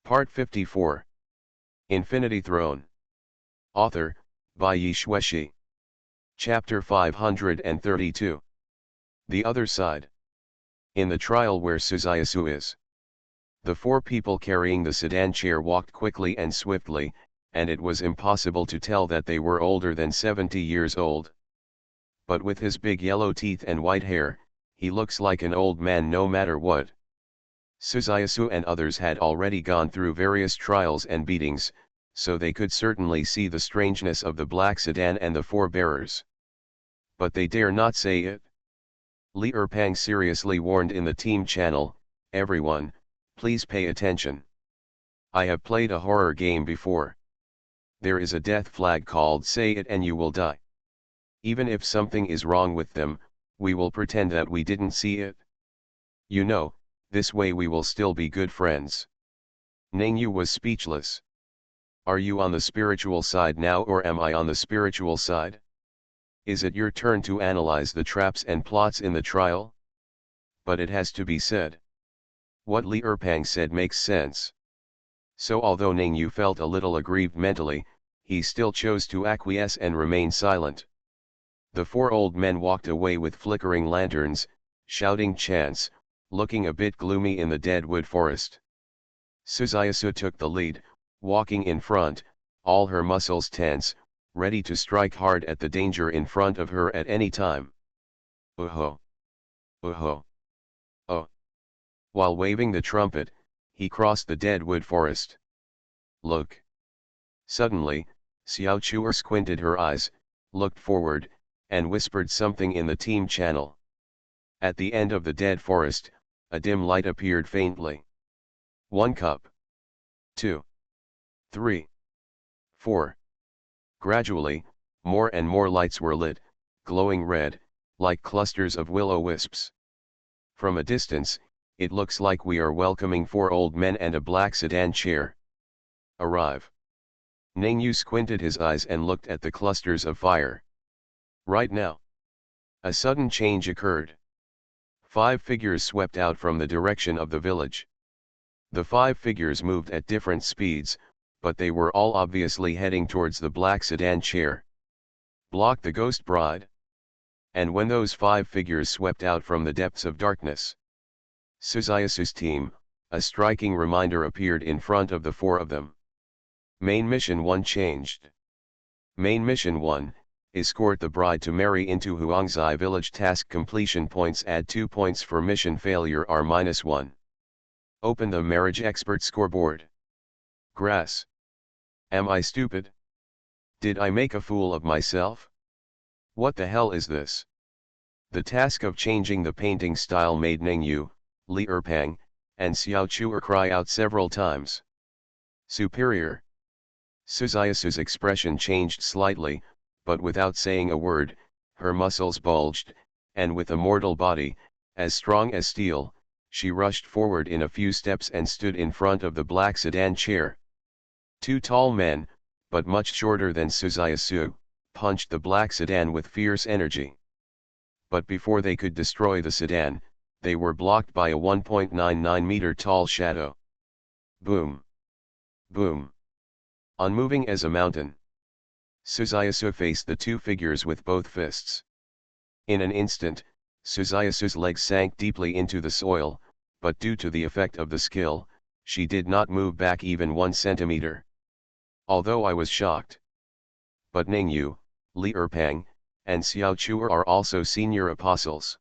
Part 54. Infinity Throne. Author, by Yi Shueshi. Chapter 532. The Other Side. In the trial where Suzayasu is. The four people carrying the sedan chair walked quickly and swiftly, and it was impossible to tell that they were older than 70 years old. But with his big yellow teeth and white hair, he looks like an old man no matter what. Suzayasu and others had already gone through various trials and beatings, so they could certainly see the strangeness of the black sedan and the four bearers. But they dare not say it. Li Erpang seriously warned in the team channel, "Everyone, please pay attention. I have played a horror game before. There is a death flag called Say It and You Will Die. Even if something is wrong with them, we will pretend that we didn't see it. You know, this way we will still be good friends." Ningyu was speechless. Are you on the spiritual side now or am I on the spiritual side? Is it your turn to analyze the traps and plots in the trial? But it has to be said. What Li Erpang said makes sense. So although Ningyu felt a little aggrieved mentally, he still chose to acquiesce and remain silent. The four old men walked away with flickering lanterns, shouting chants, looking a bit gloomy in the deadwood forest. Suzayasu took the lead, walking in front, all her muscles tense, ready to strike hard at the danger in front of her at any time. Uho! Uho! Oh! While waving the trumpet, he crossed the deadwood forest. Look! Suddenly, Xiao Chuer squinted her eyes, looked forward, and whispered something in the team channel. At the end of the dead forest, a dim light appeared faintly. 1 cup. 2. 3. 4. Gradually, more and more lights were lit, glowing red, like clusters of will-o-wisps. From a distance, it looks like we are welcoming 4 old men and a black sedan chair. Arrive. Ningyu squinted his eyes and looked at the clusters of fire. Right now. A sudden change occurred. 5 figures swept out from the direction of the village. The 5 figures moved at different speeds, but they were all obviously heading towards the black sedan chair. Block the ghost bride. And when those 5 figures swept out from the depths of darkness, Suzayasu's team, a striking reminder appeared in front of the 4 of them. Main Mission 1 changed. Main Mission 1, escort the bride to marry into Huangzai village. Task completion points add 2 points for mission failure are -1. Open the marriage expert scoreboard. Grass. Am I stupid? Did I make a fool of myself? What the hell is this? The task of changing the painting style made Ningyu, Li Erpang, and Xiao Chuer cry out several times. Superior. Suzayasu's expression changed slightly, but without saying a word, her muscles bulged, and with a mortal body, as strong as steel, she rushed forward in a few steps and stood in front of the black sedan chair. 2 tall men, but much shorter than Suzayasu, punched the black sedan with fierce energy. But before they could destroy the sedan, they were blocked by a 1.99-meter tall shadow. Boom! Boom! Unmoving as a mountain, Suzayasu faced the 2 figures with both fists. In an instant, Suzayasu's legs sank deeply into the soil, but due to the effect of the skill, she did not move back even 1 centimeter. Although I was shocked. But Ningyu, Li Erpang, and Xiao Chuer are also senior apostles.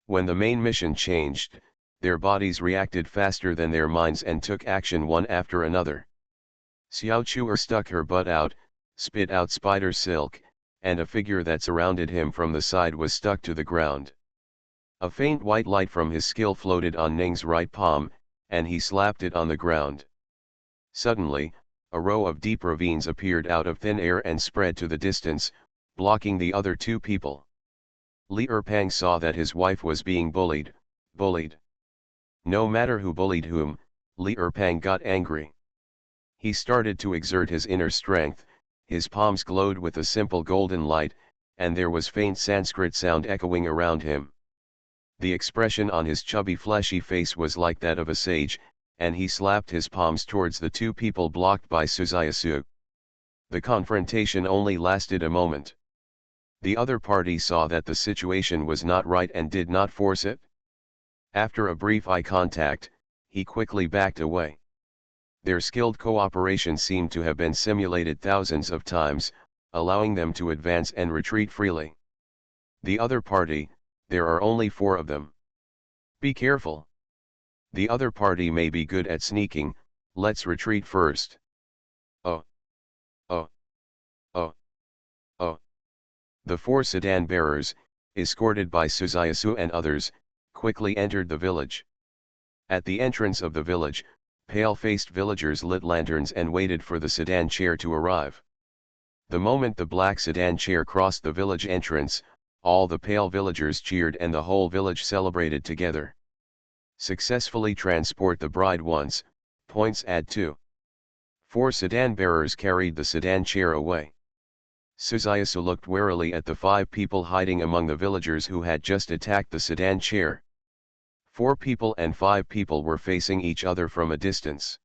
When the main mission changed, their bodies reacted faster than their minds and took action one after another. Xiao Chuer stuck her butt out, spit out spider silk, and a figure that surrounded him from the side was stuck to the ground. A faint white light from his skill floated on Ning's right palm, and he slapped it on the ground. Suddenly, a row of deep ravines appeared out of thin air and spread to the distance, blocking the other 2 people. Li Erpang saw that his wife was being bullied. No matter who bullied whom, Li Erpang got angry. He started to exert his inner strength, his palms glowed with a simple golden light, and there was faint Sanskrit sound echoing around him. The expression on his chubby fleshy face was like that of a sage, and he slapped his palms towards the two people blocked by Suzayasu. The confrontation only lasted a moment. The other party saw that the situation was not right and did not force it. After a brief eye contact, he quickly backed away. Their skilled cooperation seemed to have been simulated thousands of times, allowing them to advance and retreat freely. The other party, there are only 4 of them. Be careful. The other party may be good at sneaking, let's retreat first. Oh. Oh. Oh. Oh. The 4 sedan bearers, escorted by Suzayasu and others, quickly entered the village. At the entrance of the village, pale-faced villagers lit lanterns and waited for the sedan chair to arrive. The moment the black sedan chair crossed the village entrance, all the pale villagers cheered and the whole village celebrated together. Successfully transport the bride once, points add 2. 4 sedan bearers carried the sedan chair away. Suzayasu looked warily at the 5 people hiding among the villagers who had just attacked the sedan chair. 4 people and 5 people were facing each other from a distance.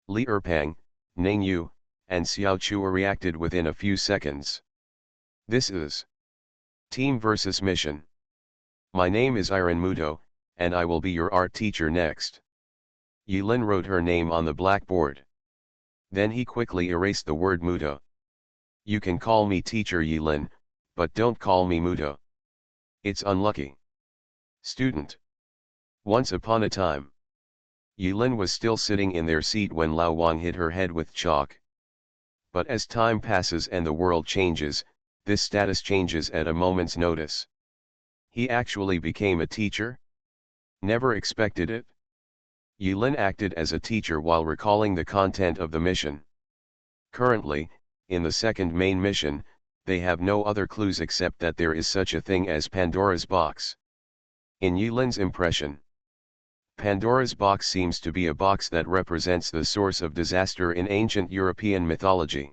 Li Erpang, Ning Yu, and Xiao Chua reacted within a few seconds. This is Team versus Mission. My name is Iron Muto, and I will be your art teacher next. Yilin wrote her name on the blackboard. Then he quickly erased the word Muto. You can call me Teacher Yilin, but don't call me Muto. It's unlucky. Student. Once upon a time. Yilin was still sitting in their seat when Lao Wang hit her head with chalk. But as time passes and the world changes, this status changes at a moment's notice. He actually became a teacher? Never expected it. Yilin acted as a teacher while recalling the content of the mission. Currently, in the second main mission, they have no other clues except that there is such a thing as Pandora's box. In Yilin's impression, Pandora's box seems to be a box that represents the source of disaster in ancient European mythology.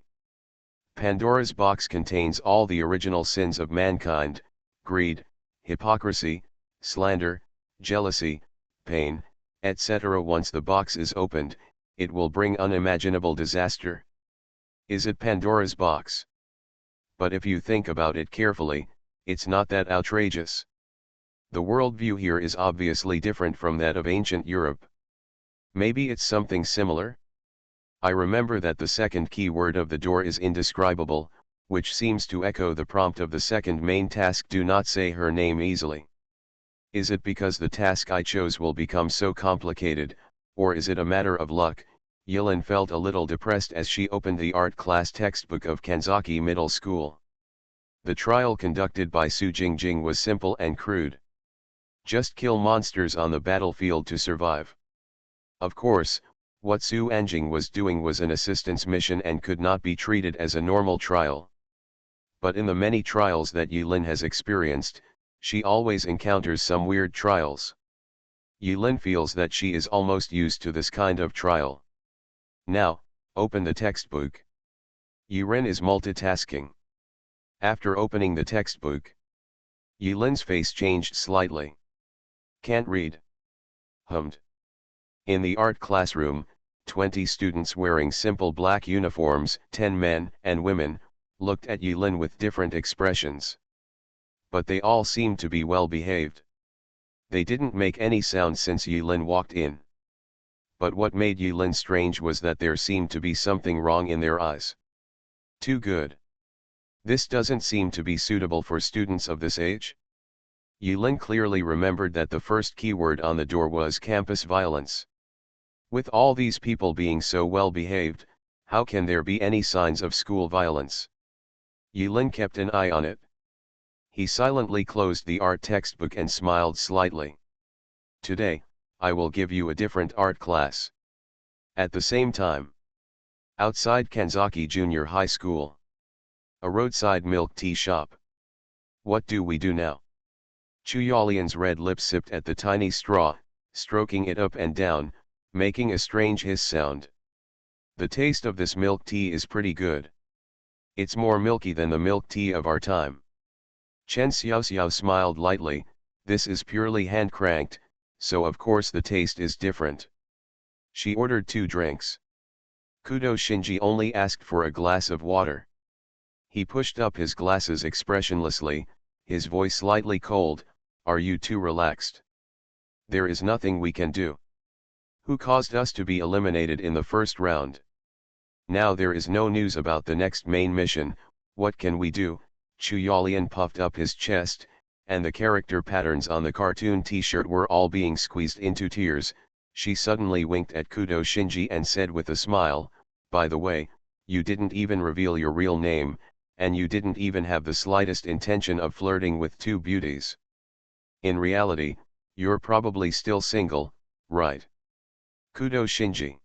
Pandora's box contains all the original sins of mankind: greed, hypocrisy, slander, jealousy, pain, etc. Once the box is opened, it will bring unimaginable disaster. Is it Pandora's box? But if you think about it carefully, it's not that outrageous. The worldview here is obviously different from that of ancient Europe. Maybe it's something similar? I remember that the second keyword of the door is indescribable, which seems to echo the prompt of the second main task: do not say her name easily. Is it because the task I chose will become so complicated, or is it a matter of luck? Yilin felt a little depressed as she opened the art class textbook of Kanzaki Middle School. The trial conducted by Su Jingjing was simple and crude. Just kill monsters on the battlefield to survive. Of course, what Su Anjing was doing was an assistance mission and could not be treated as a normal trial. But in the many trials that Yilin has experienced, she always encounters some weird trials. Yilin feels that she is almost used to this kind of trial. Now, open the textbook. Yilin is multitasking. After opening the textbook, Yilin's face changed slightly. Can't read. Hummed. In the art classroom, 20 students wearing simple black uniforms, 10 men and women, looked at Yilin with different expressions. But they all seemed to be well behaved. They didn't make any sound since Yilin walked in. But what made Yilin strange was that there seemed to be something wrong in their eyes. Too good. This doesn't seem to be suitable for students of this age. Yilin clearly remembered that the first keyword on the door was campus violence. With all these people being so well behaved, how can there be any signs of school violence? Yilin kept an eye on it. He silently closed the art textbook and smiled slightly. Today, I will give you a different art class. At the same time, outside Kanzaki Junior High School, a roadside milk tea shop. What do we do now? Chuyalian's red lips sipped at the tiny straw, stroking it up and down, making a strange hiss sound. The taste of this milk tea is pretty good. It's more milky than the milk tea of our time. Chen Xiaoxiao smiled lightly. This is purely hand-cranked, so of course the taste is different. She ordered 2 drinks. Kudo Shinji only asked for a glass of water. He pushed up his glasses expressionlessly, his voice slightly cold. Are you too relaxed? There is nothing we can do. Who caused us to be eliminated in the first round? Now there is no news about the next main mission. What can we do? Chu Yalian puffed up his chest, and the character patterns on the cartoon t-shirt were all being squeezed into tears. She suddenly winked at Kudo Shinji and said with a smile, by the way, you didn't even reveal your real name, and you didn't even have the slightest intention of flirting with 2 beauties. In reality, you're probably still single, right? Kudo Shinji.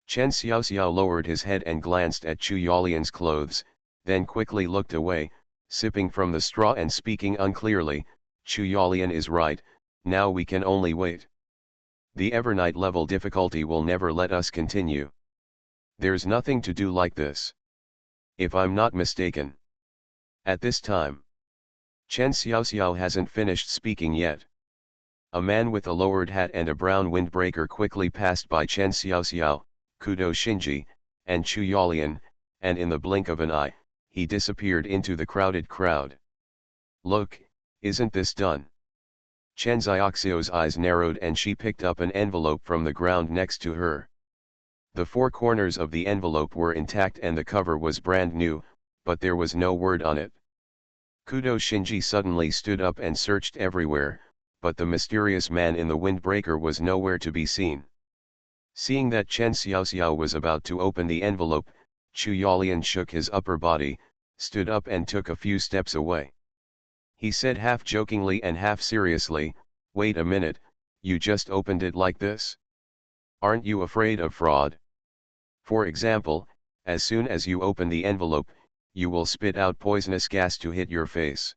Chen Xiaoxiao lowered his head and glanced at Chu Yalian's clothes, then quickly looked away, sipping from the straw and speaking unclearly. Chu Yalian is right, now we can only wait. The Evernight level difficulty will never let us continue. There's nothing to do like this. If I'm not mistaken. At this time, Chen Xiaoxiao hasn't finished speaking yet. A man with a lowered hat and a brown windbreaker quickly passed by Chen Xiaoxiao, Kudo Shinji, and Chu Yalian, and in the blink of an eye, he disappeared into the crowded crowd. Look, isn't this done? Chen Xiaoxiao's eyes narrowed and she picked up an envelope from the ground next to her. The 4 corners of the envelope were intact and the cover was brand new, but there was no word on it. Kudo Shinji suddenly stood up and searched everywhere, but the mysterious man in the windbreaker was nowhere to be seen. Seeing that Chen Xiaoxiao was about to open the envelope, Chu Yalian shook his upper body, stood up and took a few steps away. He said half jokingly and half seriously, wait a minute, you just opened it like this? Aren't you afraid of fraud? For example, as soon as you open the envelope, you will spit out poisonous gas to hit your face.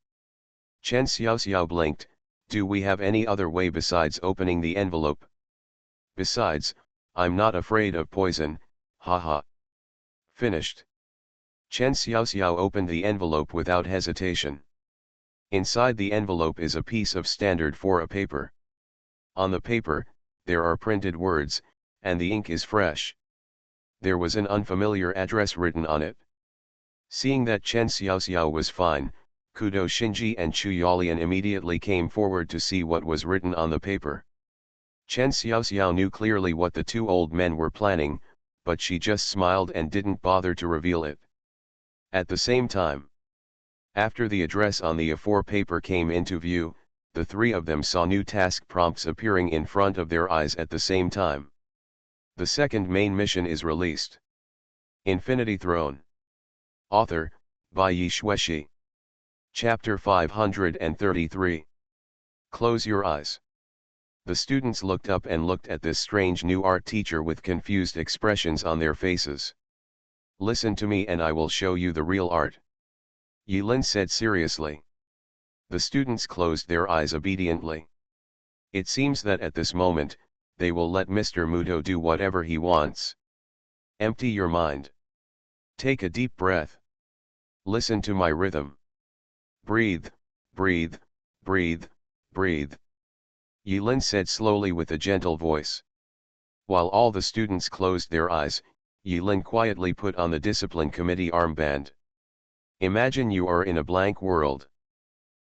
Chen Xiaoxiao blinked, do we have any other way besides opening the envelope? Besides, I'm not afraid of poison, haha. Finished. Chen Xiaoxiao opened the envelope without hesitation. Inside the envelope is a piece of standard for a paper. On the paper, there are printed words, and the ink is fresh. There was an unfamiliar address written on it. Seeing that Chen Xiaoxiao was fine, Kudo Shinji and Chu Yalian immediately came forward to see what was written on the paper. Chen Xiaoxiao knew clearly what the 2 old men were planning, but she just smiled and didn't bother to reveal it. At the same time, after the address on the A4 paper came into view, the 3 of them saw new task prompts appearing in front of their eyes at the same time. The second main mission is released. Infinity Throne. Author, by Yi Shueshi. Chapter 533. Close your eyes. The students looked up and looked at this strange new art teacher with confused expressions on their faces. Listen to me and I will show you the real art. Yilin said seriously. The students closed their eyes obediently. It seems that at this moment, they will let Mr. Muto do whatever he wants. Empty your mind. Take a deep breath. Listen to my rhythm. Breathe, breathe, breathe, breathe. Yilin said slowly with a gentle voice. While all the students closed their eyes, Yilin quietly put on the discipline committee armband. Imagine you are in a blank world.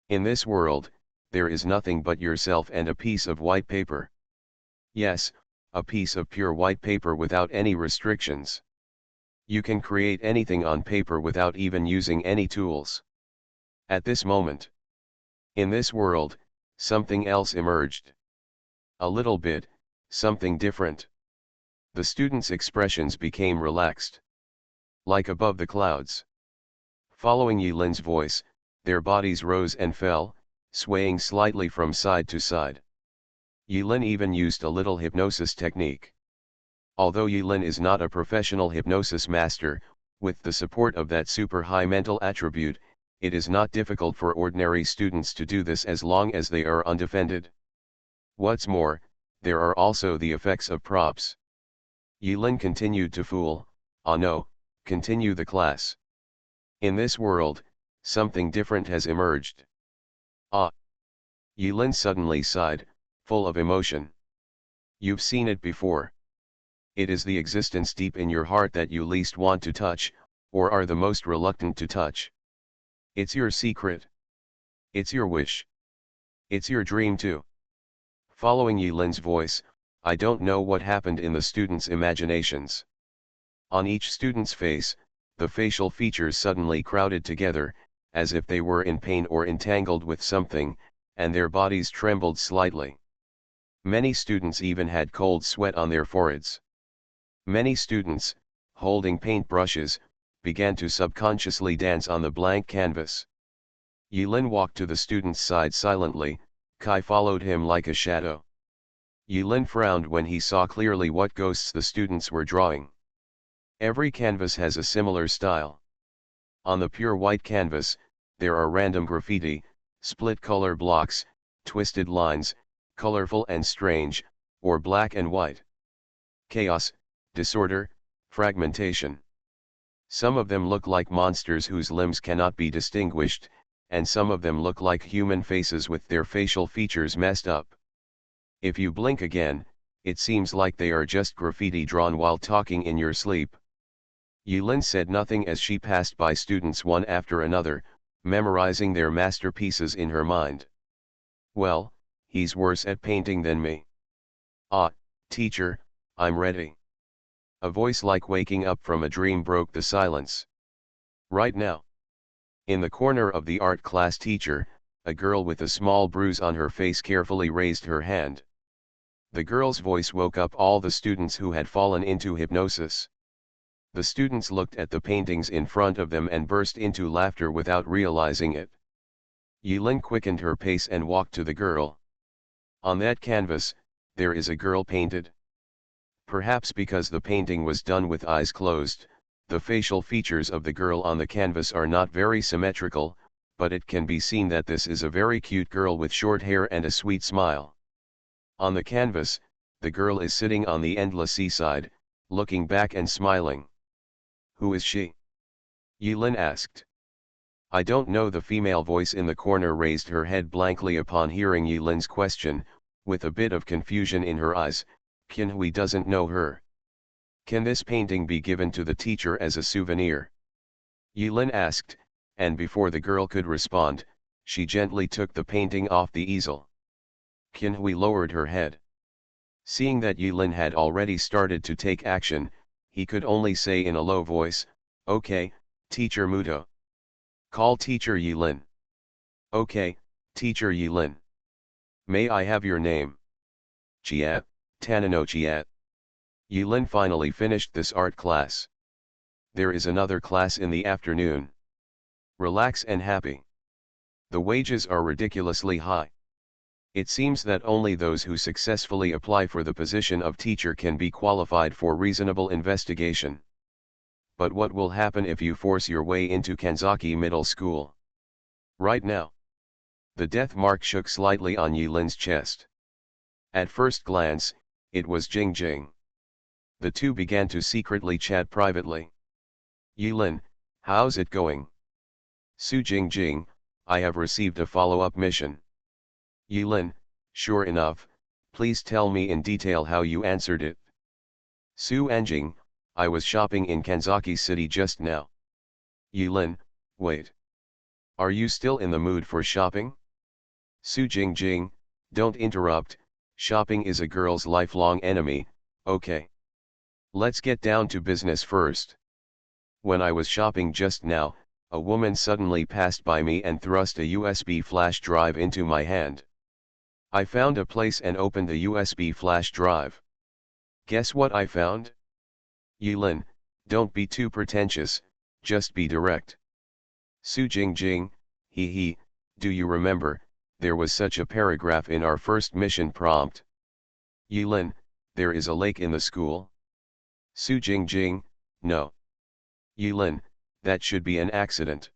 In this world, there is nothing but yourself and a piece of white paper. Yes, a piece of pure white paper without any restrictions. You can create anything on paper without even using any tools. At this moment, in this world, something else emerged. A little bit, something different. The students' expressions became relaxed. Like above the clouds. Following Yilin's voice, their bodies rose and fell, swaying slightly from side to side. Yilin even used a little hypnosis technique. Although Yilin is not a professional hypnosis master, with the support of that super high mental attribute, it is not difficult for ordinary students to do this as long as they are undefended. What's more, there are also the effects of props. Yilin continued to fool, no, continue the class. In this world, something different has emerged. Yilin suddenly sighed, full of emotion. You've seen it before. It is the existence deep in your heart that you least want to touch, or are the most reluctant to touch. It's your secret. It's your wish. It's your dream too. Following Yilin's voice, I don't know what happened in the students' imaginations. On each student's face, the facial features suddenly crowded together, as if they were in pain or entangled with something, and their bodies trembled slightly. Many students even had cold sweat on their foreheads. Many students, holding paintbrushes, began to subconsciously dance on the blank canvas. Yilin walked to the student's side silently, Kai followed him like a shadow. Yilin frowned when he saw clearly what ghosts the students were drawing. Every canvas has a similar style. On the pure white canvas, there are random graffiti, split color blocks, twisted lines, colorful and strange, or black and white. Chaos, disorder, fragmentation. Some of them look like monsters whose limbs cannot be distinguished, and some of them look like human faces with their facial features messed up. If you blink again, it seems like they are just graffiti drawn while talking in your sleep. Yilin said nothing as she passed by students one after another, memorizing their masterpieces in her mind. Well, he's worse at painting than me. Ah, teacher, I'm ready. A voice like waking up from a dream broke the silence. Right now. In the corner of the art class, teacher, a girl with a small bruise on her face carefully raised her hand. The girl's voice woke up all the students who had fallen into hypnosis. The students looked at the paintings in front of them and burst into laughter without realizing it. Yilin quickened her pace and walked to the girl. On that canvas, there is a girl painted. Perhaps because the painting was done with eyes closed, the facial features of the girl on the canvas are not very symmetrical, but it can be seen that this is a very cute girl with short hair and a sweet smile. On the canvas, the girl is sitting on the endless seaside, looking back and smiling. Who is she? Yilin asked. I don't know. The female voice in the corner raised her head blankly upon hearing Yilin's question, with a bit of confusion in her eyes. Qinhui doesn't know her. Can this painting be given to the teacher as a souvenir? Yilin asked, and before the girl could respond, she gently took the painting off the easel. Qinhui lowered her head. Seeing that Yilin had already started to take action, he could only say in a low voice, Okay, teacher Muto. Call teacher Yilin. Okay, teacher Yilin. May I have your name? Chiat, Tanano Chiat. Yilin finally finished this art class. There is another class in the afternoon. Relax and happy. The wages are ridiculously high. It seems that only those who successfully apply for the position of teacher can be qualified for reasonable investigation. But what will happen if you force your way into Kanzaki Middle School? Right now. The death mark shook slightly on Yilin's chest. At first glance, it was Jing Jing. The two began to secretly chat privately. Yilin, how's it going? Su Jing Jing, I have received a follow-up mission. Yilin, sure enough, please tell me in detail how you answered it. Su Anjing, I was shopping in Kanzaki City just now. Yilin, wait. Are you still in the mood for shopping? Su Jing Jing, don't interrupt, shopping is a girl's lifelong enemy, okay. Let's get down to business first. When I was shopping just now, a woman suddenly passed by me and thrust a USB flash drive into my hand. I found a place and opened the USB flash drive. Guess what I found? Yilin, don't be too pretentious, just be direct. Su Jing Jing, hee hee, do you remember, there was such a paragraph in our first mission prompt. Yilin, there is a lake in the school? Su Jing Jing, no. Yilin, that should be an accident.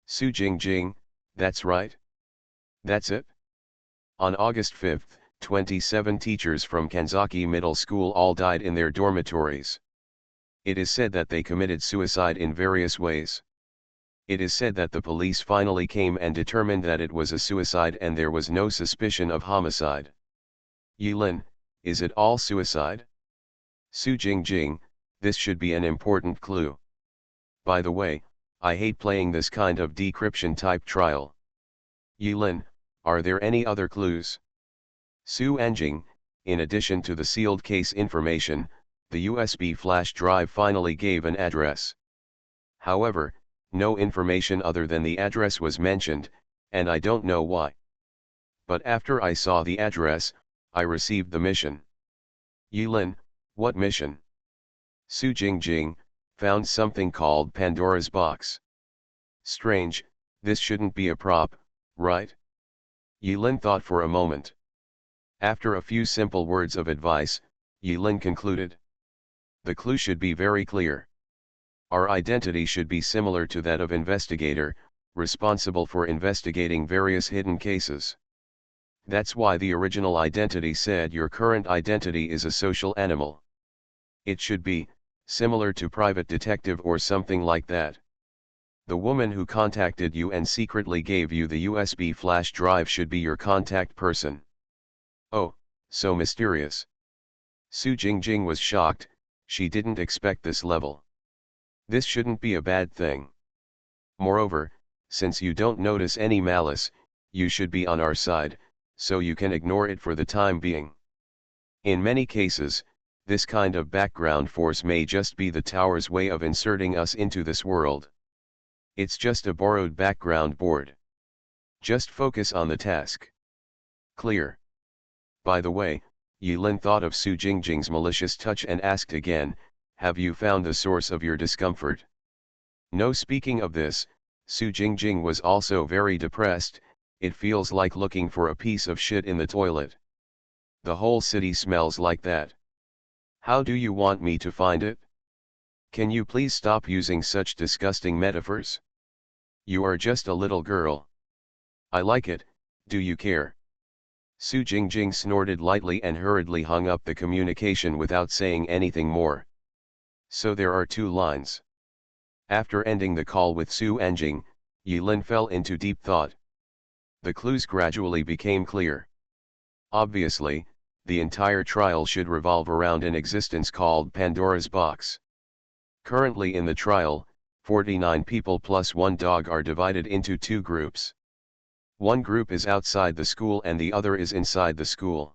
Su Jing Jing, that's right. That's it? On August 5, 27 teachers from Kanzaki Middle School all died in their dormitories. It is said that they committed suicide in various ways. It is said that the police finally came and determined that it was a suicide and there was no suspicion of homicide. Yilin, is it all suicide? Su Jingjing, this should be an important clue. By the way, I hate playing this kind of decryption type trial. Yilin, are there any other clues? Su Anjing, in addition to the sealed case information, the USB flash drive finally gave an address. However, no information other than the address was mentioned, and I don't know why. But after I saw the address, I received the mission. Yilin, what mission? Su Jingjing, found something called Pandora's box. Strange, this shouldn't be a prop, right? Yilin thought for a moment. After a few simple words of advice, Yilin concluded. The clue should be very clear. Our identity should be similar to that of investigator, responsible for investigating various hidden cases. That's why the original identity said your current identity is a social animal. It should be similar to private detective or something like that. The woman who contacted you and secretly gave you the USB flash drive should be your contact person. Oh, so mysterious. Su Jingjing was shocked, she didn't expect this level. This shouldn't be a bad thing. Moreover, since you don't notice any malice, you should be on our side, so you can ignore it for the time being. In many cases, this kind of background force may just be the tower's way of inserting us into this world. It's just a borrowed background board. Just focus on the task. Clear. By the way, Yilin thought of Su Jingjing's malicious touch and asked again, have you found the source of your discomfort? No, speaking of this, Su Jingjing was also very depressed. It feels like looking for a piece of shit in the toilet. The whole city smells like that. How do you want me to find it? Can you please stop using such disgusting metaphors? You are just a little girl. I like it, do you care? Su Jingjing snorted lightly and hurriedly hung up the communication without saying anything more. So there are two lines. After ending the call with Su Anjing, Yilin fell into deep thought. The clues gradually became clear. Obviously, the entire trial should revolve around an existence called Pandora's box. Currently in the trial, 49 people plus one dog are divided into two groups. One group is outside the school and the other is inside the school.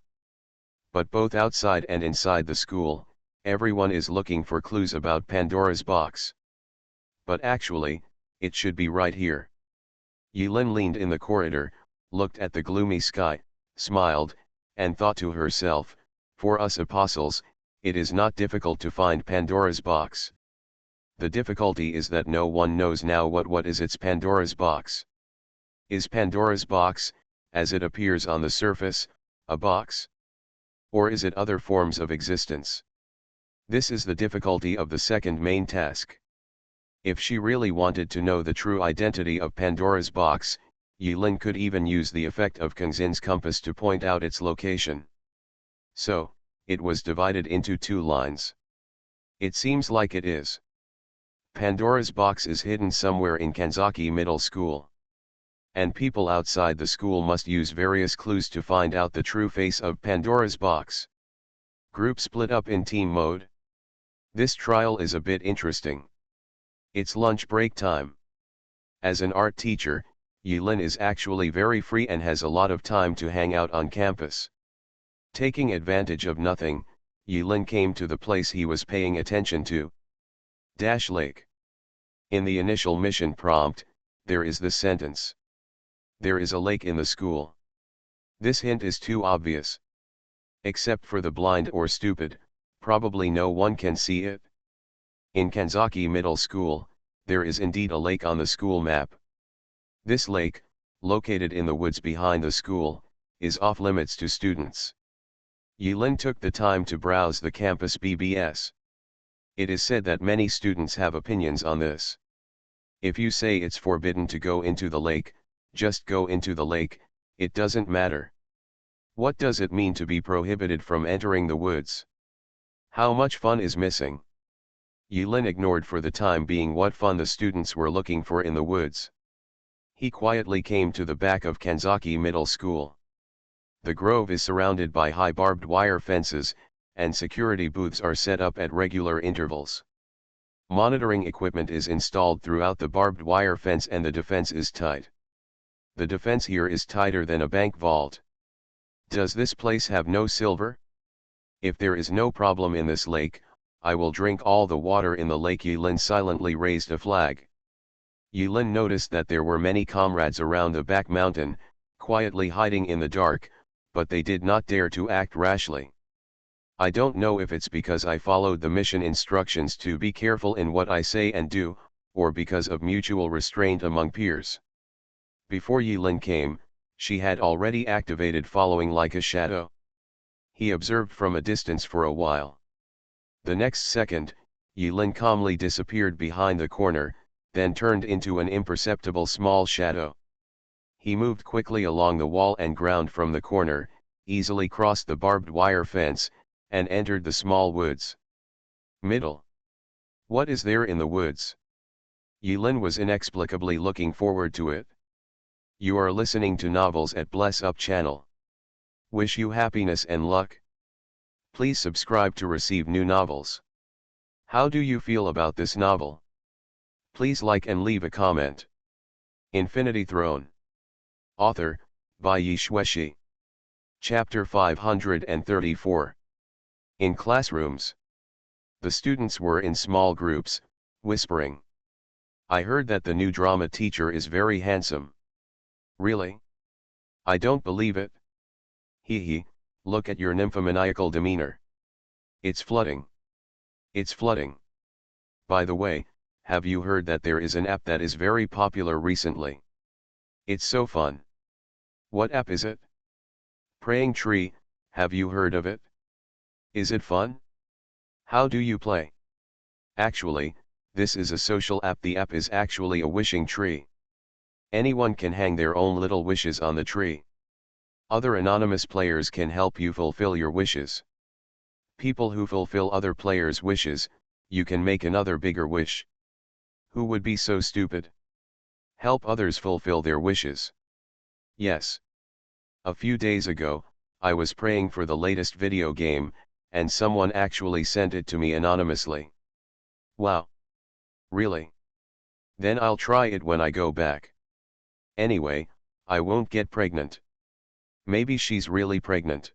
But both outside and inside the school, everyone is looking for clues about Pandora's box. But actually, it should be right here. Yilin leaned in the corridor, looked at the gloomy sky, smiled, and thought to herself, for us apostles, it is not difficult to find Pandora's box. The difficulty is that no one knows now what is its Pandora's box. Is Pandora's box, as it appears on the surface, a box? Or is it other forms of existence? This is the difficulty of the second main task. If she really wanted to know the true identity of Pandora's box, Yilin could even use the effect of Kangxin's compass to point out its location. So, it was divided into two lines. It seems like it is. Pandora's box is hidden somewhere in Kanzaki Middle School. And people outside the school must use various clues to find out the true face of Pandora's box. Group split up in team mode. This trial is a bit interesting. It's lunch break time. As an art teacher, Yilin is actually very free and has a lot of time to hang out on campus. Taking advantage of nothing, Yilin came to the place he was paying attention to. Lake. In the initial mission prompt, there is this sentence. There is a lake in the school. This hint is too obvious. Except for the blind or stupid, probably no one can see it. In Kanzaki Middle School, there is indeed a lake on the school map. This lake, located in the woods behind the school, is off limits to students. Yilin took the time to browse the campus BBS. It is said that many students have opinions on this. If you say it's forbidden to go into the lake, just go into the lake, it doesn't matter. What does it mean to be prohibited from entering the woods? How much fun is missing? Yilin ignored for the time being what fun the students were looking for in the woods. He quietly came to the back of Kanzaki Middle School. The grove is surrounded by high barbed wire fences, and security booths are set up at regular intervals. Monitoring equipment is installed throughout the barbed wire fence and the defense is tight. The defense here is tighter than a bank vault. Does this place have no silver? If there is no problem in this lake, I will drink all the water in the lake. Yilin silently raised a flag. Yilin noticed that there were many comrades around the back mountain, quietly hiding in the dark, but they did not dare to act rashly. I don't know if it's because I followed the mission instructions to be careful in what I say and do, or because of mutual restraint among peers. Before Yilin came, she had already activated following like a shadow. He observed from a distance for a while. The next second, Yilin calmly disappeared behind the corner, then turned into an imperceptible small shadow. He moved quickly along the wall and ground from the corner, easily crossed the barbed wire fence, and entered the small woods. Middle. What is there in the woods? Yilin was inexplicably looking forward to it. You are listening to Novels at Bless Up channel. Wish you happiness and luck. Please subscribe to receive new novels. How do you feel about this novel? Please like and leave a comment. Infinity Throne. Author, by Yi Shueshi. Chapter 534. In classrooms. The students were in small groups, whispering. I heard that the new drama teacher is very handsome. Really? I don't believe it. Hee, look at your nymphomaniacal demeanor. It's flooding. It's flooding. By the way, have you heard that there is an app that is very popular recently? It's so fun. What app is it? Praying Tree, have you heard of it? Is it fun? How do you play? Actually, this is a social app. The app is actually a wishing tree. Anyone can hang their own little wishes on the tree. Other anonymous players can help you fulfill your wishes. People who fulfill other players' wishes, you can make another bigger wish. Who would be so stupid? Help others fulfill their wishes. Yes. A few days ago, I was praying for the latest video game, and someone actually sent it to me anonymously. Wow. Really? Then I'll try it when I go back. Anyway, I won't get pregnant. Maybe she's really pregnant.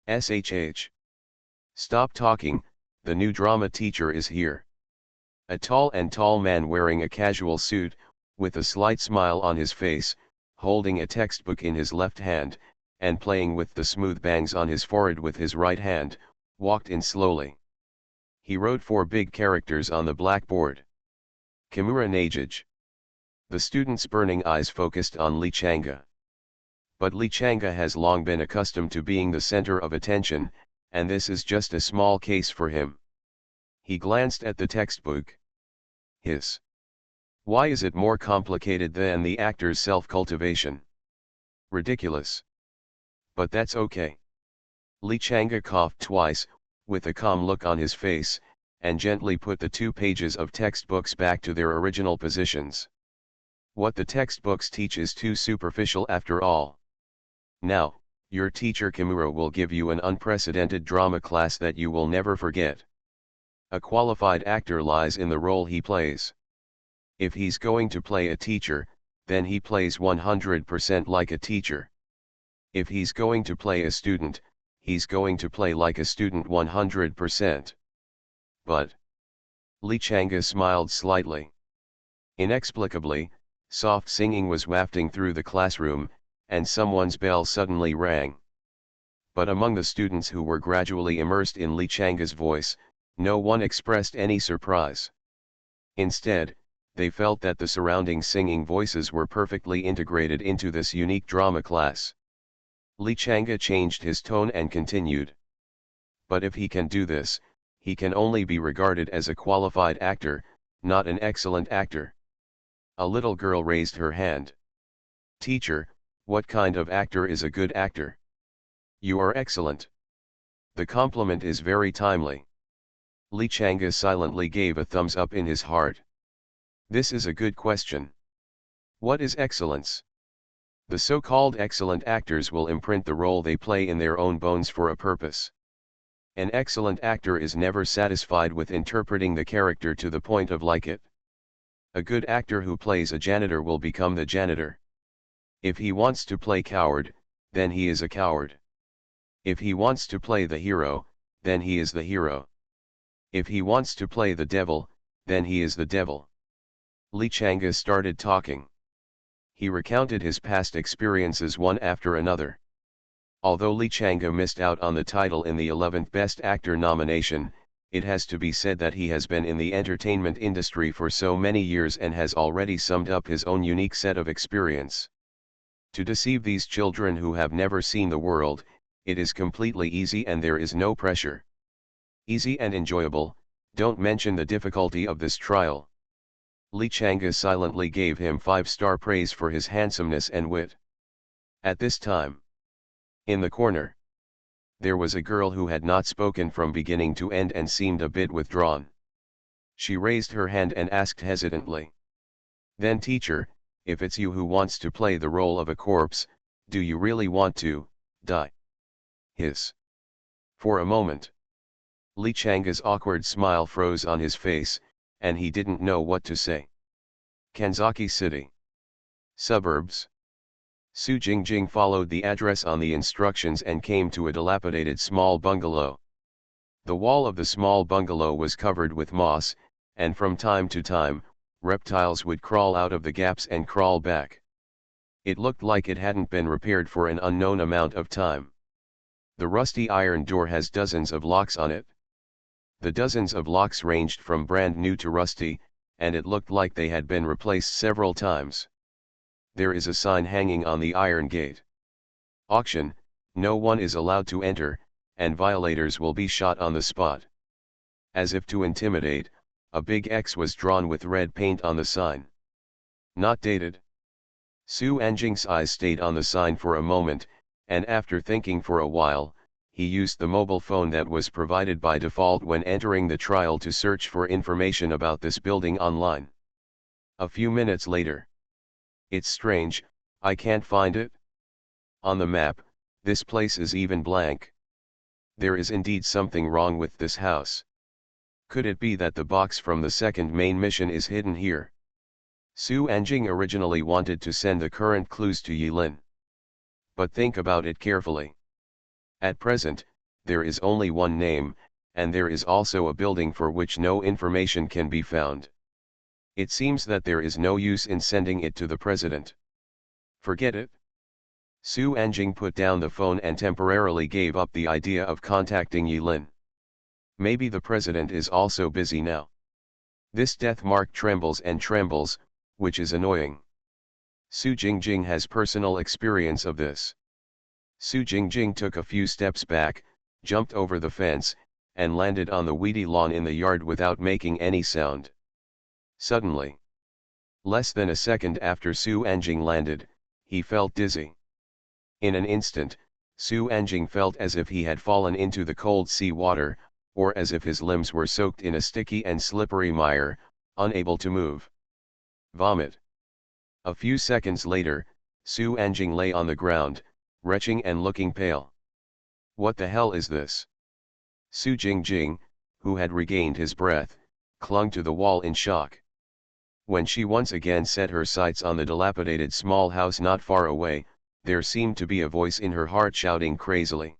SHH. Stop talking, the new drama teacher is here. A tall man wearing a casual suit, with a slight smile on his face, holding a textbook in his left hand, and playing with the smooth bangs on his forehead with his right hand, walked in slowly. He wrote 4 big characters on the blackboard. Kimura Nagej. The students' burning eyes focused on Li Changa. But Li Changa has long been accustomed to being the center of attention, and this is just a small case for him. He glanced at the textbook. Why is it more complicated than the actor's self-cultivation? Ridiculous. But that's okay. Li Changa coughed twice, with a calm look on his face, and gently put the 2 pages of textbooks back to their original positions. What the textbooks teach is too superficial after all. Now, your teacher Kimura will give you an unprecedented drama class that you will never forget. A qualified actor lies in the role he plays. If he's going to play a teacher, then he plays 100% like a teacher. If he's going to play a student, he's going to play like a student 100%. But Li Changa smiled slightly. Inexplicably, soft singing was wafting through the classroom, and someone's bell suddenly rang. But among the students who were gradually immersed in Li Changa's voice, no one expressed any surprise. Instead, they felt that the surrounding singing voices were perfectly integrated into this unique drama class. Li Changa changed his tone and continued. But if he can do this, he can only be regarded as a qualified actor, not an excellent actor. A little girl raised her hand. Teacher, what kind of actor is a good actor? You are excellent. The compliment is very timely. Li Changa silently gave a thumbs up in his heart. This is a good question. What is excellence? The so-called excellent actors will imprint the role they play in their own bones for a purpose. An excellent actor is never satisfied with interpreting the character to the point of like it. A good actor who plays a janitor will become the janitor. If he wants to play coward, then he is a coward. If he wants to play the hero, then he is the hero. If he wants to play the devil, then he is the devil. Li Changa started talking. He recounted his past experiences one after another. Although Li Changa missed out on the title in the 11th Best Actor nomination, it has to be said that he has been in the entertainment industry for so many years and has already summed up his own unique set of experience. To deceive these children who have never seen the world, it is completely easy and there is no pressure. Easy and enjoyable, don't mention the difficulty of this trial. Li Changa silently gave him 5-star praise for his handsomeness and wit. At this time, in the corner, there was a girl who had not spoken from beginning to end and seemed a bit withdrawn. She raised her hand and asked hesitantly. "Then teacher, if it's you who wants to play the role of a corpse, do you really want to die?" Hiss. For a moment, Li Changa's awkward smile froze on his face, and he didn't know what to say. Kanzaki City. Suburbs. Su Jingjing followed the address on the instructions and came to a dilapidated small bungalow. The wall of the small bungalow was covered with moss, and from time to time, reptiles would crawl out of the gaps and crawl back. It looked like it hadn't been repaired for an unknown amount of time. The rusty iron door has dozens of locks on it. The dozens of locks ranged from brand new to rusty, and it looked like they had been replaced several times. There is a sign hanging on the iron gate. Auction, no one is allowed to enter, and violators will be shot on the spot. As if to intimidate, a big X was drawn with red paint on the sign. Not dated. Su Anjing's eyes stayed on the sign for a moment, and after thinking for a while, he used the mobile phone that was provided by default when entering the trial to search for information about this building online. A few minutes later. "It's strange, I can't find it. On the map, this place is even blank. There is indeed something wrong with this house. Could it be that the box from the second main mission is hidden here?" Su Anjing originally wanted to send the current clues to Yilin. But think about it carefully. At present, there is only one name, and there is also a building for which no information can be found. It seems that there is no use in sending it to the president. Forget it. Su Anjing put down the phone and temporarily gave up the idea of contacting Yilin. Maybe the president is also busy now. This death mark trembles and trembles, which is annoying. Su Jingjing has personal experience of this. Su Jingjing took a few steps back, jumped over the fence, and landed on the weedy lawn in the yard without making any sound. Suddenly, less than a second after Su Anjing landed, he felt dizzy. In an instant, Su Anjing felt as if he had fallen into the cold sea water, or as if his limbs were soaked in a sticky and slippery mire, unable to move. Vomit. A few seconds later, Su Anjing lay on the ground, retching and looking pale. What the hell is this? Su Jingjing, who had regained his breath, clung to the wall in shock. When she once again set her sights on the dilapidated small house not far away, there seemed to be a voice in her heart shouting crazily.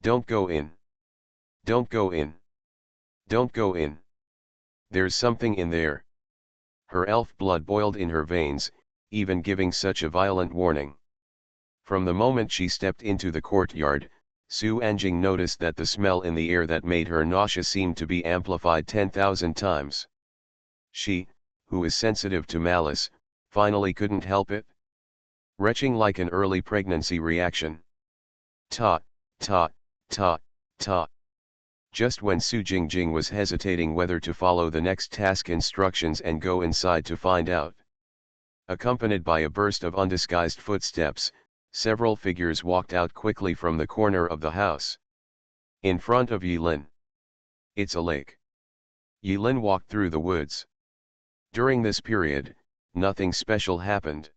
"Don't go in! Don't go in! Don't go in! There's something in there!" Her elf blood boiled in her veins, even giving such a violent warning. From the moment she stepped into the courtyard, Su Anjing noticed that the smell in the air that made her nauseous seemed to be amplified 10,000 times. She, who is sensitive to malice, finally couldn't help it. Retching like an early pregnancy reaction. Ta, ta, ta, ta. Just when Su Jingjing was hesitating whether to follow the next task instructions and go inside to find out. Accompanied by a burst of undisguised footsteps, several figures walked out quickly from the corner of the house. In front of Yilin. It's a lake. Yilin walked through the woods. During this period, nothing special happened.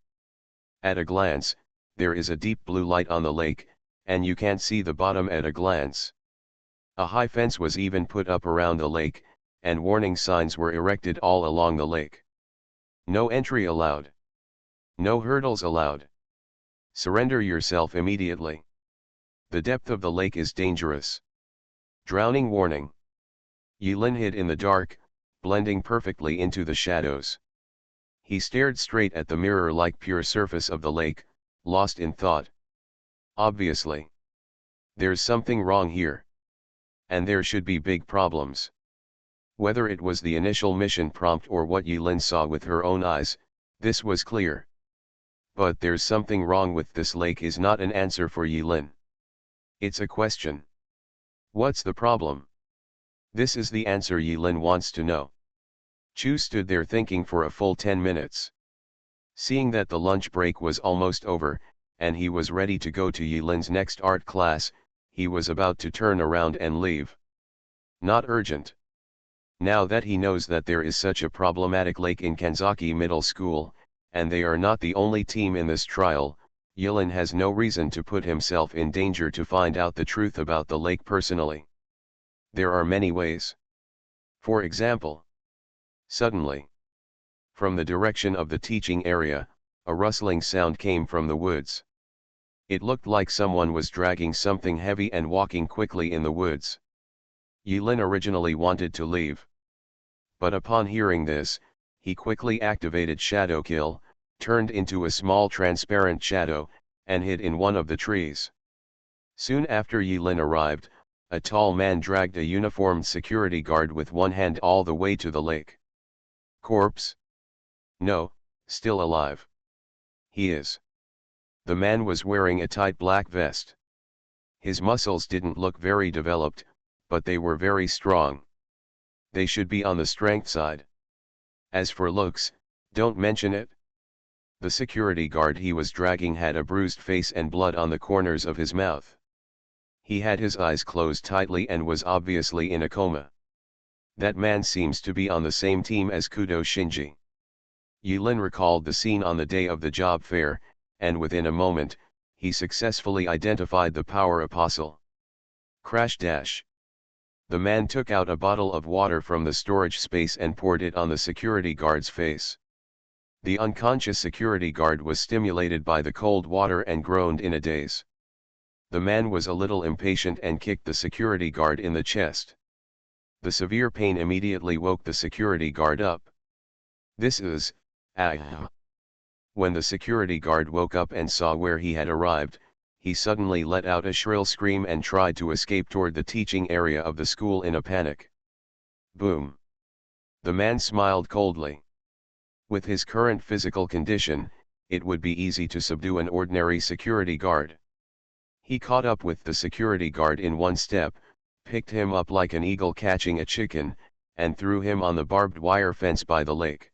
At a glance, there is a deep blue light on the lake, and you can't see the bottom at a glance. A high fence was even put up around the lake, and warning signs were erected all along the lake. No entry allowed. No hurdles allowed. Surrender yourself immediately. The depth of the lake is dangerous. Drowning warning. Yilin hid in the dark, blending perfectly into the shadows. He stared straight at the mirror-like pure surface of the lake, lost in thought. Obviously. There's something wrong here. And there should be big problems. Whether it was the initial mission prompt or what Yilin saw with her own eyes, this was clear. But there's something wrong with this lake is not an answer for Yilin. It's a question. What's the problem? This is the answer Yilin wants to know. Chu stood there thinking for a full 10 minutes. Seeing that the lunch break was almost over, and he was ready to go to Yilin's next art class, he was about to turn around and leave. Not urgent. Now that he knows that there is such a problematic lake in Kanzaki Middle School, and they are not the only team in this trial, Yilin has no reason to put himself in danger to find out the truth about the lake personally. There are many ways. For example, suddenly, from the direction of the teaching area, a rustling sound came from the woods. It looked like someone was dragging something heavy and walking quickly in the woods. Yilin originally wanted to leave. But upon hearing this, he quickly activated Shadow Kill, turned into a small transparent shadow, and hid in one of the trees. Soon after Yilin arrived, a tall man dragged a uniformed security guard with one hand all the way to the lake. Corpse? No, still alive. He is. The man was wearing a tight black vest. His muscles didn't look very developed, but they were very strong. They should be on the strength side. As for looks, don't mention it. The security guard he was dragging had a bruised face and blood on the corners of his mouth. He had his eyes closed tightly and was obviously in a coma. That man seems to be on the same team as Kudo Shinji. Yilin recalled the scene on the day of the job fair, and within a moment, he successfully identified the power apostle. Crash dash. The man took out a bottle of water from the storage space and poured it on the security guard's face. The unconscious security guard was stimulated by the cold water and groaned in a daze. The man was a little impatient and kicked the security guard in the chest. The severe pain immediately woke the security guard up. This is, When the security guard woke up and saw where he had arrived, he suddenly let out a shrill scream and tried to escape toward the teaching area of the school in a panic. Boom. The man smiled coldly. With his current physical condition, it would be easy to subdue an ordinary security guard. He caught up with the security guard in one step, picked him up like an eagle catching a chicken, and threw him on the barbed wire fence by the lake.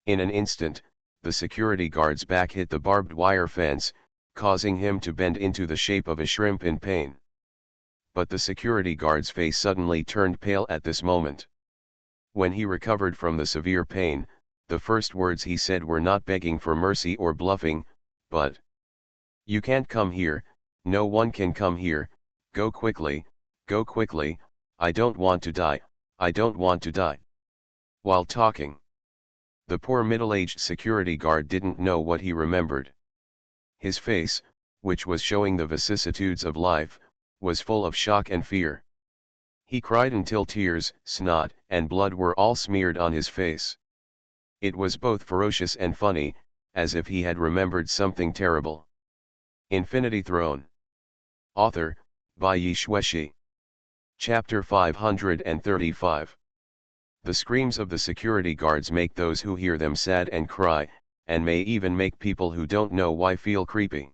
In an instant, the security guard's back hit the barbed wire fence, causing him to bend into the shape of a shrimp in pain. But the security guard's face suddenly turned pale at this moment. When he recovered from the severe pain, the first words he said were not begging for mercy or bluffing, but, "You can't come here, no one can come here, go quickly, I don't want to die, I don't want to die." While talking, the poor middle-aged security guard didn't know what he remembered. His face, which was showing the vicissitudes of life, was full of shock and fear. He cried until tears, snot, and blood were all smeared on his face. It was both ferocious and funny, as if he had remembered something terrible. Infinity Throne. Author, by Yi Shueshi. Chapter 535. The screams of the security guards make those who hear them sad and cry, and may even make people who don't know why feel creepy.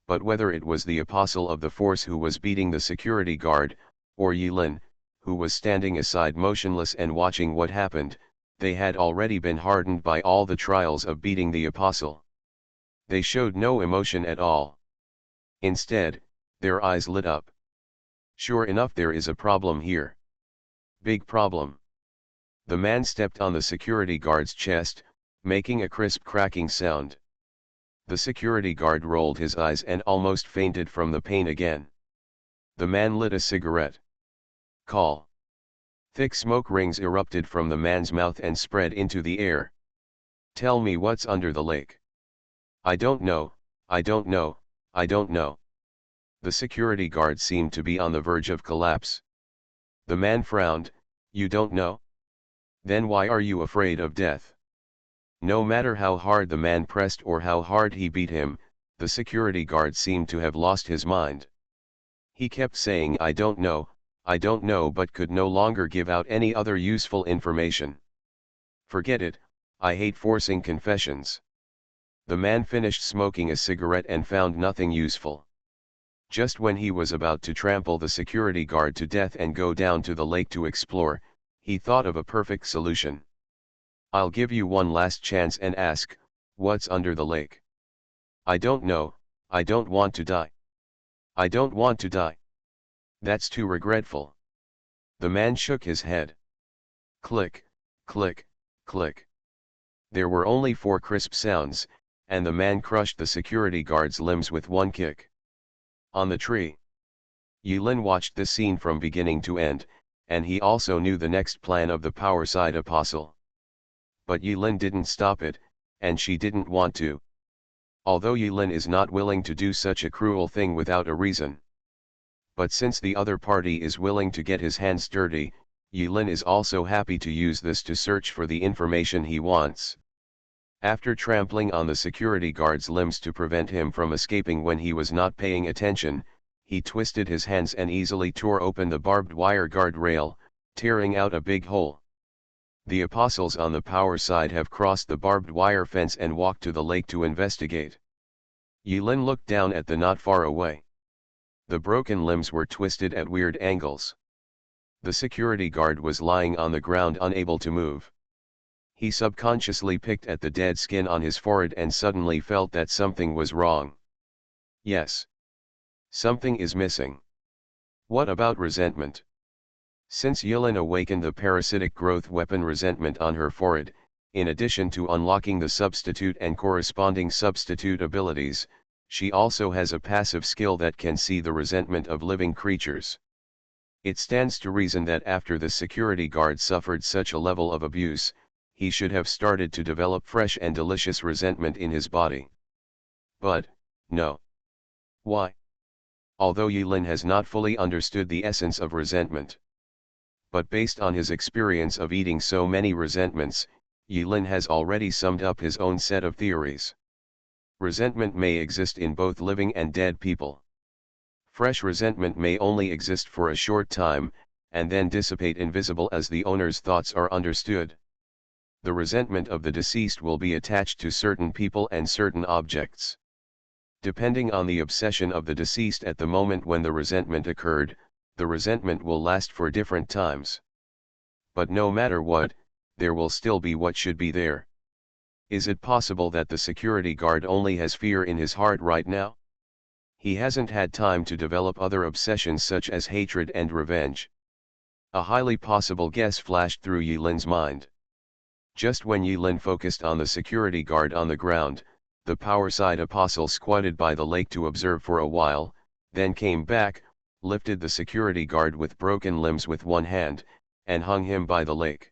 But whether it was the apostle of the force who was beating the security guard, or Yilin, who was standing aside motionless and watching what happened, they had already been hardened by all the trials of beating the apostle. They showed no emotion at all. Instead, their eyes lit up. Sure enough, there is a problem here. Big problem. The man stepped on the security guard's chest, making a crisp cracking sound. The security guard rolled his eyes and almost fainted from the pain again. The man lit a cigarette. Call. Thick smoke rings erupted from the man's mouth and spread into the air. Tell me what's under the lake. I don't know, I don't know, I don't know. The security guard seemed to be on the verge of collapse. The man frowned. You don't know? Then why are you afraid of death? No matter how hard the man pressed or how hard he beat him, the security guard seemed to have lost his mind. He kept saying I don't know, but could no longer give out any other useful information. Forget it, I hate forcing confessions. The man finished smoking a cigarette and found nothing useful. Just when he was about to trample the security guard to death and go down to the lake to explore, he thought of a perfect solution. I'll give you one last chance and ask, what's under the lake? I don't know, I don't want to die. I don't want to die. That's too regretful. The man shook his head. Click, click, click. There were only 4 crisp sounds, and the man crushed the security guard's limbs with one kick. On the tree. Yulin watched the scene from beginning to end, and he also knew the next plan of the power side apostle. But Yulin didn't stop it, and she didn't want to. Although Yulin is not willing to do such a cruel thing without a reason. But since the other party is willing to get his hands dirty, Yulin is also happy to use this to search for the information he wants. After trampling on the security guard's limbs to prevent him from escaping when he was not paying attention, he twisted his hands and easily tore open the barbed wire guard rail, tearing out a big hole. The apostles on the power side have crossed the barbed wire fence and walked to the lake to investigate. Yulin looked down at the not far away. The broken limbs were twisted at weird angles. The security guard was lying on the ground unable to move. He subconsciously picked at the dead skin on his forehead and suddenly felt that something was wrong. Yes. Something is missing. What about resentment? Since Yulin awakened the parasitic growth weapon resentment on her forehead, in addition to unlocking the substitute and corresponding substitute abilities, she also has a passive skill that can see the resentment of living creatures. It stands to reason that after the security guard suffered such a level of abuse, he should have started to develop fresh and delicious resentment in his body. But, no. Why? Although Yulin has not fully understood the essence of resentment. But based on his experience of eating so many resentments, Yulin has already summed up his own set of theories. Resentment may exist in both living and dead people. Fresh resentment may only exist for a short time, and then dissipate invisible as the owner's thoughts are understood. The resentment of the deceased will be attached to certain people and certain objects. Depending on the obsession of the deceased at the moment when the resentment occurred, the resentment will last for different times. But no matter what, there will still be what should be there. Is it possible that the security guard only has fear in his heart right now? He hasn't had time to develop other obsessions such as hatred and revenge. A highly possible guess flashed through Yulin's mind. Just when Yulin focused on the security guard on the ground, the power side apostle squatted by the lake to observe for a while, then came back, lifted the security guard with broken limbs with one hand, and hung him by the lake.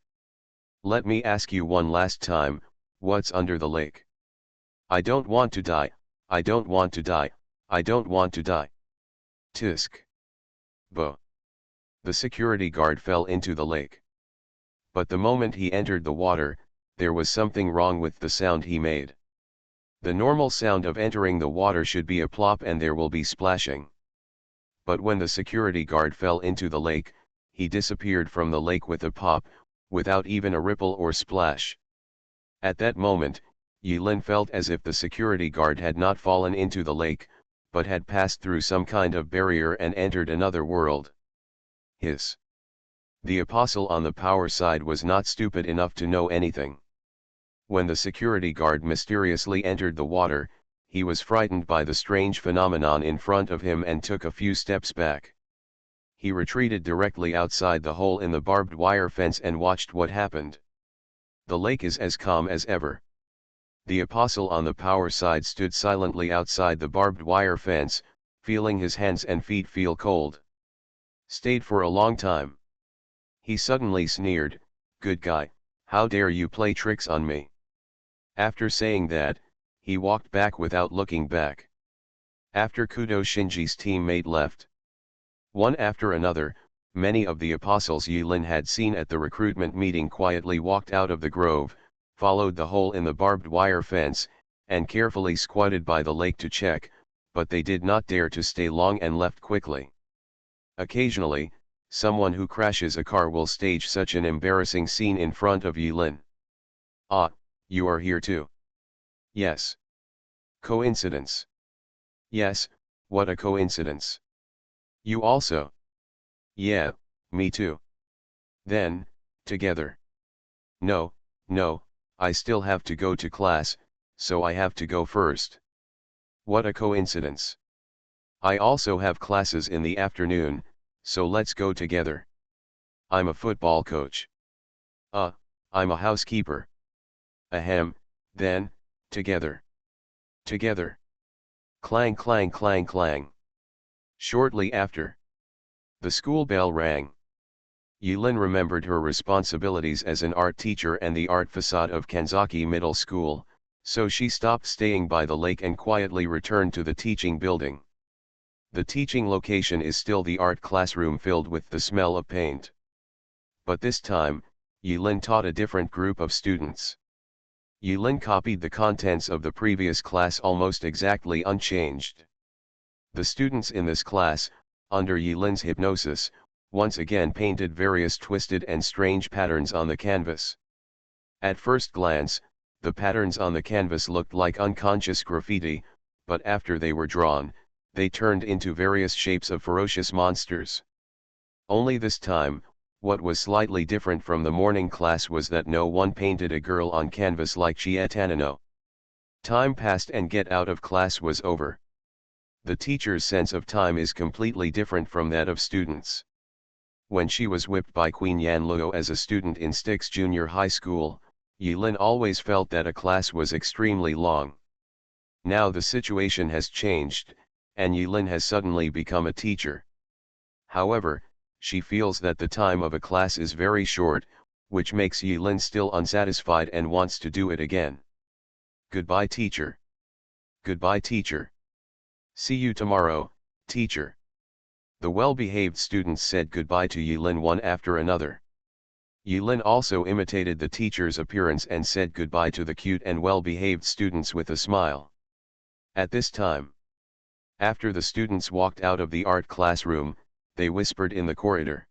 Let me ask you one last time, what's under the lake? I don't want to die, I don't want to die, I don't want to die. Tisk. Bo. The security guard fell into the lake. But the moment he entered the water, there was something wrong with the sound he made. The normal sound of entering the water should be a plop and there will be splashing. But when the security guard fell into the lake, he disappeared from the lake with a pop, without even a ripple or splash. At that moment, Yulin felt as if the security guard had not fallen into the lake, but had passed through some kind of barrier and entered another world. Hiss. The apostle on the power side was not stupid enough to know anything. When the security guard mysteriously entered the water, he was frightened by the strange phenomenon in front of him and took a few steps back. He retreated directly outside the hole in the barbed wire fence and watched what happened. The lake is as calm as ever. The apostle on the power side stood silently outside the barbed wire fence, feeling his hands and feet feel cold. Stayed for a long time. He suddenly sneered, "Good guy, how dare you play tricks on me?" After saying that, he walked back without looking back. After Kudo Shinji's teammate left, one after another, many of the apostles Yulin had seen at the recruitment meeting quietly walked out of the grove, followed the hole in the barbed wire fence, and carefully squatted by the lake to check, but they did not dare to stay long and left quickly. Occasionally, someone who crashes a car will stage such an embarrassing scene in front of Yulin. "Ah, you are here too." "Yes." "Coincidence?" "Yes, what a coincidence." "You also?" "Yeah, me too." "Then, together." "No, no, I still have to go to class, so I have to go first." "What a coincidence. I also have classes in the afternoon, so let's go together." "I'm a football coach." I'm a housekeeper." "Ahem, then, together." "Together." Clang clang clang clang. Shortly after, the school bell rang. Yulin remembered her responsibilities as an art teacher and the art facade of Kanzaki Middle School, so she stopped staying by the lake and quietly returned to the teaching building. The teaching location is still the art classroom filled with the smell of paint. But this time, Yulin taught a different group of students. Yulin copied the contents of the previous class almost exactly unchanged. The students in this class, under Yulin's hypnosis, once again painted various twisted and strange patterns on the canvas. At first glance, the patterns on the canvas looked like unconscious graffiti, but after they were drawn, they turned into various shapes of ferocious monsters. Only this time, what was slightly different from the morning class was that no one painted a girl on canvas like Chietanino. Time passed and get out of class was over. The teacher's sense of time is completely different from that of students. When she was whipped by Queen Yanluo as a student in Styx Junior High School, Yulin always felt that a class was extremely long. Now the situation has changed, and Yulin has suddenly become a teacher. However, she feels that the time of a class is very short, which makes Yulin still unsatisfied and wants to do it again. "Goodbye, teacher." "Goodbye, teacher." "See you tomorrow, teacher." The well-behaved students said goodbye to Yulin one after another. Yulin also imitated the teacher's appearance and said goodbye to the cute and well-behaved students with a smile. At this time, after the students walked out of the art classroom, they whispered in the corridor.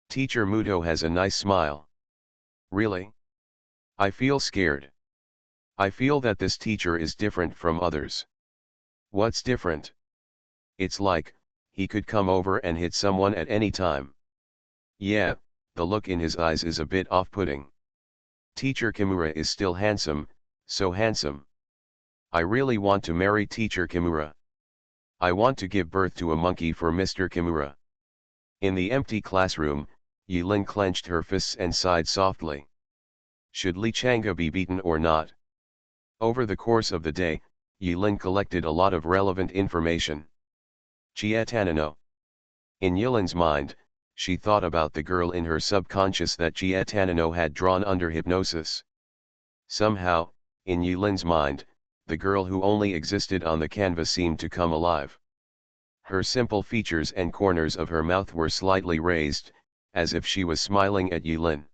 "Teacher Muto has a nice smile." "Really? I feel scared. I feel that this teacher is different from others." "What's different?" "It's like, he could come over and hit someone at any time." "Yeah, the look in his eyes is a bit off-putting." "Teacher Kimura is still handsome, so handsome. I really want to marry Teacher Kimura. I want to give birth to a monkey for Mr. Kimura." In the empty classroom, Yulin clenched her fists and sighed softly. Should Li Changa be beaten or not? Over the course of the day, Yulin collected a lot of relevant information. Chietanino. In Yulin's mind, she thought about the girl in her subconscious that Chietanino had drawn under hypnosis. Somehow, in Yulin's mind, the girl who only existed on the canvas seemed to come alive. Her simple features and corners of her mouth were slightly raised, as if she was smiling at Yulin.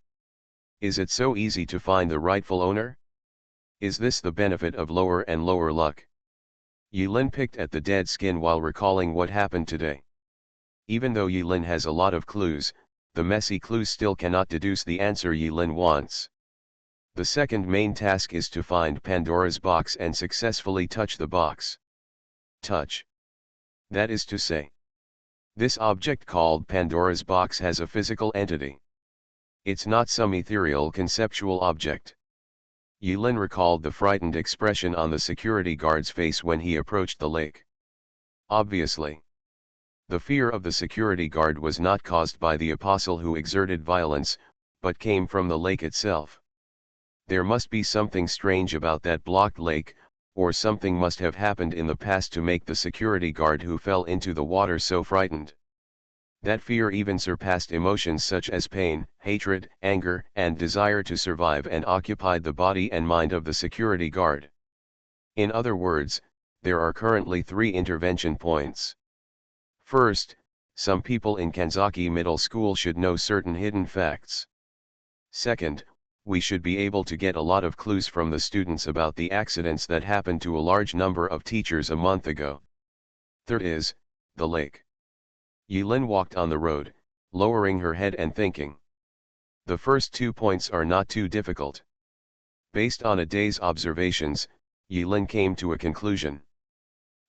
Is it so easy to find the rightful owner? Is this the benefit of lower and lower luck? Yulin picked at the dead skin while recalling what happened today. Even though Yulin has a lot of clues, the messy clues still cannot deduce the answer Yulin wants. The second main task is to find Pandora's box and successfully touch the box. Touch. That is to say, this object called Pandora's box has a physical entity. It's not some ethereal conceptual object. Yulin recalled the frightened expression on the security guard's face when he approached the lake. Obviously, the fear of the security guard was not caused by the apostle who exerted violence, but came from the lake itself. There must be something strange about that blocked lake, or something must have happened in the past to make the security guard who fell into the water so frightened. That fear even surpassed emotions such as pain, hatred, anger, and desire to survive and occupied the body and mind of the security guard. In other words, there are currently 3 intervention points. First, some people in Kanzaki Middle School should know certain hidden facts. Second, we should be able to get a lot of clues from the students about the accidents that happened to a large number of teachers a month ago. Third is, the lake. Yilin walked on the road, lowering her head and thinking. The first 2 points are not too difficult. Based on a day's observations, Yilin came to a conclusion.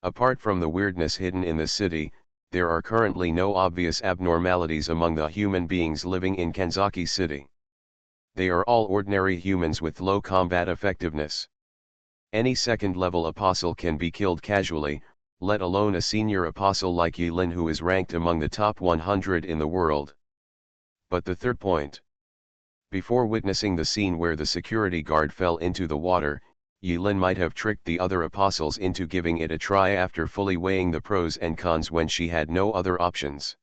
Apart from the weirdness hidden in the city, there are currently no obvious abnormalities among the human beings living in Kanzaki City. They are all ordinary humans with low combat effectiveness. Any second-level apostle can be killed casually, let alone a senior apostle like Yilin who is ranked among the top 100 in the world. But the third point. Before witnessing the scene where the security guard fell into the water, Yilin might have tricked the other apostles into giving it a try after fully weighing the pros and cons when she had no other options.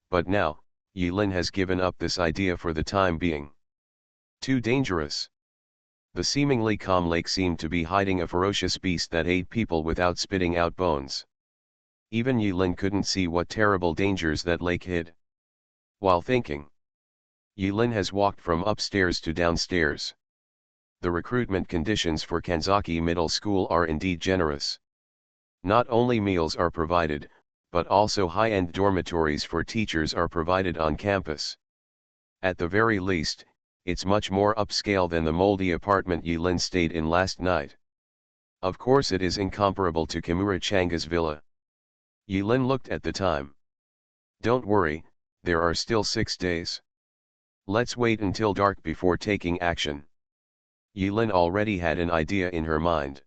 But now, Yilin has given up this idea for the time being. Too dangerous. The seemingly calm lake seemed to be hiding a ferocious beast that ate people without spitting out bones. Even Yilin couldn't see what terrible dangers that lake hid. While thinking, Yilin has walked from upstairs to downstairs. The recruitment conditions for Kanzaki Middle School are indeed generous. Not only meals are provided, but also high-end dormitories for teachers are provided on campus. At the very least, it's much more upscale than the moldy apartment Yilin stayed in last night. Of course it is incomparable to Kimura Changa's villa. Yilin looked at the time. Don't worry, there are still 6 days. Let's wait until dark before taking action. Yilin already had an idea in her mind.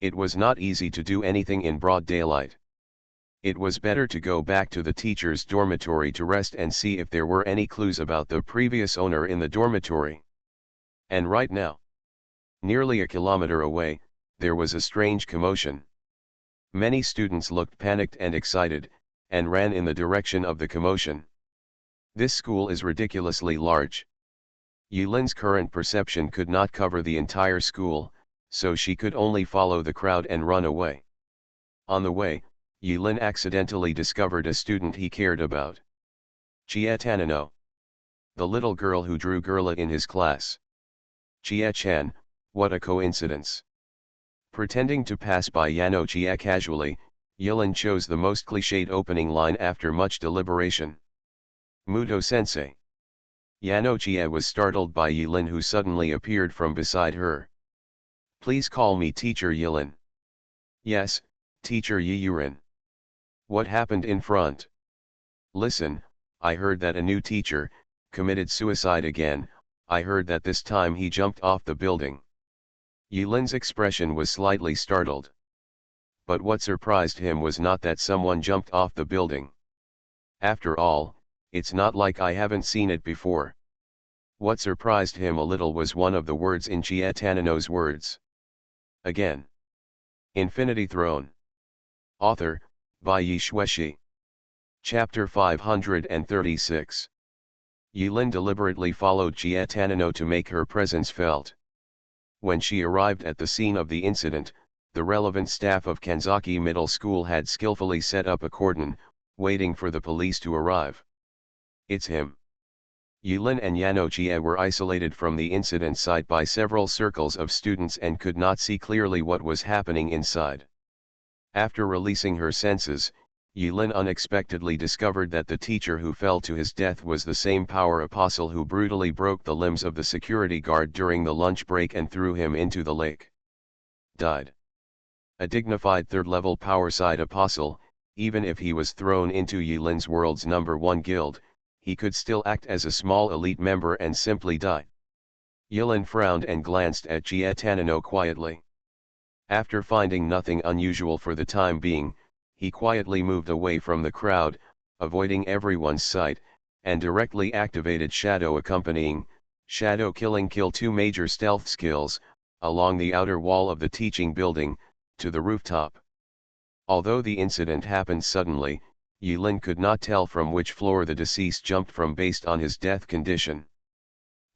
It was not easy to do anything in broad daylight. It was better to go back to the teacher's dormitory to rest and see if there were any clues about the previous owner in the dormitory. And right now, nearly a kilometer away, there was a strange commotion. Many students looked panicked and excited, and ran in the direction of the commotion. This school is ridiculously large. Yulin's current perception could not cover the entire school, so she could only follow the crowd and run away. On the way, Yulin accidentally discovered a student he cared about. Chia Tanino. The little girl who drew Gerla in his class. Chia-chan, what a coincidence. Pretending to pass by Yano Chia casually, Yulin chose the most cliched opening line after much deliberation. Muto-sensei. Yano Chia was startled by Yulin who suddenly appeared from beside her. Please call me Teacher Yulin. Yes, Teacher Yurin. What happened in front? Listen, I heard that a new teacher committed suicide again. I heard that this time he jumped off the building. Yulin's expression was slightly startled. But what surprised him was not that someone jumped off the building. After all, it's not like I haven't seen it before. What surprised him a little was one of the words in Chia Tanino's words. Again. Infinity Throne. Author, by Yi Shueshi. Chapter 536. Yulin deliberately followed Chia Tanino to make her presence felt. When she arrived at the scene of the incident, the relevant staff of Kanzaki Middle School had skillfully set up a cordon, waiting for the police to arrive. It's him. Yulin and Yano Chia were isolated from the incident site by several circles of students and could not see clearly what was happening inside. After releasing her senses, Yulin unexpectedly discovered that the teacher who fell to his death was the same power apostle who brutally broke the limbs of the security guard during the lunch break and threw him into the lake. Died. A dignified third-level power side apostle, even if he was thrown into Yulin's world's #1 guild, he could still act as a small elite member and simply die. Yulin frowned and glanced at Chia Tanino quietly. After finding nothing unusual for the time being, he quietly moved away from the crowd, avoiding everyone's sight, and directly activated Shadow accompanying, Shadow Killing Kill 2 major stealth skills, along the outer wall of the teaching building, to the rooftop. Although the incident happened suddenly, Yilin could not tell from which floor the deceased jumped from based on his death condition.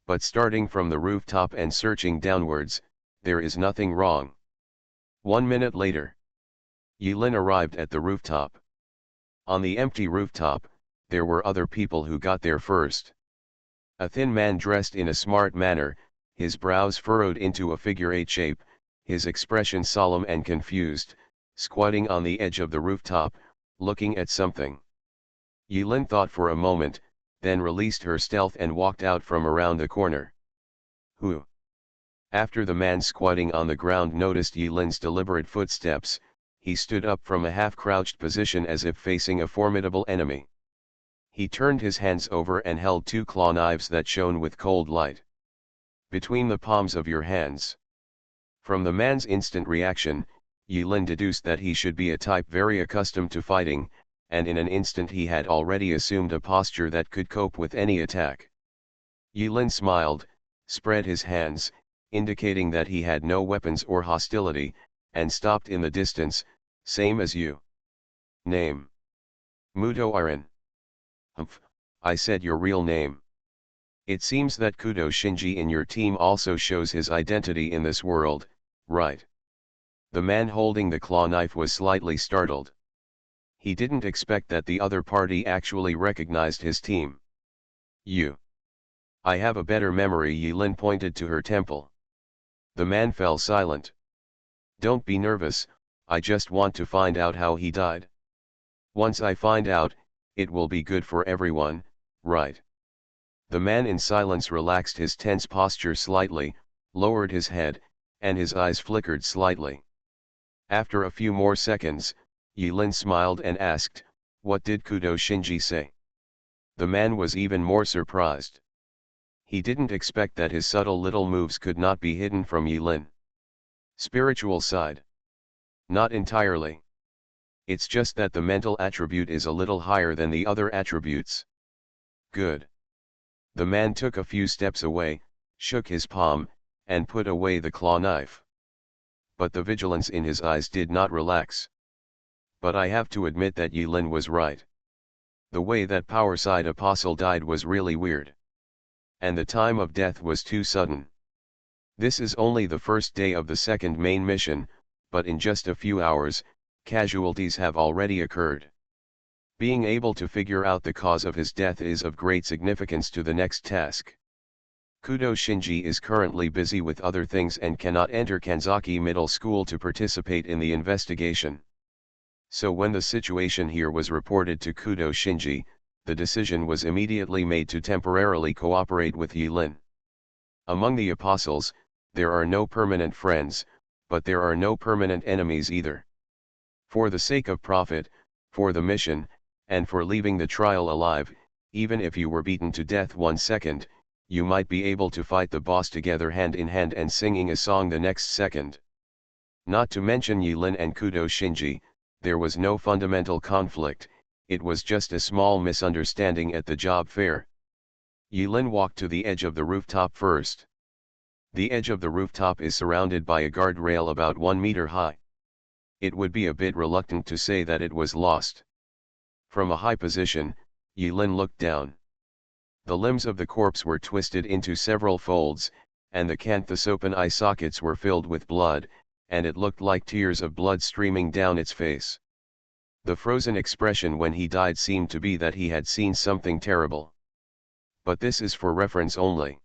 But starting from the rooftop and searching downwards, there is nothing wrong. 1 minute later, Yilin arrived at the rooftop. On the empty rooftop, there were other people who got there first. A thin man dressed in a smart manner, his brows furrowed into a figure-8 shape, his expression solemn and confused, squatting on the edge of the rooftop, looking at something. Yilin thought for a moment, then released her stealth and walked out from around the corner. Who? After the man squatting on the ground noticed Yilin's deliberate footsteps, he stood up from a half-crouched position as if facing a formidable enemy. He turned his hands over and held 2 claw knives that shone with cold light. Between the palms of your hands. From the man's instant reaction, Yilin deduced that he should be a type very accustomed to fighting, and in an instant he had already assumed a posture that could cope with any attack. Yilin smiled, spread his hands, indicating that he had no weapons or hostility, and stopped in the distance. Same as you. Name? Muto Iron. Humph, I said your real name. It seems that Kudo Shinji in your team also shows his identity in this world, right? The man holding the claw knife was slightly startled. He didn't expect that the other party actually recognized his team. You. I have a better memory. Yilin pointed to her temple. The man fell silent. Don't be nervous, I just want to find out how he died. Once I find out, it will be good for everyone, right? The man in silence relaxed his tense posture slightly, lowered his head, and his eyes flickered slightly. After a few more seconds, Yilin smiled and asked, what did Kudo Shinji say? The man was even more surprised. He didn't expect that his subtle little moves could not be hidden from Yilin. Spiritual side? Not entirely. It's just that the mental attribute is a little higher than the other attributes. Good. The man took a few steps away, shook his palm, and put away the claw knife. But the vigilance in his eyes did not relax. But I have to admit that Yilin was right. The way that Power Side Apostle died was really weird. And the time of death was too sudden. This is only the first day of the second main mission, but in just a few hours, casualties have already occurred. Being able to figure out the cause of his death is of great significance to the next task. Kudo Shinji is currently busy with other things and cannot enter Kanzaki Middle School to participate in the investigation. So when the situation here was reported to Kudo Shinji, the decision was immediately made to temporarily cooperate with Yilin. Among the apostles, there are no permanent friends, but there are no permanent enemies either. For the sake of profit, for the mission, and for leaving the trial alive, even if you were beaten to death 1 second, you might be able to fight the boss together hand in hand and singing a song the next second. Not to mention Yilin and Kudo Shinji, there was no fundamental conflict, it was just a small misunderstanding at the job fair. Yilin walked to the edge of the rooftop first. The edge of the rooftop is surrounded by a guardrail about 1 meter high. It would be a bit reluctant to say that it was lost. From a high position, Yilin looked down. The limbs of the corpse were twisted into several folds, and the canthasopan eye sockets were filled with blood, and it looked like tears of blood streaming down its face. The frozen expression when he died seemed to be that he had seen something terrible. But this is for reference only.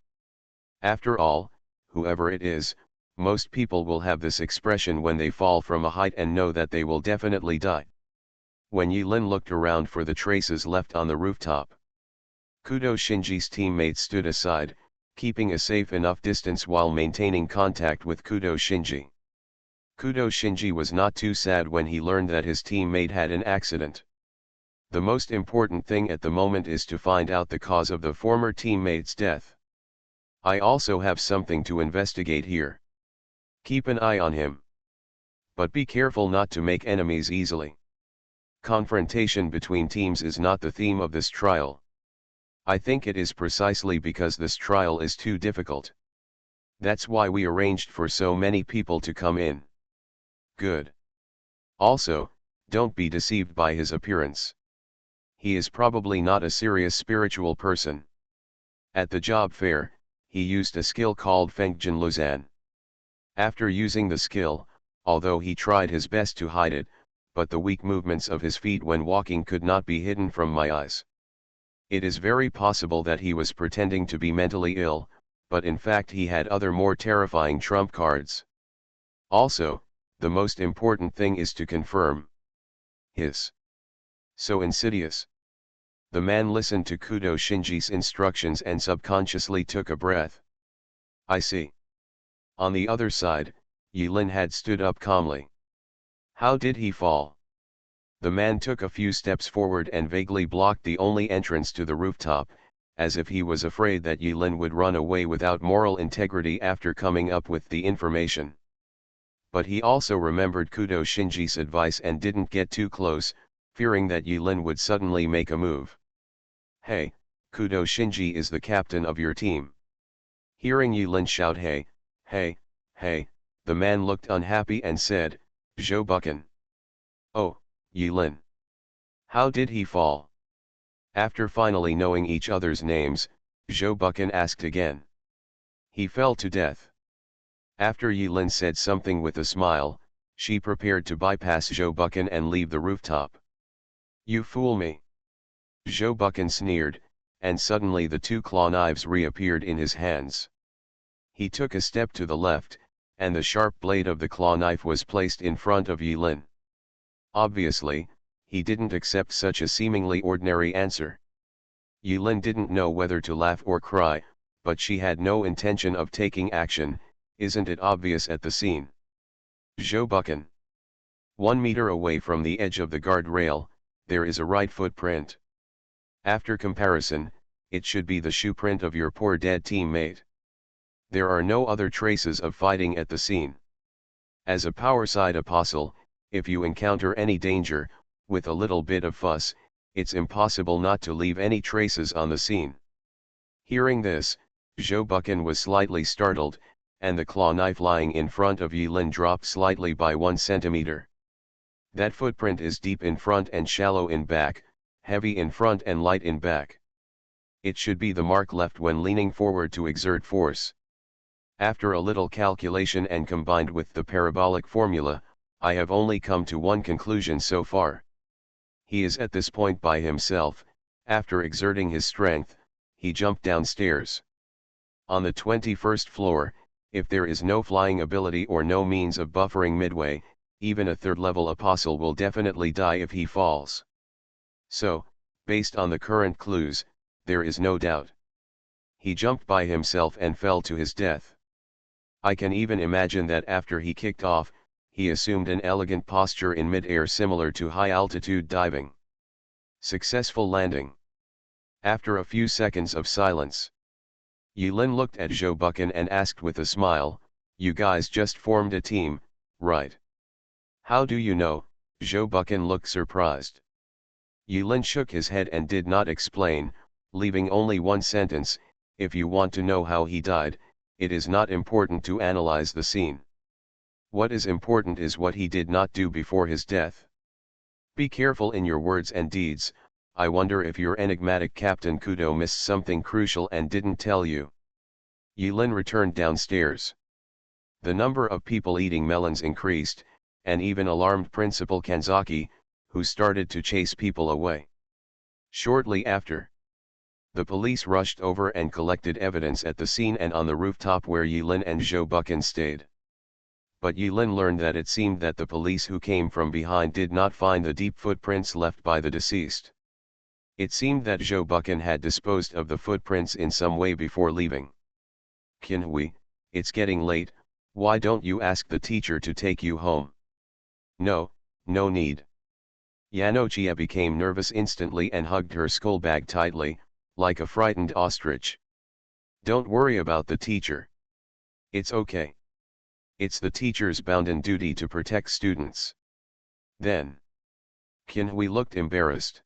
After all, whoever it is, most people will have this expression when they fall from a height and know that they will definitely die. When Yilin looked around for the traces left on the rooftop, Kudo Shinji's teammates stood aside, keeping a safe enough distance while maintaining contact with Kudo Shinji. Kudo Shinji was not too sad when he learned that his teammate had an accident. The most important thing at the moment is to find out the cause of the former teammate's death. I also have something to investigate here. Keep an eye on him. But be careful not to make enemies easily. Confrontation between teams is not the theme of this trial. I think it is precisely because this trial is too difficult. That's why we arranged for so many people to come in. Good. Also, don't be deceived by his appearance. He is probably not a serious spiritual person. At the job fair, he used a skill called Fengjin Luzan. After using the skill, although he tried his best to hide it, but the weak movements of his feet when walking could not be hidden from my eyes. It is very possible that he was pretending to be mentally ill, but in fact he had other more terrifying trump cards. Also, the most important thing is to confirm his so insidious. The man listened to Kudo Shinji's instructions and subconsciously took a breath. I see. On the other side, Yilin had stood up calmly. How did he fall? The man took a few steps forward and vaguely blocked the only entrance to the rooftop, as if he was afraid that Yilin would run away without moral integrity after coming up with the information. But he also remembered Kudo Shinji's advice and didn't get too close, fearing that Yilin would suddenly make a move. Hey, Kudo Shinji is the captain of your team. Hearing Yilin shout hey, the man looked unhappy and said, Zhou. Oh, Yilin. How did he fall? After finally knowing each other's names, Zhou asked again. He fell to death. After Yilin said something with a smile, she prepared to bypass Zhou and leave the rooftop. You fool me. Zhou sneered, and suddenly the two claw knives reappeared in his hands. He took a step to the left, and the sharp blade of the claw knife was placed in front of Yilin. Obviously, he didn't accept such a seemingly ordinary answer. Yilin didn't know whether to laugh or cry, but she had no intention of taking action. Isn't it obvious at the scene? Zhou. 1 meter away from the edge of the guardrail, there is a right footprint. After comparison, it should be the shoe print of your poor dead teammate. There are no other traces of fighting at the scene. As a power side apostle, if you encounter any danger, with a little bit of fuss, it's impossible not to leave any traces on the scene. Hearing this, Zhou was slightly startled, and the claw knife lying in front of Yilin dropped slightly by 1 centimeter. That footprint is deep in front and shallow in back, heavy in front and light in back. It should be the mark left when leaning forward to exert force. After a little calculation and combined with the parabolic formula, I have only come to one conclusion so far. He is at this point by himself. After exerting his strength, he jumped downstairs. On the 21st floor, if there is no flying ability or no means of buffering midway, even a third-level apostle will definitely die if he falls. So, based on the current clues, there is no doubt. He jumped by himself and fell to his death. I can even imagine that after he kicked off, he assumed an elegant posture in mid-air similar to high-altitude diving. Successful landing. After a few seconds of silence, Yilin looked at Zhou and asked with a smile, you guys just formed a team, right? How do you know? Zhou looked surprised. Yilin shook his head and did not explain, leaving only one sentence, if you want to know how he died, it is not important to analyze the scene. What is important is what he did not do before his death. Be careful in your words and deeds. I wonder if your enigmatic Captain Kudo missed something crucial and didn't tell you. Yilin returned downstairs. The number of people eating melons increased, and even alarmed Principal Kanzaki, who started to chase people away. Shortly after, the police rushed over and collected evidence at the scene and on the rooftop where Yilin and Zhou stayed. But Yilin learned that it seemed that the police who came from behind did not find the deep footprints left by the deceased. It seemed that Zhou had disposed of the footprints in some way before leaving. Qinhui, it's getting late, why don't you ask the teacher to take you home? No, no need. Yanochia became nervous instantly and hugged her school bag tightly, like a frightened ostrich. Don't worry about the teacher. It's okay. It's the teacher's bounden duty to protect students. Then, Qinhui looked embarrassed.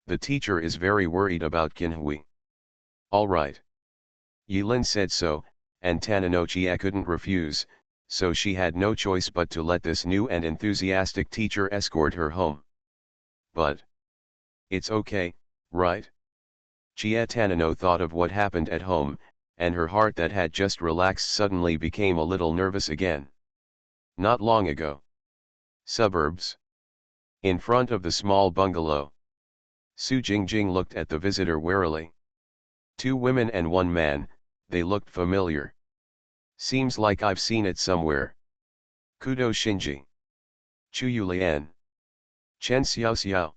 The teacher is very worried about Qinhui. All right. Yilin said so, and Taninochia couldn't refuse, so she had no choice but to let this new and enthusiastic teacher escort her home. But It's okay, right? Chia Tanano thought of what happened at home, and her heart that had just relaxed suddenly became a little nervous again. Not long ago. Suburbs. In front of the small bungalow. Su Jingjing looked at the visitor warily. 2 women and 1 man, they looked familiar. Seems like I've seen it somewhere. Kudo Shinji. Chu Yulian. Chen Xiao Xiao.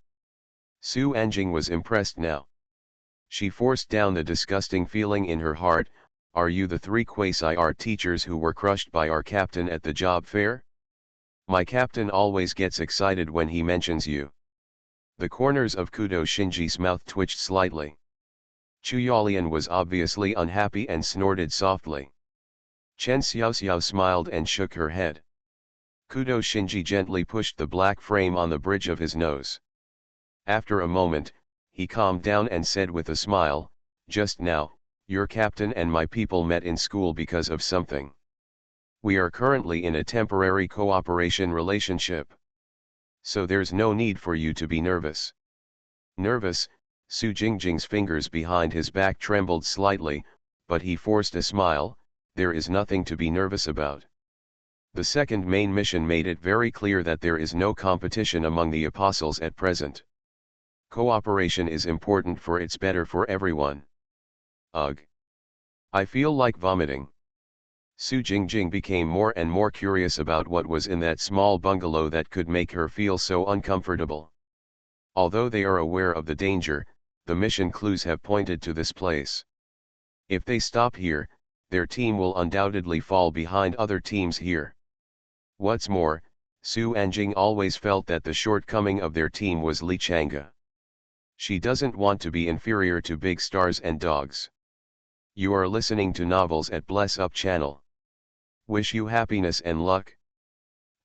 Su Anjing was impressed now. She forced down the disgusting feeling in her heart. Are you the 3 quasi-art teachers who were crushed by our captain at the job fair? My captain always gets excited when he mentions you. The corners of Kudo Shinji's mouth twitched slightly. Chu Yulian was obviously unhappy and snorted softly. Chen Xiaoxiao smiled and shook her head. Kudo Shinji gently pushed the black frame on the bridge of his nose. After a moment, he calmed down and said with a smile, just now, your captain and my people met in school because of something. We are currently in a temporary cooperation relationship. So there's no need for you to be nervous. Nervous, Su Jingjing's fingers behind his back trembled slightly, but he forced a smile. There is nothing to be nervous about. The second main mission made it very clear that there is no competition among the apostles at present. Cooperation is important for it's better for everyone. Ugh. I feel like vomiting. Su Jingjing became more and more curious about what was in that small bungalow that could make her feel so uncomfortable. Although they are aware of the danger, the mission clues have pointed to this place. If they stop here, their team will undoubtedly fall behind other teams here. What's more, Su Anjing always felt that the shortcoming of their team was Li Chang'e. She doesn't want to be inferior to big stars and dogs. You are listening to Novels at Bless Up channel. Wish you happiness and luck.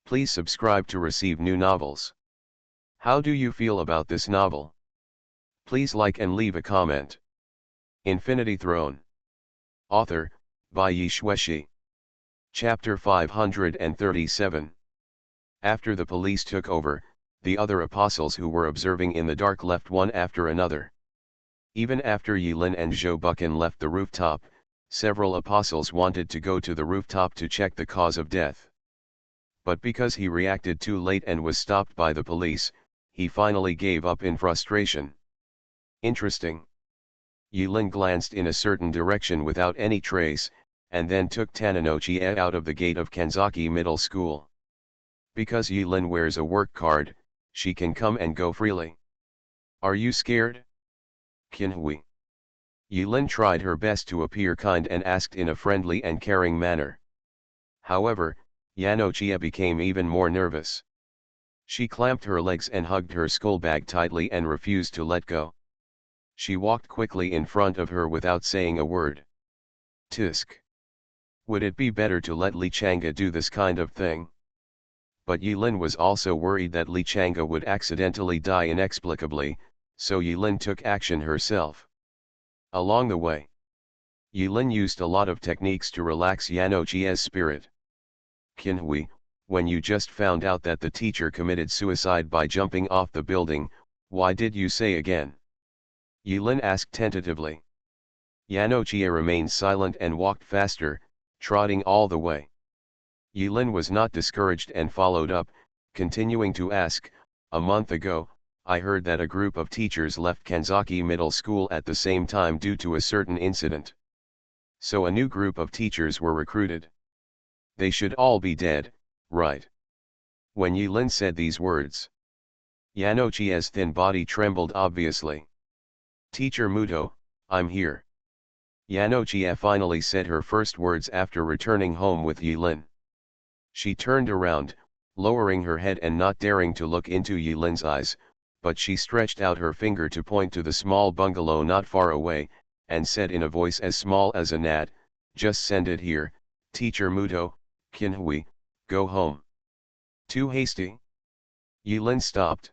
Please subscribe to receive new novels. How do you feel about this novel? Please like and leave a comment. Infinity Throne. Author, by Yi Shueshi. Chapter 537. After the police took over, the other apostles who were observing in the dark left one after another. Even after Yilin and Zhou Bucan left the rooftop, several apostles wanted to go to the rooftop to check the cause of death. But because he reacted too late and was stopped by the police, he finally gave up in frustration. Interesting. Yilin glanced in a certain direction without any trace, and then took Tananochie out of the gate of Kanzaki Middle School. Because Yilin wears a work card, she can come and go freely. Are you scared? Kinhui. Yilin tried her best to appear kind and asked in a friendly and caring manner. However, Yanochie became even more nervous. She clamped her legs and hugged her schoolbag tightly and refused to let go. She walked quickly in front of her without saying a word. Tisk. Would it be better to let Li Chang'e do this kind of thing? But Yilin was also worried that Li Chang'e would accidentally die inexplicably, so Yilin took action herself. Along the way, Yilin used a lot of techniques to relax Yanochie's spirit. Kinhui, when you just found out that the teacher committed suicide by jumping off the building, why did you say again? Yilin asked tentatively. Yanochie remained silent and walked faster, trotting all the way. Yilin was not discouraged and followed up, continuing to ask, a month ago, I heard that a group of teachers left Kanzaki Middle School at the same time due to a certain incident. So a new group of teachers were recruited. They should all be dead, right? When Yilin said these words, Yanochie's thin body trembled obviously. Teacher Muto, I'm here. Yanochie finally said her first words after returning home with Yilin. She turned around, lowering her head and not daring to look into Yilin's eyes, but she stretched out her finger to point to the small bungalow not far away, and said in a voice as small as a gnat, just send it here, Teacher Muto, Kinhui, go home. Too hasty? Yilin stopped.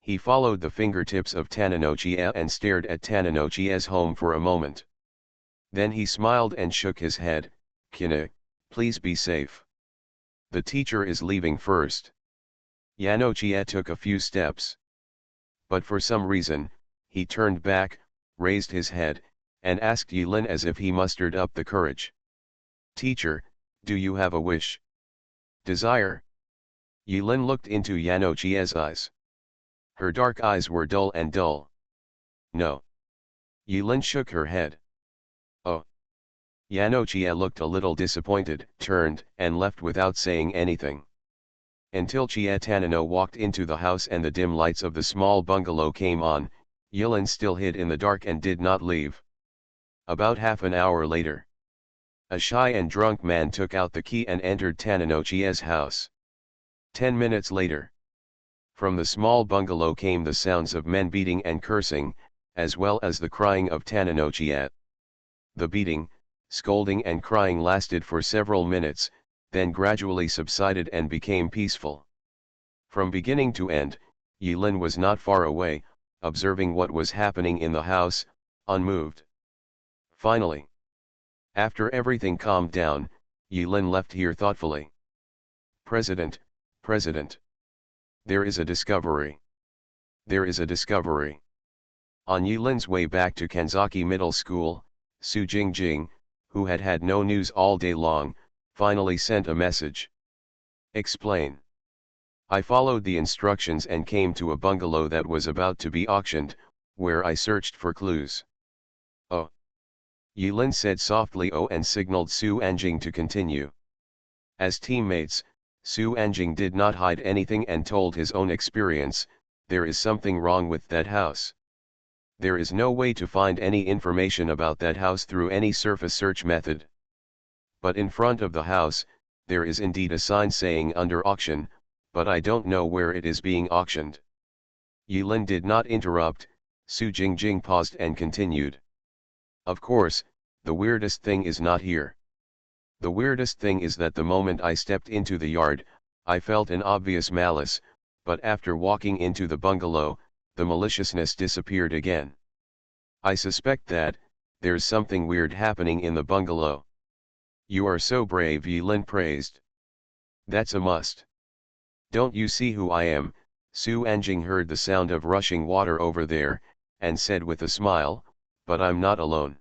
He followed the fingertips of Tananochie and stared at Tananochie's home for a moment. Then he smiled and shook his head, Kinhui, please be safe. The teacher is leaving first. Yanochie took a few steps. But for some reason, he turned back, raised his head, and asked Yilin as if he mustered up the courage. "Teacher, do you have a wish? Desire?" Yilin looked into Yanochie's eyes. Her dark eyes were dull and dull. "No." Yilin shook her head. "Oh." Yanochie looked a little disappointed, turned, and left without saying anything. Until Chietanano walked into the house and the dim lights of the small bungalow came on, Yilin still hid in the dark and did not leave. About half an hour later, a shy and drunk man took out the key and entered Tananochie's house. 10 minutes later, from the small bungalow came the sounds of men beating and cursing, as well as the crying of Tananochie. The beating, scolding and crying lasted for several minutes, then gradually subsided and became peaceful. From beginning to end, Yilin was not far away, observing what was happening in the house, unmoved. Finally, after everything calmed down, Yilin left here thoughtfully. President, there is a discovery. There is a discovery. On Yilin's way back to Kanzaki Middle School, Su Jingjing, who had had no news all day long, finally sent a message. Explain. I followed the instructions and came to a bungalow that was about to be auctioned, where I searched for clues. Oh. Yilin said softly oh and signaled Su Anjing to continue. As teammates, Su Anjing did not hide anything and told his own experience, there is something wrong with that house. There is no way to find any information about that house through any surface search method. But in front of the house, there is indeed a sign saying under auction, but I don't know where it is being auctioned. Yilin did not interrupt, Su Jingjing paused and continued. Of course, the weirdest thing is not here. The weirdest thing is that the moment I stepped into the yard, I felt an obvious malice, but after walking into the bungalow, the maliciousness disappeared again. I suspect that, there's something weird happening in the bungalow. You are so brave, Yilin praised. That's a must. Don't you see who I am? Su Anjing heard the sound of rushing water over there, and said with a smile, but I'm not alone.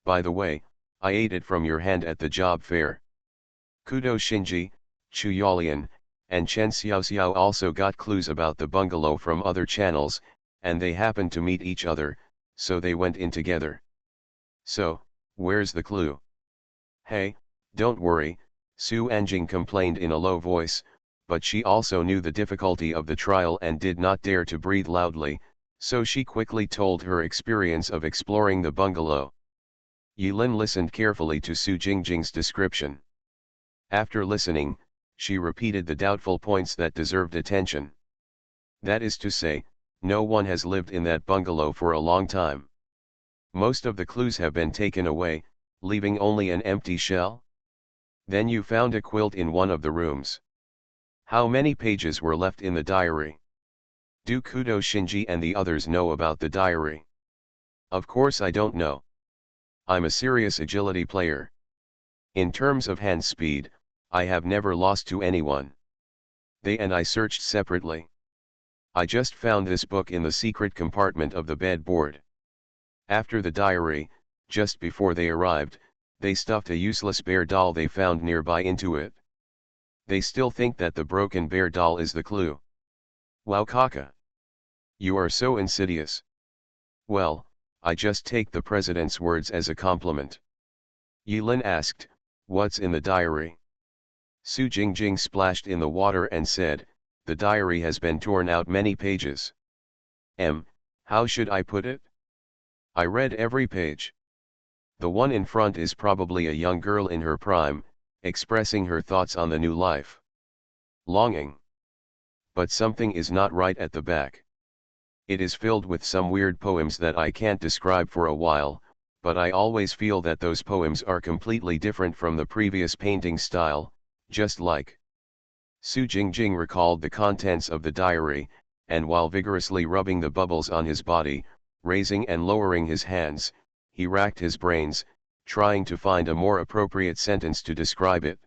By the way, I ate it from your hand at the job fair. Kudo Shinji, Chu Yalian, and Chen Xiaoxiao also got clues about the bungalow from other channels, and they happened to meet each other, so they went in together. So, where's the clue? Hey, don't worry, Su Anjing complained in a low voice, but she also knew the difficulty of the trial and did not dare to breathe loudly, so she quickly told her experience of exploring the bungalow. Yilin listened carefully to Su Jingjing's description. After listening, she repeated the doubtful points that deserved attention. That is to say, no one has lived in that bungalow for a long time. Most of the clues have been taken away, leaving only an empty shell. Then you found a quilt in one of the rooms. How many pages were left in the diary? Do Kudo Shinji and the others know about the diary? Of course I don't know. I'm a serious agility player. In terms of hand speed, I have never lost to anyone. They and I searched separately. I just found this book in the secret compartment of the bedboard. After the diary, just before they arrived, they stuffed a useless bear doll they found nearby into it. They still think that the broken bear doll is the clue. Wow, Kaka! You are so insidious. Well, I just take the president's words as a compliment. Yilin asked, what's in the diary? Su Jingjing splashed in the water and said, the diary has been torn out many pages. How should I put it? I read every page. The one in front is probably a young girl in her prime, expressing her thoughts on the new life. Longing. But something is not right at the back. It is filled with some weird poems that I can't describe for a while, but I always feel that those poems are completely different from the previous painting style, just like. Su Jingjing recalled the contents of the diary, and while vigorously rubbing the bubbles on his body, raising and lowering his hands, he racked his brains, trying to find a more appropriate sentence to describe it.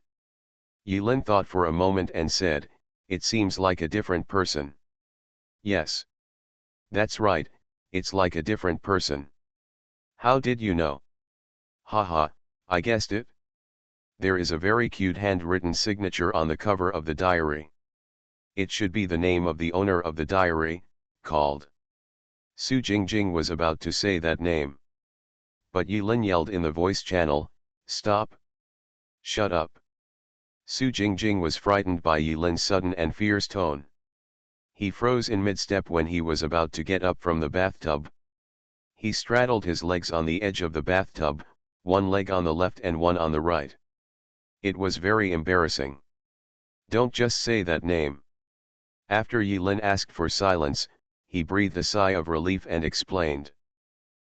Yilin thought for a moment and said, it seems like a different person. Yes. That's right, it's like a different person. How did you know? Haha, I guessed it. There is a very cute handwritten signature on the cover of the diary. It should be the name of the owner of the diary, called. Su Jingjing was about to say that name. But Yilin yelled in the voice channel, "Stop! Shut up!" Su Jingjing was frightened by Yilin's sudden and fierce tone. He froze in mid-step when he was about to get up from the bathtub. He straddled his legs on the edge of the bathtub, one leg on the left and one on the right. It was very embarrassing. Don't just say that name. After Yilin asked for silence, he breathed a sigh of relief and explained.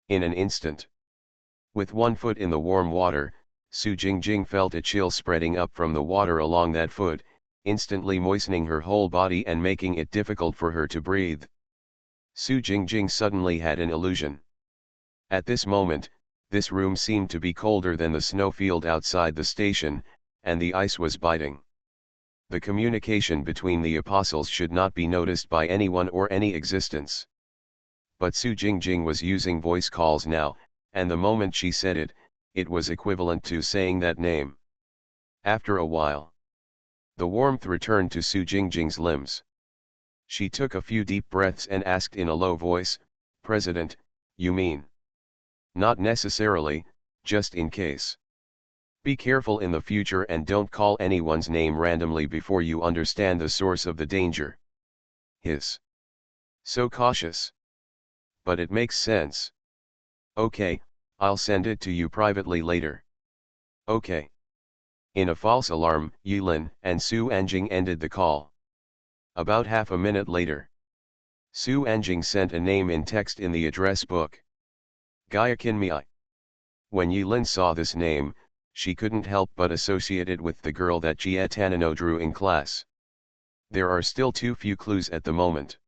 In an instant. With one foot in the warm water, Su Jingjing felt a chill spreading up from the water along that foot, instantly moistening her whole body and making it difficult for her to breathe. Su Jingjing suddenly had an illusion. At this moment, this room seemed to be colder than the snowfield outside the station, and the ice was biting. The communication between the apostles should not be noticed by anyone or any existence. But Su Jingjing was using voice calls now, and the moment she said it, it was equivalent to saying that name. After a while, the warmth returned to Su Jingjing's limbs. She took a few deep breaths and asked in a low voice, "President, you mean?" "Not necessarily, just in case. Be careful in the future and don't call anyone's name randomly before you understand the source of the danger." Hiss. So cautious. But it makes sense. Okay, I'll send it to you privately later. Okay. In a false alarm, Yilin and Su Anjing ended the call. About half a minute later, Su Anjing sent a name in text in the address book. Gaiakinmei. When Yilin saw this name, she couldn't help but associate it with the girl that Jie Tanino drew in class. There are still too few clues at the moment.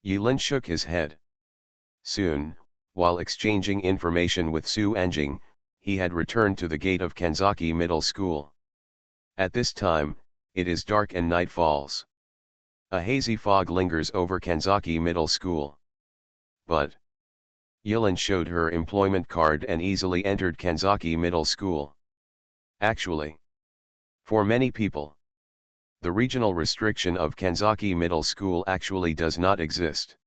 Yilin shook his head. Soon, while exchanging information with Su Anjing, he had returned to the gate of Kanzaki Middle School. At this time, it is dark and night falls. A hazy fog lingers over Kanzaki Middle School. But Yilin showed her employment card and easily entered Kanzaki Middle School. Actually, for many people, the regional restriction of Kanzaki Middle School actually does not exist.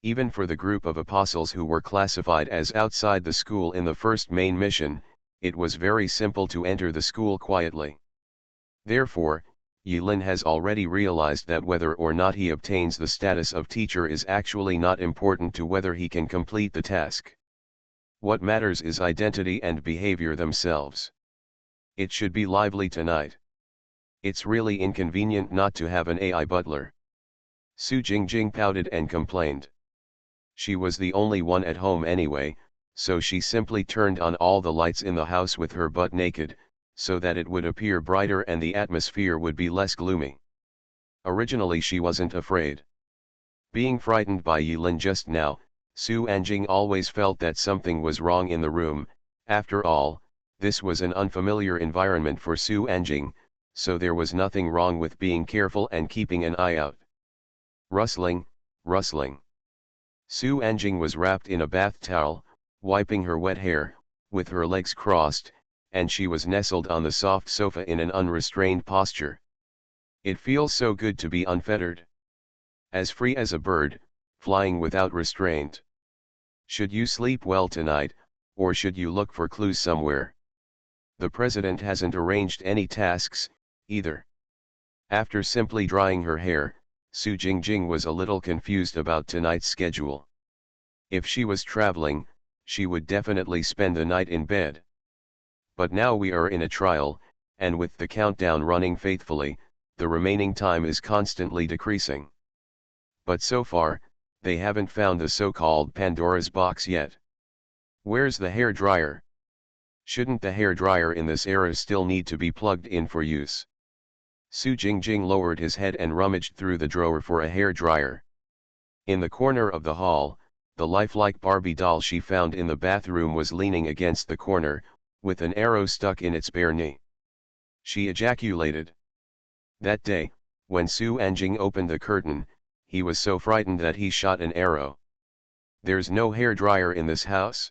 Even for the group of apostles who were classified as outside the school in the first main mission, it was very simple to enter the school quietly. Therefore, Yilin has already realized that whether or not he obtains the status of teacher is actually not important to whether he can complete the task. What matters is identity and behavior themselves. It should be lively tonight. It's really inconvenient not to have an AI butler. Su Jingjing pouted and complained. She was the only one at home anyway, so she simply turned on all the lights in the house with her butt naked, so that it would appear brighter and the atmosphere would be less gloomy. Originally she wasn't afraid. Being frightened by Yilin just now, Su Anjing always felt that something was wrong in the room. After all, this was an unfamiliar environment for Su Anjing, so there was nothing wrong with being careful and keeping an eye out. Rustling, rustling. Su Anjing was wrapped in a bath towel, wiping her wet hair, with her legs crossed, and she was nestled on the soft sofa in an unrestrained posture. It feels so good to be unfettered. As free as a bird, flying without restraint. Should you sleep well tonight, or should you look for clues somewhere? The president hasn't arranged any tasks, either. After simply drying her hair, Su Jingjing was a little confused about tonight's schedule. If she was traveling, she would definitely spend the night in bed. But now we are in a trial, and with the countdown running faithfully, the remaining time is constantly decreasing. But so far, they haven't found the so-called Pandora's box yet. Where's the hair dryer? Shouldn't the hair dryer in this era still need to be plugged in for use? Su Jingjing lowered his head and rummaged through the drawer for a hair dryer. In the corner of the hall, the lifelike Barbie doll she found in the bathroom was leaning against the corner, with an arrow stuck in its bare knee. She ejaculated. That day, when Su Anjing opened the curtain, he was so frightened that he shot an arrow. "There's no hairdryer in this house?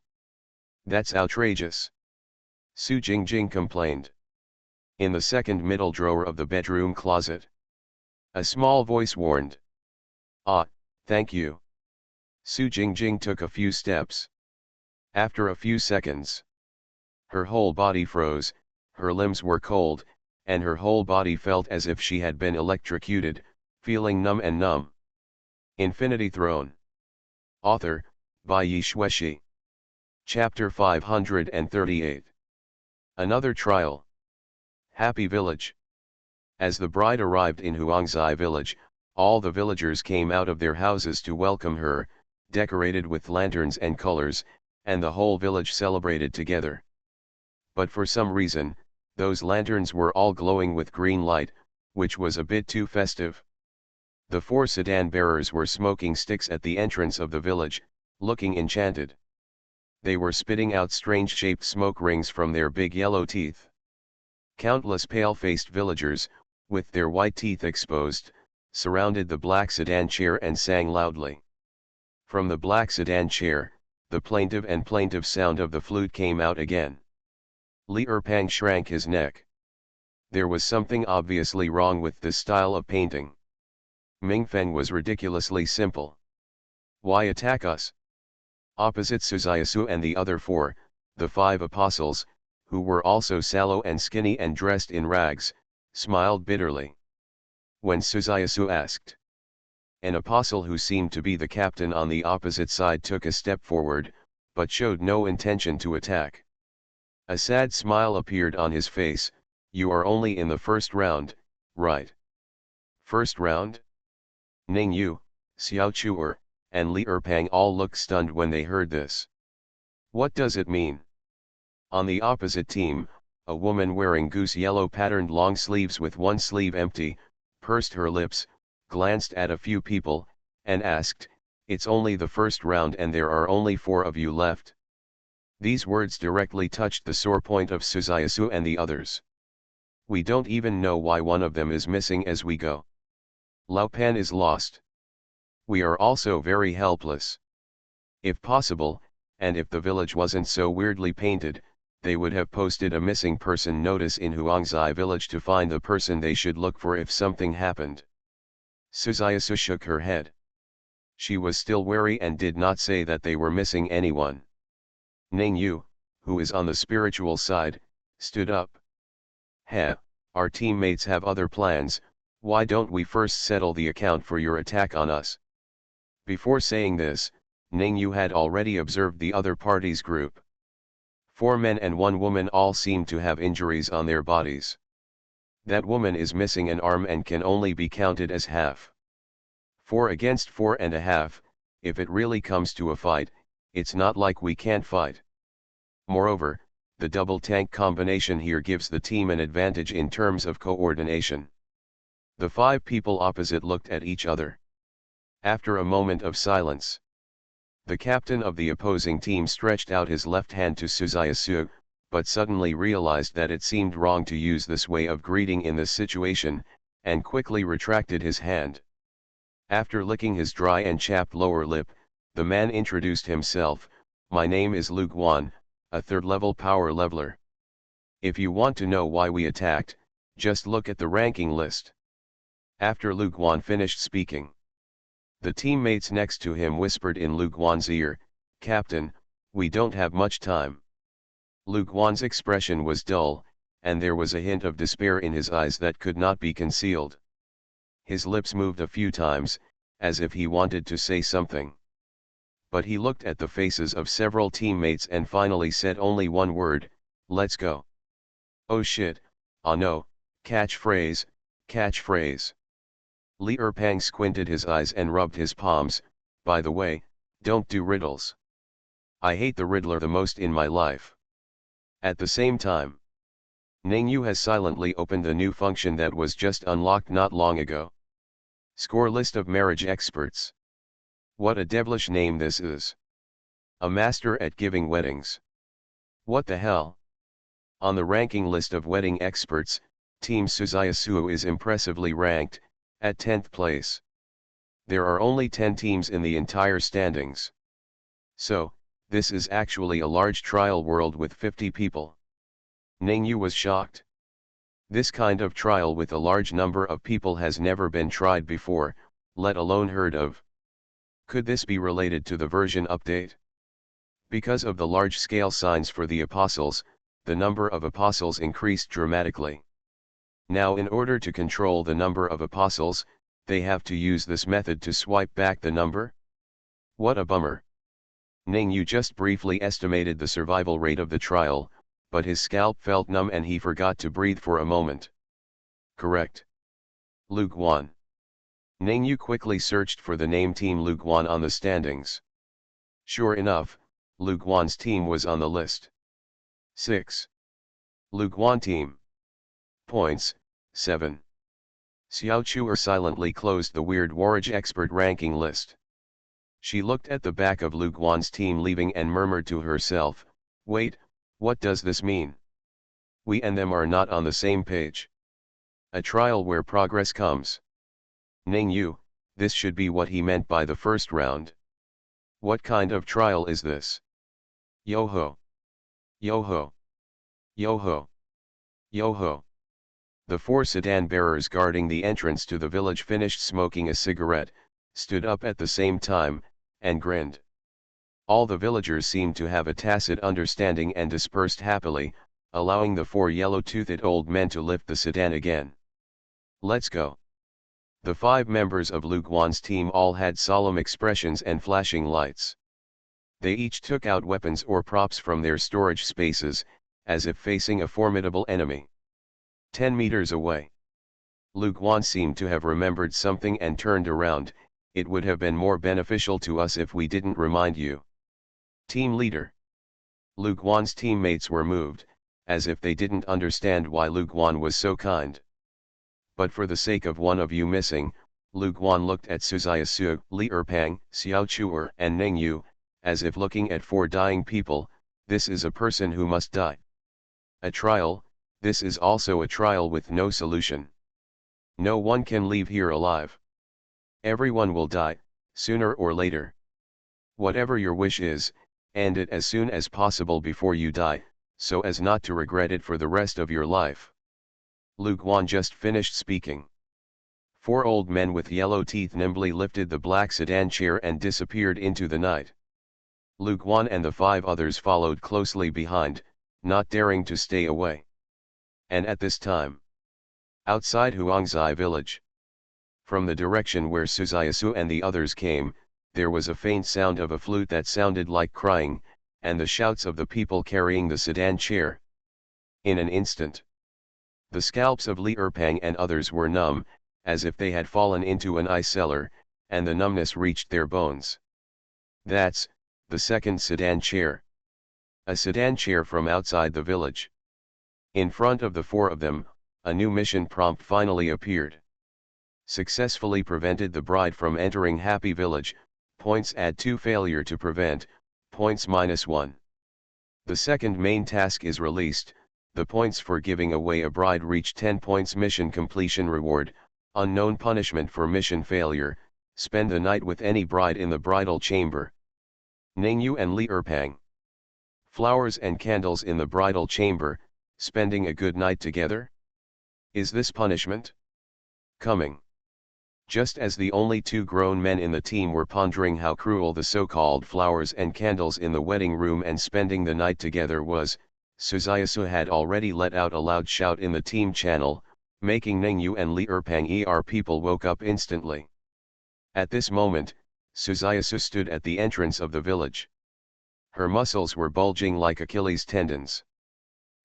That's outrageous," Su Jingjing complained. "In the second middle drawer of the bedroom closet," a small voice warned. "Ah, thank you." Su Jingjing took a few steps. After a few seconds, her whole body froze, her limbs were cold, and her whole body felt as if she had been electrocuted, feeling numb and numb. Infinity Throne. Author, by Yi Shueshi. Chapter 538. Another Trial. Happy Village. As the bride arrived in Huangzai village, all the villagers came out of their houses to welcome her, decorated with lanterns and colors, and the whole village celebrated together. But for some reason, those lanterns were all glowing with green light, which was a bit too festive. The 4 sedan bearers were smoking sticks at the entrance of the village, looking enchanted. They were spitting out strange-shaped smoke rings from their big yellow teeth. Countless pale-faced villagers, with their white teeth exposed, surrounded the black sedan chair and sang loudly. From the black sedan chair, the plaintive sound of the flute came out again. Li Erpang shrank his neck. There was something obviously wrong with this style of painting. Mingfeng was ridiculously simple. Why attack us? Opposite Suzayasu and the other 4, the 5 apostles, who were also sallow and skinny and dressed in rags, smiled bitterly. When Suzayasu asked, an apostle who seemed to be the captain on the opposite side took a step forward, but showed no intention to attack. A sad smile appeared on his face. "You are only in the first round, right?" "First round?" Ning Yu, Xiao Chuer, and Li Erpang all looked stunned when they heard this. What does it mean? On the opposite team, a woman wearing goose yellow patterned long sleeves with one sleeve empty, pursed her lips, glanced at a few people, and asked, "It's only the first round and there are only 4 of you left." These words directly touched the sore point of Suzayasu and the others. "We don't even know why one of them is missing as we go. Lao Pan is lost. We are also very helpless. If possible, and if the village wasn't so weirdly painted, they would have posted a missing person notice in Huangzai village to find the person they should look for if something happened." Suzayasu shook her head. She was still wary and did not say that they were missing anyone. Ning Yu, who is on the spiritual side, stood up. "Heh, our teammates have other plans. Why don't we first settle the account for your attack on us?" Before saying this, Ning Yu had already observed the other party's group. 4 men and 1 woman all seemed to have injuries on their bodies. That woman is missing an arm and can only be counted as half. 4 against 4.5, if it really comes to a fight, it's not like we can't fight. Moreover, the double tank combination here gives the team an advantage in terms of coordination. The 5 people opposite looked at each other. After a moment of silence, the captain of the opposing team stretched out his left hand to Suzayasu, but suddenly realized that it seemed wrong to use this way of greeting in this situation, and quickly retracted his hand. After licking his dry and chapped lower lip, the man introduced himself. "My name is Lu Guan, a 3rd-level power leveler. If you want to know why we attacked, just look at the ranking list." After Lu Guan finished speaking, the teammates next to him whispered in Lu Guan's ear, "Captain, we don't have much time." Lu Guan's expression was dull, and there was a hint of despair in his eyes that could not be concealed. His lips moved a few times, as if he wanted to say something. But he looked at the faces of several teammates and finally said only one word, "Let's go." "Oh shit, ah no, catchphrase, catchphrase." Li Erpang squinted his eyes and rubbed his palms. "By the way, don't do riddles. I hate the riddler the most in my life." At the same time, Ning Yu has silently opened a new function that was just unlocked not long ago. Score list of marriage experts. What a devilish name this is. A master at giving weddings. What the hell? On the ranking list of wedding experts, Team Suzayasu is impressively ranked, at 10th place. There are only 10 teams in the entire standings. So, this is actually a large trial world with 50 people. Ningyu was shocked. This kind of trial with a large number of people has never been tried before, let alone heard of. Could this be related to the version update? Because of the large-scale signs for the apostles, the number of apostles increased dramatically. Now in order to control the number of apostles, they have to use this method to swipe back the number? What a bummer. Ningyu just briefly estimated the survival rate of the trial, but his scalp felt numb and he forgot to breathe for a moment. Correct. Luguan. Ningyu quickly searched for the name Team Luguan on the standings. Sure enough, Luguan's team was on the list. 6. Luguan team. Points, 7. Xiao Chuer silently closed the Weird Warage expert ranking list. She looked at the back of Luguan's team leaving and murmured to herself, wait, what does this mean? We and them are not on the same page. A trial where progress comes. Ningyu, this should be what he meant by the first round. What kind of trial is this? Yo-ho. Yo-ho. Yo-ho. Yo-ho. The 4 sedan bearers guarding the entrance to the village finished smoking a cigarette, stood up at the same time, and grinned. All the villagers seemed to have a tacit understanding and dispersed happily, allowing the 4 yellow-toothed old men to lift the sedan again. Let's go. The 5 members of Luguan's team all had solemn expressions and flashing lights. They each took out weapons or props from their storage spaces, as if facing a formidable enemy. 10 meters away. Luguan seemed to have remembered something and turned around. It would have been more beneficial to us if we didn't remind you. Team leader. Luguan's teammates were moved, as if they didn't understand why Luguan was so kind. But for the sake of one of you missing, Luguan looked at Suzayasu, Li Erpang, Xiao Chuer and Ningyu, as if looking at 4 dying people. This is a person who must die. A trial, this is also a trial with no solution. No one can leave here alive. Everyone will die, sooner or later. Whatever your wish is, end it as soon as possible before you die, so as not to regret it for the rest of your life. Luguan just finished speaking. 4 old men with yellow teeth nimbly lifted the black sedan chair and disappeared into the night. Luguan and the 5 others followed closely behind, not daring to stay away. And at this time, outside Huangzai village, from the direction where Suzayasu and the others came, there was a faint sound of a flute that sounded like crying, and the shouts of the people carrying the sedan chair. In an instant, the scalps of Li Erpang and others were numb, as if they had fallen into an ice cellar, and the numbness reached their bones. That's the second sedan chair. A sedan chair from outside the village. In front of the 4 of them, a new mission prompt finally appeared. Successfully prevented the bride from entering Happy Village, points add 2. Failure to prevent, points -1. The second main task is released, the points for giving away a bride reach 10 points. Mission completion reward, unknown punishment for mission failure, spend the night with any bride in the bridal chamber. Ningyu and Li Erpang. Flowers and candles in the bridal chamber, spending a good night together? Is this punishment? Coming. Just as the only 2 grown men in the team were pondering how cruel the so-called flowers and candles in the wedding room and spending the night together was, Suzayasu had already let out a loud shout in the team channel, making Ningyu and Li Erpang people woke up instantly. At this moment, Suzayasu stood at the entrance of the village. Her muscles were bulging like Achilles' tendons.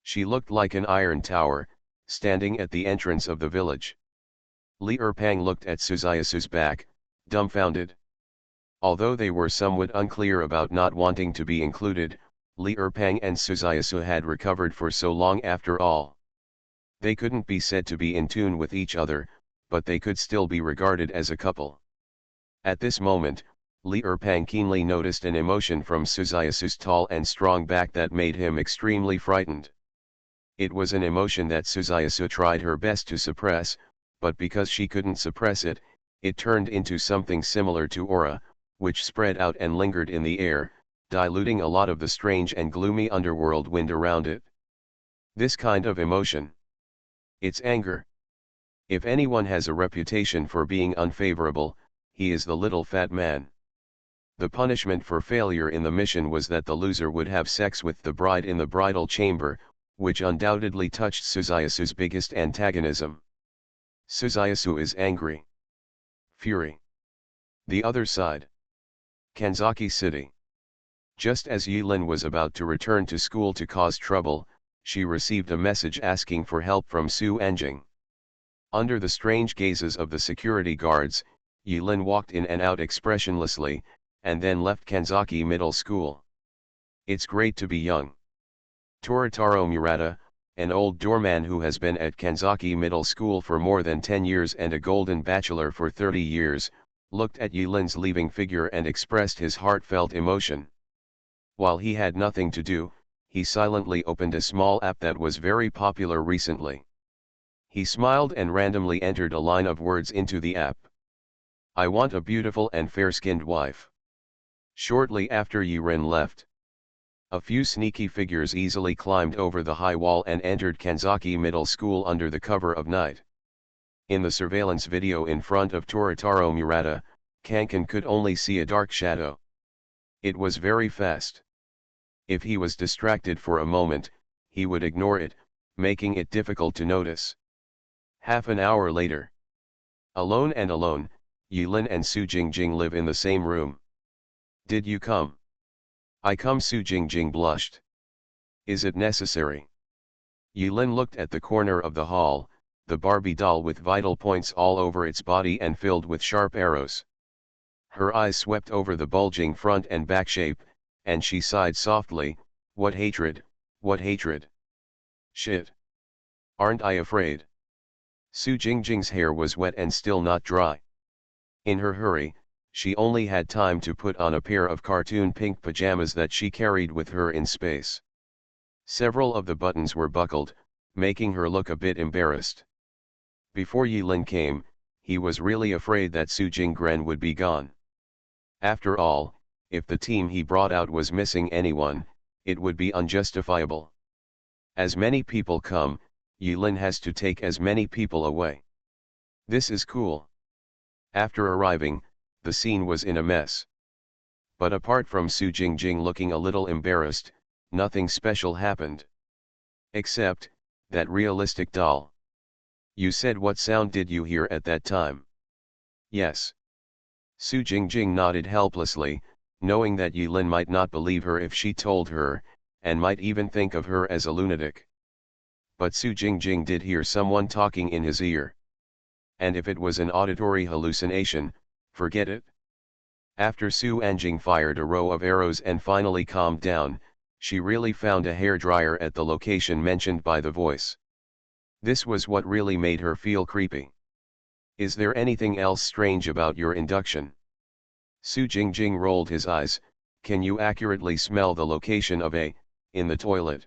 She looked like an iron tower, standing at the entrance of the village. Li Erpang looked at Suzayasu's back, dumbfounded. Although they were somewhat unclear about not wanting to be included, Li Erpang and Suzayasu had recovered for so long after all. They couldn't be said to be in tune with each other, but they could still be regarded as a couple. At this moment, Li Erpang keenly noticed an emotion from Suzayasu's tall and strong back that made him extremely frightened. It was an emotion that Suzayasu tried her best to suppress, but because she couldn't suppress it, It turned into something similar to aura, which spread out and lingered in the air, diluting a lot of the strange and gloomy underworld wind around it. This kind of emotion. It's anger. If anyone has a reputation for being unfavorable, he is the little fat man. The punishment for failure in the mission was that the loser would have sex with the bride in the bridal chamber, which undoubtedly touched Suzayasu's biggest antagonism. Suzayasu is angry. Fury. The other side. Kanzaki City. Just as Yilin was about to return to school to cause trouble, she received a message asking for help from Su Anjing. Under the strange gazes of the security guards, Yilin walked in and out expressionlessly, and then left Kanzaki Middle School. It's great to be young. Toritaro Murata, an old doorman who has been at Kanzaki Middle School for more than 10 years and a golden bachelor for 30 years, looked at Yilin's leaving figure and expressed his heartfelt emotion. While he had nothing to do, he silently opened a small app that was very popular recently. He smiled and randomly entered a line of words into the app. I want a beautiful and fair-skinned wife. Shortly after Yirin left, a few sneaky figures easily climbed over the high wall and entered Kanzaki Middle School under the cover of night. In the surveillance video in front of Toritaro Murata, Kankan could only see a dark shadow. It was very fast. If he was distracted for a moment, he would ignore it, making it difficult to notice. Half an hour later. Alone, Yilin and Su Jingjing live in the same room. Did you come? I come, Su Jingjing blushed. Is it necessary? Yilin looked at the corner of the hall, the Barbie doll with vital points all over its body and filled with sharp arrows. Her eyes swept over the bulging front and back shape, and she sighed softly, what hatred, what hatred. Shit. Aren't I afraid? Su Jingjing's hair was wet and still not dry. In her hurry, she only had time to put on a pair of cartoon pink pajamas that she carried with her in space. Several of the buttons were buckled, making her look a bit embarrassed. Before Yilin came, he was really afraid that Su Jingren would be gone. After all, if the team he brought out was missing anyone, it would be unjustifiable. As many people come, Yilin has to take as many people away. This is cool. After arriving, the scene was in a mess. But apart from Su Jingjing looking a little embarrassed, nothing special happened. Except, that realistic doll. You said what sound did you hear at that time? Yes. Su Jingjing nodded helplessly, knowing that Yilin might not believe her if she told her, and might even think of her as a lunatic. But Su Jingjing did hear someone talking in his ear. And if it was an auditory hallucination, forget it. After Su Anjing fired a row of arrows and finally calmed down, she really found a hairdryer at the location mentioned by the voice. This was what really made her feel creepy. Is there anything else strange about your induction? Su Jingjing rolled his eyes. Can you accurately smell the location of in the toilet?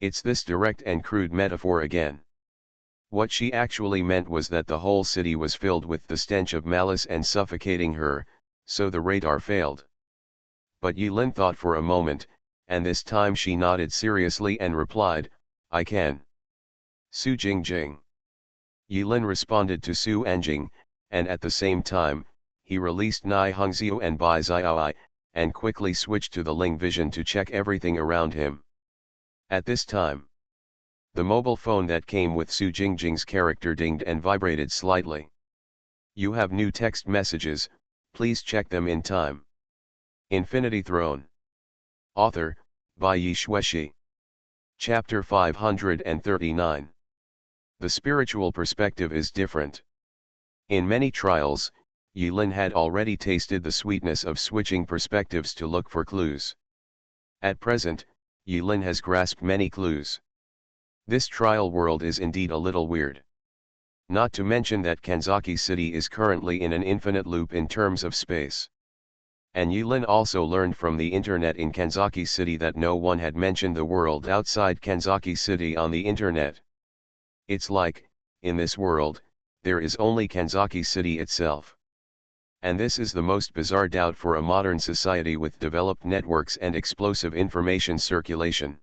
It's this direct and crude metaphor again. What she actually meant was that the whole city was filled with the stench of malice and suffocating her, so the radar failed. But Yilin thought for a moment, and this time she nodded seriously and replied, I can. Su Jingjing. Yilin responded to Su Anjing, and at the same time, he released Nai Hongxiu and Bai Xiaoi, and quickly switched to the Ling vision to check everything around him. At this time, the mobile phone that came with Su Jingjing's character dinged and vibrated slightly. You have new text messages, please check them in time. Infinity Throne. Author, Bai Xueshi. Chapter 539. The spiritual perspective is different. In many trials, Yilin had already tasted the sweetness of switching perspectives to look for clues. At present, Yilin has grasped many clues. This trial world is indeed a little weird. Not to mention that Kanzaki City is currently in an infinite loop in terms of space. And Yilin also learned from the internet in Kanzaki City that no one had mentioned the world outside Kanzaki City on the internet. It's like, in this world, there is only Kanzaki City itself. And this is the most bizarre doubt for a modern society with developed networks and explosive information circulation.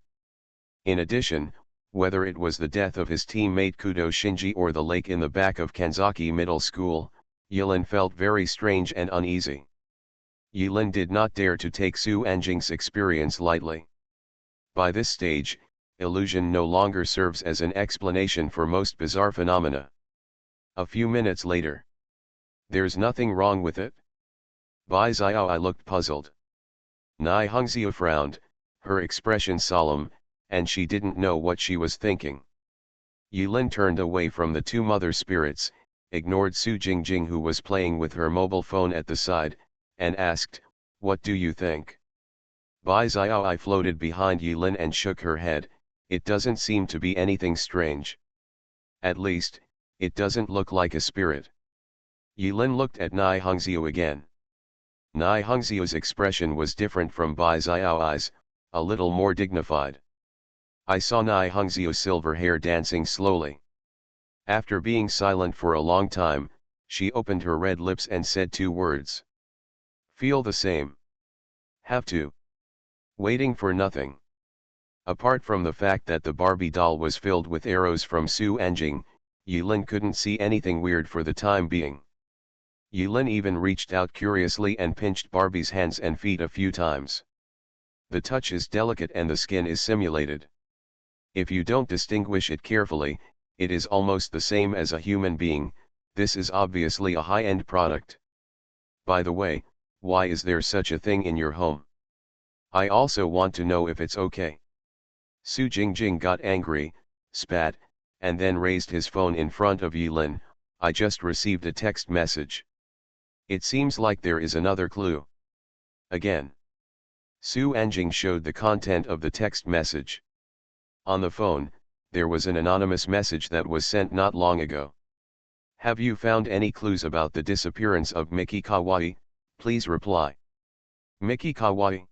In addition, whether it was the death of his teammate Kudo Shinji or the lake in the back of Kanzaki Middle School, Yilin felt very strange and uneasy. Yilin did not dare to take Su Anjing's experience lightly. By this stage, illusion no longer serves as an explanation for most bizarre phenomena. A few minutes later. There's nothing wrong with it? Bai Xiaoi looked puzzled. Nai Hongxiu frowned, her expression solemn, and she didn't know what she was thinking. Yilin turned away from the two mother spirits, ignored Su Jingjing who was playing with her mobile phone at the side, and asked, "What do you think?" Bai Xiaoi floated behind Yilin and shook her head, "It doesn't seem to be anything strange. At least, it doesn't look like a spirit." Yilin looked at Nai Hongxiu again. Nai Hongxiu's expression was different from Bai Xiaoi's, a little more dignified. I saw Nai Hongxiu's silver hair dancing slowly. After being silent for a long time, she opened her red lips and said two words. Feel the same. Have to. Waiting for nothing. Apart from the fact that the Barbie doll was filled with arrows from Su Anjing, Yilin couldn't see anything weird for the time being. Yilin even reached out curiously and pinched Barbie's hands and feet a few times. The touch is delicate and the skin is simulated. If you don't distinguish it carefully, it is almost the same as a human being. This is obviously a high-end product. By the way, why is there such a thing in your home? I also want to know if it's okay. Su Jingjing got angry, spat, and then raised his phone in front of Yilin. I just received a text message. It seems like there is another clue. Again. Su Anjing showed the content of the text message. On the phone, there was an anonymous message that was sent not long ago. Have you found any clues about the disappearance of Miki Kawaii? Please reply. Miki Kawaii?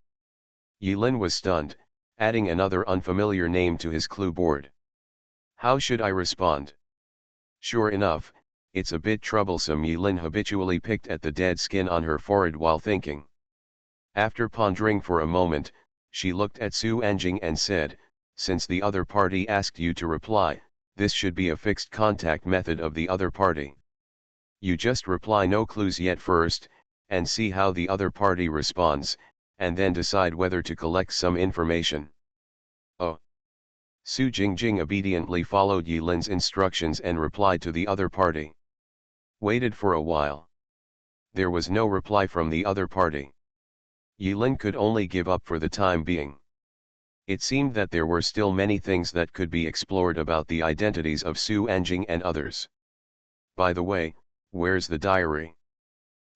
Yilin was stunned, adding another unfamiliar name to his clue board. How should I respond? Sure enough, it's a bit troublesome. Yilin habitually picked at the dead skin on her forehead while thinking. After pondering for a moment, she looked at Su Anjing and said, since the other party asked you to reply, this should be a fixed contact method of the other party. You just reply no clues yet first, and see how the other party responds, and then decide whether to collect some information. Oh. Su Jingjing obediently followed Yilin's instructions and replied to the other party. Waited for a while. There was no reply from the other party. Yilin could only give up for the time being. It seemed that there were still many things that could be explored about the identities of Su Anjing and others. By the way, where's the diary?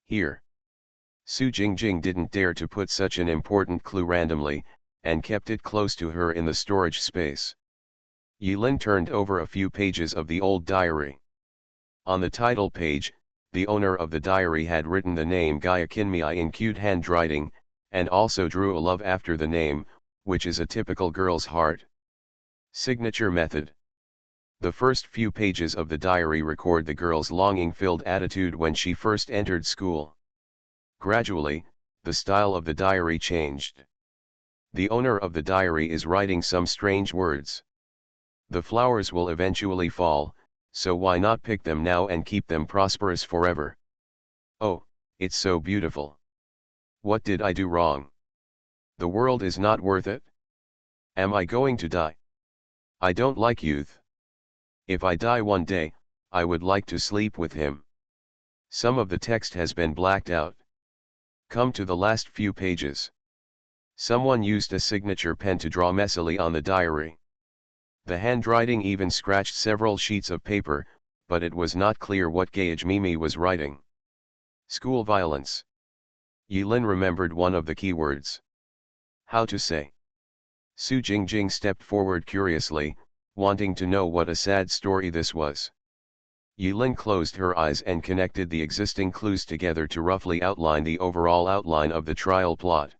Here. Su Jingjing didn't dare to put such an important clue randomly, and kept it close to her in the storage space. Yilin turned over a few pages of the old diary. On the title page, the owner of the diary had written the name Gaia Kinmei in cute handwriting, and also drew a love after the name, which is a typical girl's heart. Signature method. The first few pages of the diary record the girl's longing-filled attitude when she first entered school. Gradually, the style of the diary changed. The owner of the diary is writing some strange words. The flowers will eventually fall, so why not pick them now and keep them prosperous forever? Oh, it's so beautiful. What did I do wrong? The world is not worth it? Am I going to die? I don't like youth. If I die one day, I would like to sleep with him. Some of the text has been blacked out. Come to the last few pages. Someone used a signature pen to draw messily on the diary. The handwriting even scratched several sheets of paper, but it was not clear what Gage Mimi was writing. School violence. Yilin remembered one of the keywords. How to say? Su Jingjing stepped forward curiously, wanting to know what a sad story this was. Yilin closed her eyes and connected the existing clues together to roughly outline the overall outline of the trial plot.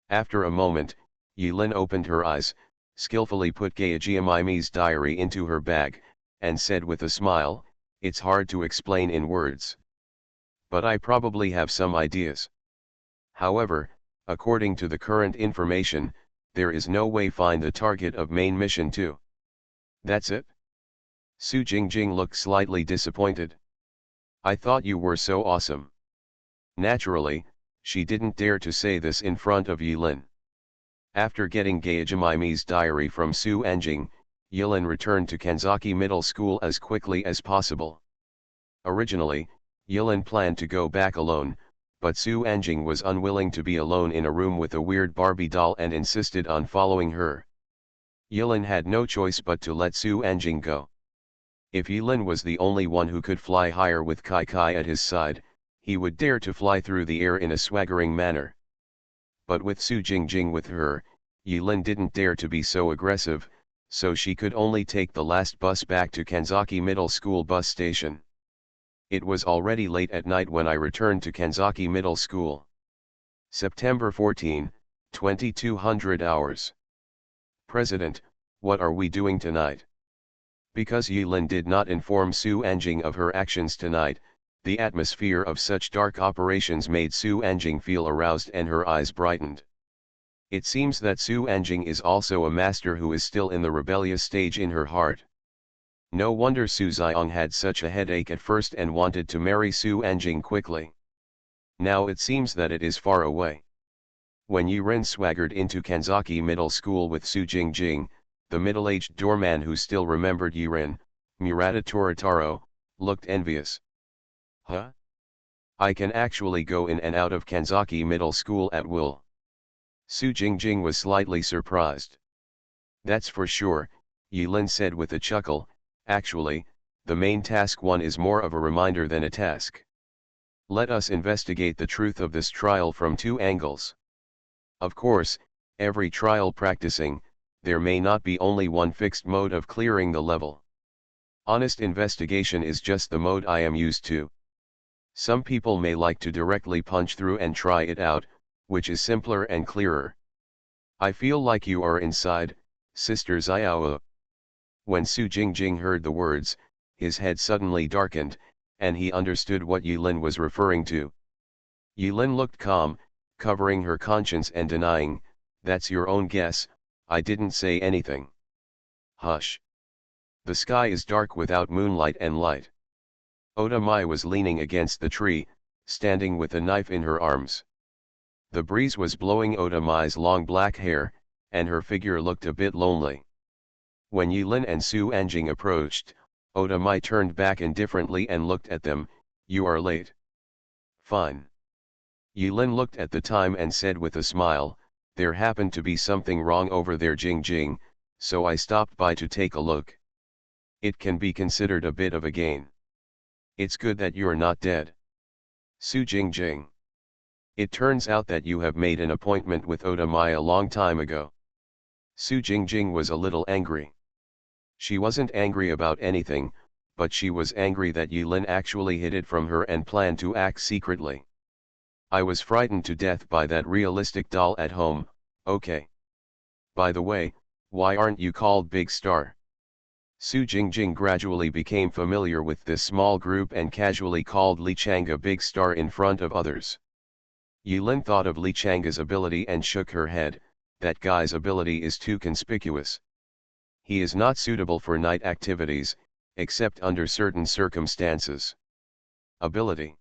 After a moment, Yilin opened her eyes, skillfully put Gaijiamimi's diary into her bag, and said with a smile, It's hard to explain in words. But I probably have some ideas. However, according to the current information, there is no way find the target of main mission 2. That's it? Su Jingjing looked slightly disappointed. I thought you were so awesome. Naturally, she didn't dare to say this in front of Yilin. After getting Gaijimimi's diary from Su Anjing, Yilin returned to Kanzaki Middle School as quickly as possible. Originally, Yilin planned to go back alone, but Su Anjing was unwilling to be alone in a room with a weird Barbie doll and insisted on following her. Yilin had no choice but to let Su Anjing go. If Yilin was the only one who could fly higher with Kai Kai at his side, he would dare to fly through the air in a swaggering manner. But with Su Jingjing with her, Yilin didn't dare to be so aggressive, so she could only take the last bus back to Kanzaki Middle School bus station. It was already late at night when I returned to Kanzaki Middle School. September 14, 2200 hours. President, what are we doing tonight? Because Yilin did not inform Su Anjing of her actions tonight, the atmosphere of such dark operations made Su Anjing feel aroused and her eyes brightened. It seems that Su Anjing is also a master who is still in the rebellious stage in her heart. No wonder Su Xiong had such a headache at first and wanted to marry Su Anjing quickly. Now it seems that it is far away. When Yiren swaggered into Kanzaki Middle School with Su Jingjing, the middle-aged doorman who still remembered Yiren, Murata Toritaro, looked envious. Huh? I can actually go in and out of Kanzaki Middle School at will. Su Jingjing was slightly surprised. That's for sure, Yilin said with a chuckle. Actually, the main task 1 is more of a reminder than a task. Let us investigate the truth of this trial from 2 angles. Of course, every trial practicing, there may not be only one fixed mode of clearing the level. Honest investigation is just the mode I am used to. Some people may like to directly punch through and try it out, which is simpler and clearer. I feel like you are inside, Sister Xiao. When Su Jingjing heard the words, his head suddenly darkened, and he understood what Yilin was referring to. Yilin looked calm, covering her conscience and denying, "That's your own guess, I didn't say anything." Hush. The sky is dark without moonlight and light. Oda Mai was leaning against the tree, standing with a knife in her arms. The breeze was blowing Oda Mai's long black hair, and her figure looked a bit lonely. When Yilin and Su Anjing approached, Oda Mai turned back indifferently and looked at them. "You are late." "Fine." Yilin looked at the time and said with a smile, "There happened to be something wrong over there, Jingjing, so I stopped by to take a look. It can be considered a bit of a gain. It's good that you're not dead." Su Jingjing. "It turns out that you have made an appointment with Oda Mai a long time ago." Su Jingjing was a little angry. She wasn't angry about anything, but she was angry that Yilin actually hid it from her and planned to act secretly. "I was frightened to death by that realistic doll at home, okay. By the way, why aren't you called Big Star?" Su Jingjing gradually became familiar with this small group and casually called Li Chang'e Big Star in front of others. Yilin thought of Li Chang'e's ability and shook her head. That guy's ability is too conspicuous. He is not suitable for night activities, except under certain circumstances. Ability.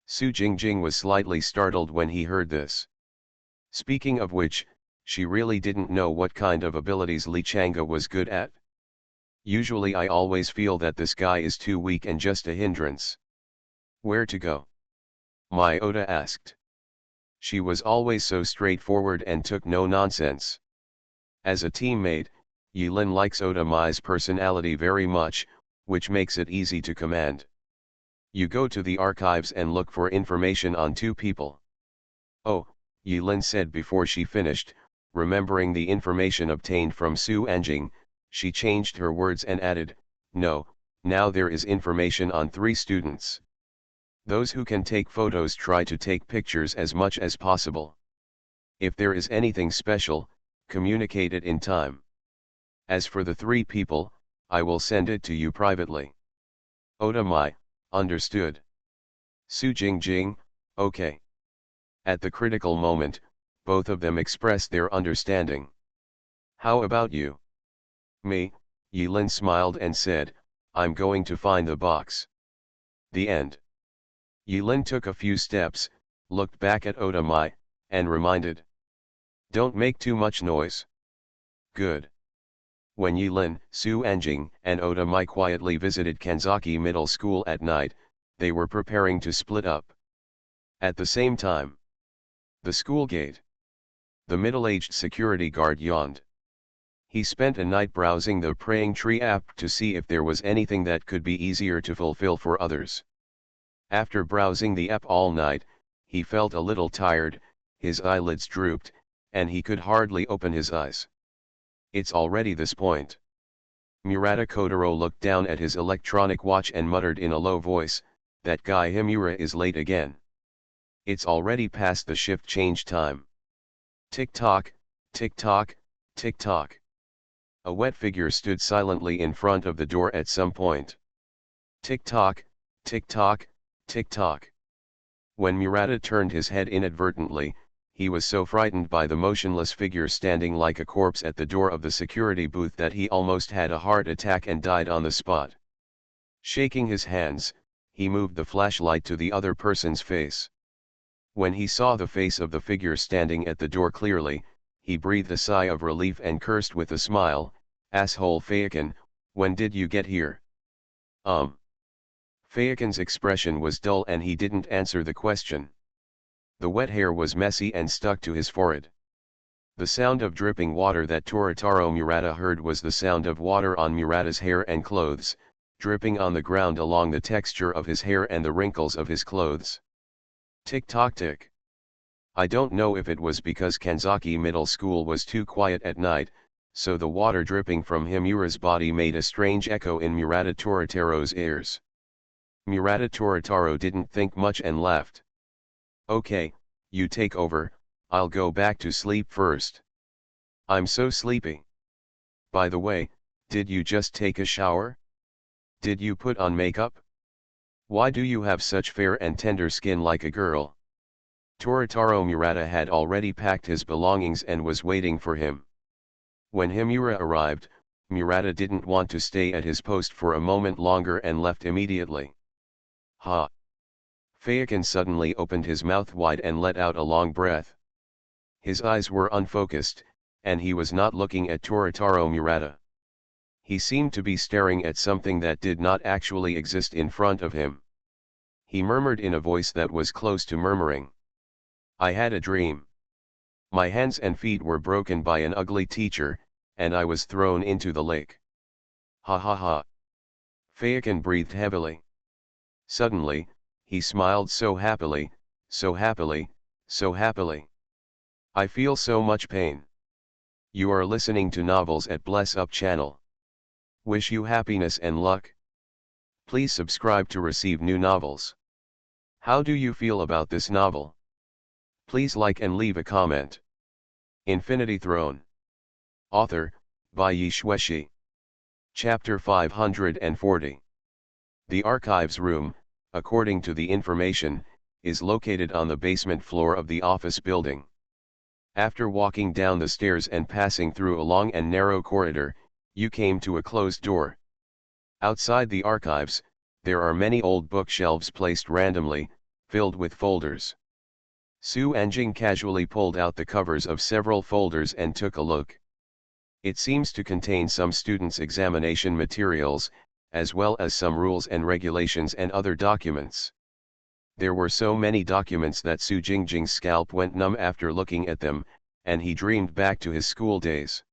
Su Jingjing was slightly startled when he heard this. Speaking of which, she really didn't know what kind of abilities Li Chang'e was good at. Usually I always feel that this guy is too weak and just a hindrance. "Where to go?" Mai Oda asked. She was always so straightforward and took no nonsense. As a teammate, Yilin likes Oda Mai's personality very much, which makes it easy to command. "You go to the archives and look for information on 2 people. "Oh," Yilin said before she finished, remembering the information obtained from Su Anjing, she changed her words and added, "No, now there is information on 3 students. Those who can take photos try to take pictures as much as possible. If there is anything special, communicate it in time. As for the 3 people, I will send it to you privately." Otamai, understood. Su Jingjing, okay. At the critical moment, both of them expressed their understanding. How about you? Me, Yilin smiled and said, I'm going to find the box. The end. Yilin took a few steps, looked back at Otamai, and reminded. Don't make too much noise. Good. When Yilin, Su Anjing, and Otamai quietly visited Kanzaki Middle School at night, they were preparing to split up. At the same time, the school gate. The middle-aged security guard yawned. He spent a night browsing the Praying Tree app to see if there was anything that could be easier to fulfill for others. After browsing the app all night, he felt a little tired, his eyelids drooped, and he could hardly open his eyes. It's already this point. Murata Kotaro looked down at his electronic watch and muttered in a low voice, that guy Himura is late again. It's already past the shift change time. Tick-tock, tick-tock, tick-tock. A wet figure stood silently in front of the door at some point. Tick-tock, tick-tock, tick-tock. When Murata turned his head inadvertently, he was so frightened by the motionless figure standing like a corpse at the door of the security booth that he almost had a heart attack and died on the spot. Shaking his hands, he moved the flashlight to the other person's face. When he saw the face of the figure standing at the door clearly, he breathed a sigh of relief and cursed with a smile, "Asshole Fayakan, when did you get here?" Fayakan's expression was dull and he didn't answer the question. The wet hair was messy and stuck to his forehead. The sound of dripping water that Toritaro Murata heard was the sound of water on Murata's hair and clothes, dripping on the ground along the texture of his hair and the wrinkles of his clothes. Tick-tock tick. I don't know if it was because Kanzaki Middle School was too quiet at night, so the water dripping from Himura's body made a strange echo in Murata Toritaro's ears. Murata Toritaro didn't think much and laughed. Okay, you take over, I'll go back to sleep first. I'm so sleepy. By the way, did you just take a shower? Did you put on makeup? Why do you have such fair and tender skin like a girl? Toritaro Murata had already packed his belongings and was waiting for him. When Himura arrived, Murata didn't want to stay at his post for a moment longer and left immediately. Ha! Fayakan suddenly opened his mouth wide and let out a long breath. His eyes were unfocused, and he was not looking at Toritaro Murata. He seemed to be staring at something that did not actually exist in front of him. He murmured in a voice that was close to murmuring. I had a dream. My hands and feet were broken by an ugly teacher, and I was thrown into the lake. Ha ha ha. Fayakan breathed heavily. Suddenly, he smiled so happily, so happily, so happily. I feel so much pain. You are listening to Novels at Bless Up channel. Wish you happiness and luck. Please subscribe to receive new novels. How do you feel about this novel? Please like and leave a comment. Infinity Throne. Author, by Yi Shueshi. Chapter 540. The archives room, according to the information, is located on the basement floor of the office building. After walking down the stairs and passing through a long and narrow corridor, you came to a closed door. Outside the archives, there are many old bookshelves placed randomly, filled with folders. Su Anjing casually pulled out the covers of several folders and took a look. It seems to contain some students' examination materials, as well as some rules and regulations and other documents. There were so many documents that Su Jingjing's scalp went numb after looking at them, and he dreamed back to his school days.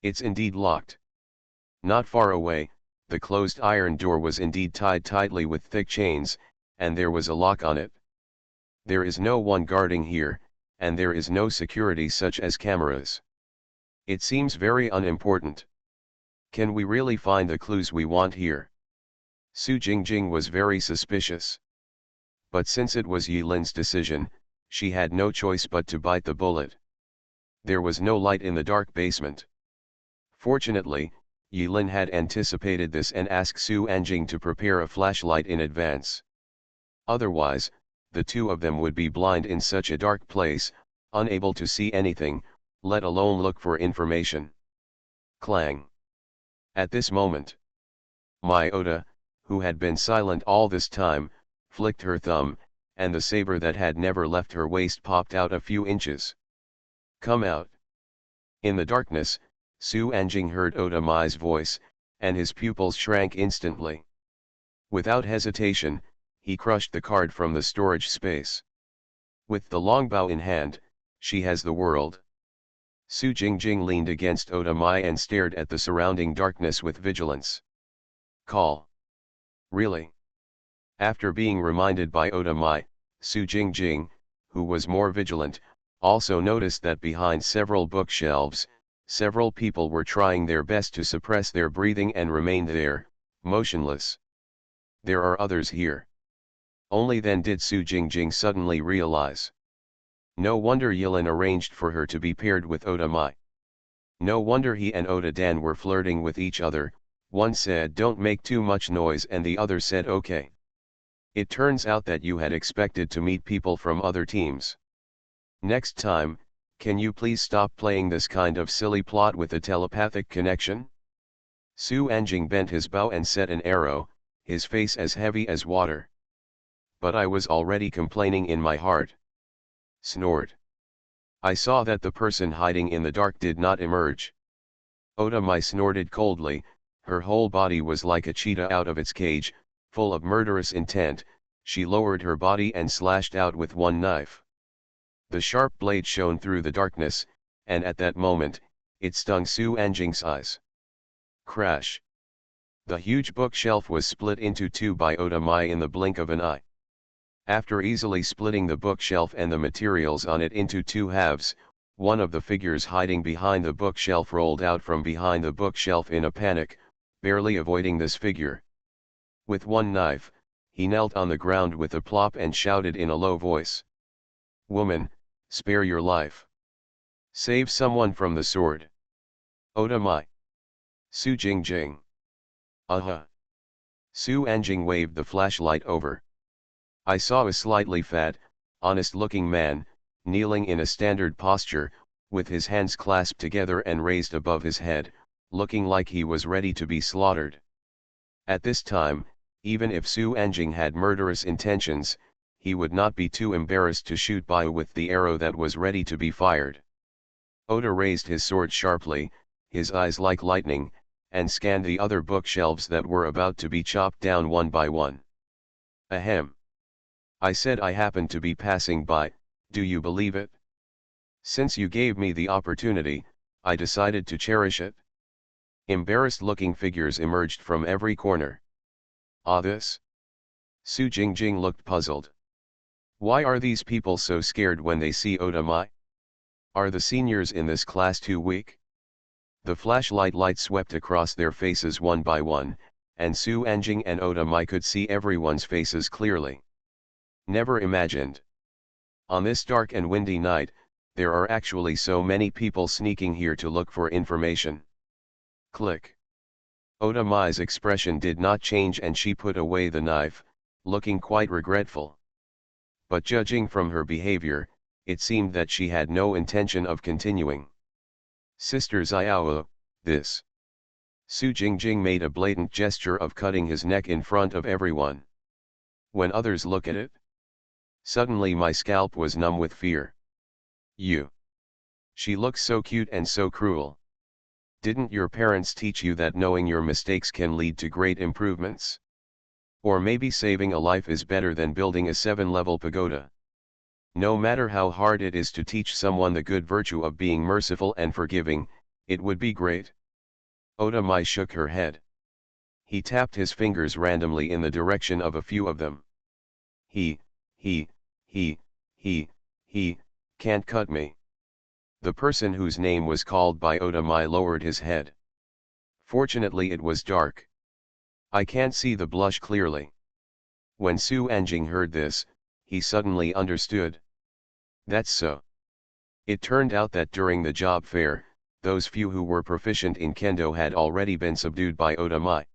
It's indeed locked. Not far away, the closed iron door was indeed tied tightly with thick chains, and there was a lock on it. There is no one guarding here, and there is no security such as cameras. It seems very unimportant. Can we really find the clues we want here? Su Jingjing was very suspicious. But since it was Yilin's decision, she had no choice but to bite the bullet. There was no light in the dark basement. Fortunately, Yilin had anticipated this and asked Su Anjing to prepare a flashlight in advance. Otherwise, the two of them would be blind in such a dark place, unable to see anything, let alone look for information. Clang. At this moment, my Oda, who had been silent all this time, flicked her thumb, and the saber that had never left her waist popped out a few inches. Come out. In the darkness, Su Anjing heard Oda Mai's voice, and his pupils shrank instantly. Without hesitation, he crushed the card from the storage space. With the longbow in hand, she has the world. Su Jingjing leaned against Oda Mai and stared at the surrounding darkness with vigilance. Call. Really? After being reminded by Oda Mai, Su Jingjing, who was more vigilant, also noticed that behind several bookshelves, several people were trying their best to suppress their breathing and remained there, motionless. There are others here. Only then did Su Jingjing suddenly realize. No wonder Yilin arranged for her to be paired with Oda Mai. No wonder he and Oda Dan were flirting with each other. One said don't make too much noise and the other said okay. It turns out that you had expected to meet people from other teams. Next time, can you please stop playing this kind of silly plot with a telepathic connection? Su Anjing bent his bow and set an arrow, his face as heavy as water. But I was already complaining in my heart. Snort. I saw that the person hiding in the dark did not emerge. Oda Mai snorted coldly, her whole body was like a cheetah out of its cage, full of murderous intent. She lowered her body and slashed out with one knife. The sharp blade shone through the darkness, and at that moment, it stung Su Anjing's eyes. Crash. The huge bookshelf was split into two by Oda Mai in the blink of an eye. After easily splitting the bookshelf and the materials on it into two halves, one of the figures hiding behind the bookshelf rolled out from behind the bookshelf in a panic, barely avoiding this figure. With one knife, he knelt on the ground with a plop and shouted in a low voice. Woman, spare your life. Save someone from the sword. Oda Mai. Su Jingjing. Su Anjing waved the flashlight over. I saw a slightly fat, honest-looking man, kneeling in a standard posture, with his hands clasped together and raised above his head, looking like he was ready to be slaughtered. At this time, even if Su Anjing had murderous intentions, he would not be too embarrassed to shoot Bai with the arrow that was ready to be fired. Oda raised his sword sharply, his eyes like lightning, and scanned the other bookshelves that were about to be chopped down one by one. Ahem. I said I happened to be passing by, do you believe it? Since you gave me the opportunity, I decided to cherish it. Embarrassed-looking figures emerged from every corner. Ah, this? Su Jingjing looked puzzled. Why are these people so scared when they see Oda Mai? Are the seniors in this class too weak? The flashlight light swept across their faces one by one, and Su Anjing and Oda Mai could see everyone's faces clearly. Never imagined. On this dark and windy night, there are actually so many people sneaking here to look for information. Click. Oda Mai's expression did not change and she put away the knife, looking quite regretful. But judging from her behavior, it seemed that she had no intention of continuing. Sister Xiao, this. Su Jingjing made a blatant gesture of cutting his neck in front of everyone. When others look at it, suddenly my scalp was numb with fear. You. She looks so cute and so cruel. Didn't your parents teach you that knowing your mistakes can lead to great improvements? Or maybe saving a life is better than building a 7-level pagoda. No matter how hard it is to teach someone the good virtue of being merciful and forgiving, it would be great. Oda Mai shook her head. He tapped his fingers randomly in the direction of a few of them. He can't cut me. The person whose name was called by Oda Mai lowered his head. Fortunately it was dark. I can't see the blush clearly. When Su Anjing heard this, he suddenly understood. That's so. It turned out that during the job fair, those few who were proficient in kendo had already been subdued by Oda Mai.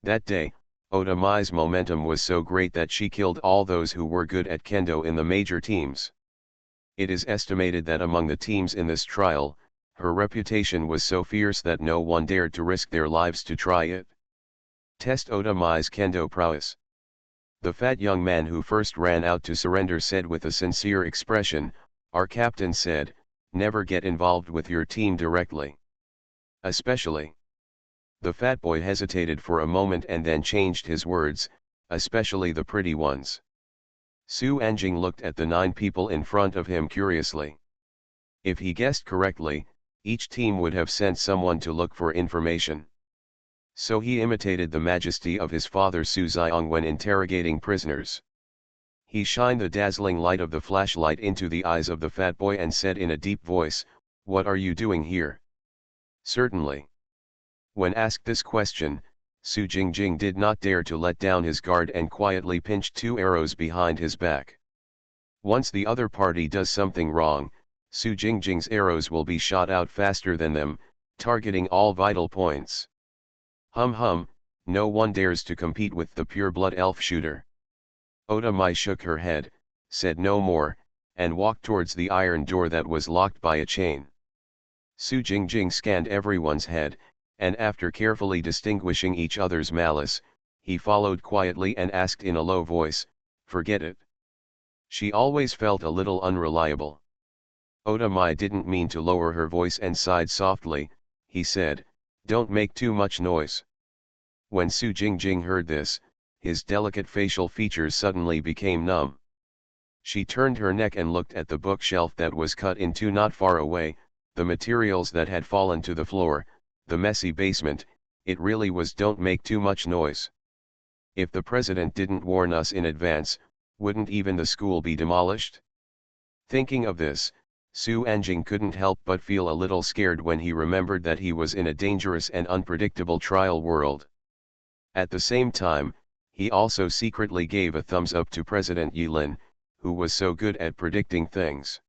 That day, Oda Mai's momentum was so great that she killed all those who were good at kendo in the major teams. It is estimated that among the teams in this trial, her reputation was so fierce that no one dared to risk their lives to try it. Test Oda Mai's kendo prowess. The fat young man who first ran out to surrender said with a sincere expression, "Our captain said, never get involved with your team directly. Especially." The fat boy hesitated for a moment and then changed his words, "especially the pretty ones." Su Anjing looked at the 9 people in front of him curiously. If he guessed correctly, each team would have sent someone to look for information. So he imitated the majesty of his father Su Xiong when interrogating prisoners. He shined the dazzling light of the flashlight into the eyes of the fat boy and said in a deep voice, "What are you doing here?" "Certainly." When asked this question, Su Jingjing did not dare to let down his guard and quietly pinched 2 arrows behind his back. Once the other party does something wrong, Su Jingjing's arrows will be shot out faster than them, targeting all vital points. Hum, no one dares to compete with the pure-blood elf shooter. Oda Mai shook her head, said no more, and walked towards the iron door that was locked by a chain. Su Jingjing scanned everyone's head, and after carefully distinguishing each other's malice, he followed quietly and asked in a low voice, "Forget it." She always felt a little unreliable. Oda Mai didn't mean to lower her voice and sighed softly. He said, "Don't make too much noise." When Su Jingjing heard this, his delicate facial features suddenly became numb. She turned her neck and looked at the bookshelf that was cut in 2 not far away, the materials that had fallen to the floor, the messy basement. It really was don't make too much noise. If the president didn't warn us in advance, wouldn't even the school be demolished? Thinking of this, Su Anjing couldn't help but feel a little scared when he remembered that he was in a dangerous and unpredictable trial world. At the same time, he also secretly gave a thumbs up to President Yilin, who was so good at predicting things.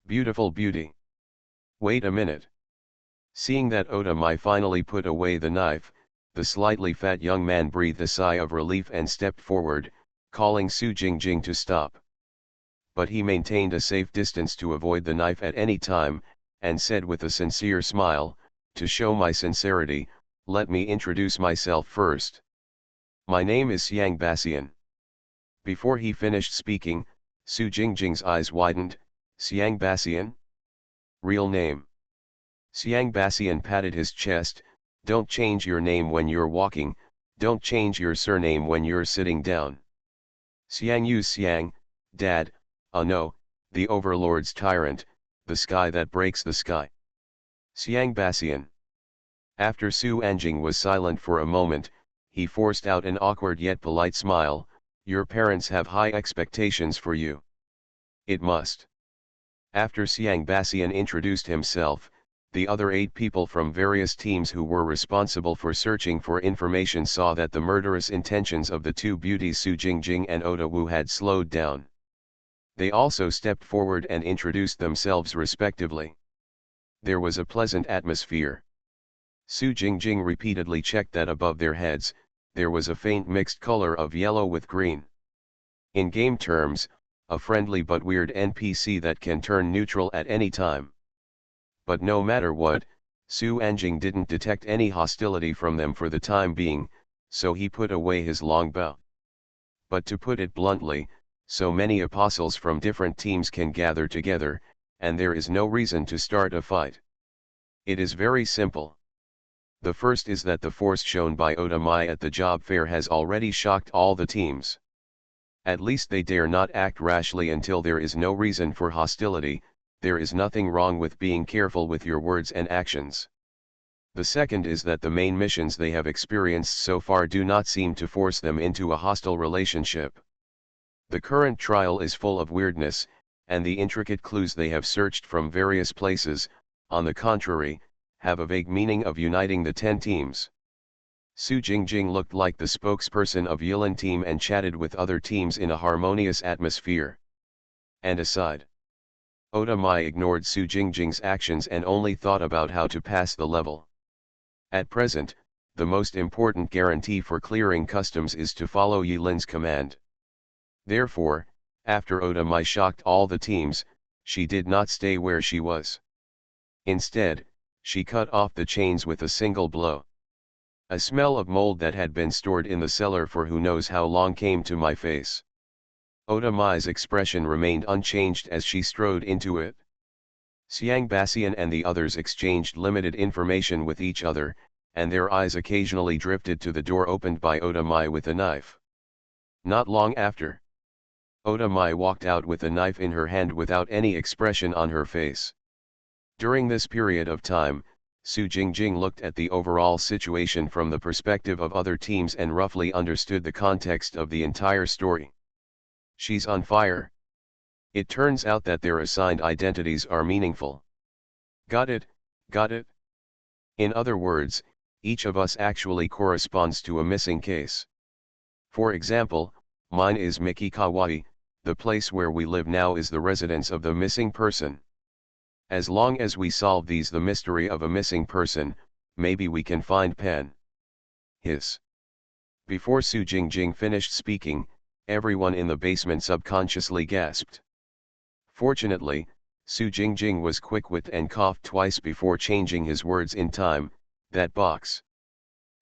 Beautiful beauty. Wait a minute. Seeing that Oda Mai finally put away the knife, the slightly fat young man breathed a sigh of relief and stepped forward, calling Su Jingjing to stop. But he maintained a safe distance to avoid the knife at any time, and said with a sincere smile, "To show my sincerity, let me introduce myself first. My name is Xiang Bassian." Before he finished speaking, Su Jingjing's eyes widened. "Xiang Bassian? Real name?" Xiang Bassian patted his chest. "Don't change your name when you're walking, don't change your surname when you're sitting down." "Xiang Yu Xiang, Dad, no, the Overlord's tyrant, the sky that breaks the sky." Xiang Bassian. After Su Anjing was silent for a moment, he forced out an awkward yet polite smile. "Your parents have high expectations for you." "It must." After Xiang Bassian introduced himself, the other 8 people from various teams who were responsible for searching for information saw that the murderous intentions of the 2 beauties Su Jingjing and Oda Wu had slowed down. They also stepped forward and introduced themselves respectively. There was a pleasant atmosphere. Su Jingjing repeatedly checked that above their heads, there was a faint mixed color of yellow with green. In game terms, a friendly but weird NPC that can turn neutral at any time. But no matter what, Su Anjing didn't detect any hostility from them for the time being, so he put away his long bow. But to put it bluntly, so many apostles from different teams can gather together, and there is no reason to start a fight. It is very simple. The first is that the force shown by Oda Mai at the job fair has already shocked all the teams. At least they dare not act rashly until there is no reason for hostility. There is nothing wrong with being careful with your words and actions. The second is that the main missions they have experienced so far do not seem to force them into a hostile relationship. The current trial is full of weirdness, and the intricate clues they have searched from various places, on the contrary, have a vague meaning of uniting the 10 teams. Su Jingjing looked like the spokesperson of Yilin team and chatted with other teams in a harmonious atmosphere. And aside. Oda Mai ignored Su Jingjing's actions and only thought about how to pass the level. At present, the most important guarantee for clearing customs is to follow Yilin's command. Therefore, after Oda Mai shocked all the teams, she did not stay where she was. Instead, she cut off the chains with a single blow. A smell of mold that had been stored in the cellar for who knows how long came to my face. Oda Mai's expression remained unchanged as she strode into it. Xiang Bassian and the others exchanged limited information with each other, and their eyes occasionally drifted to the door opened by Oda Mai with a knife. Not long after, Oda Mai walked out with a knife in her hand without any expression on her face. During this period of time, Su Jingjing looked at the overall situation from the perspective of other teams and roughly understood the context of the entire story. She's on fire. It turns out that their assigned identities are meaningful. Got it, got it? In other words, each of us actually corresponds to a missing case. For example, mine is Miki Kawaii, the place where we live now is the residence of the missing person. As long as we solve the mystery of a missing person, maybe we can find Pen. Hiss. Before Su Jingjing finished speaking, everyone in the basement subconsciously gasped. Fortunately, Su Jingjing was quick-witted and coughed twice before changing his words in time, that box.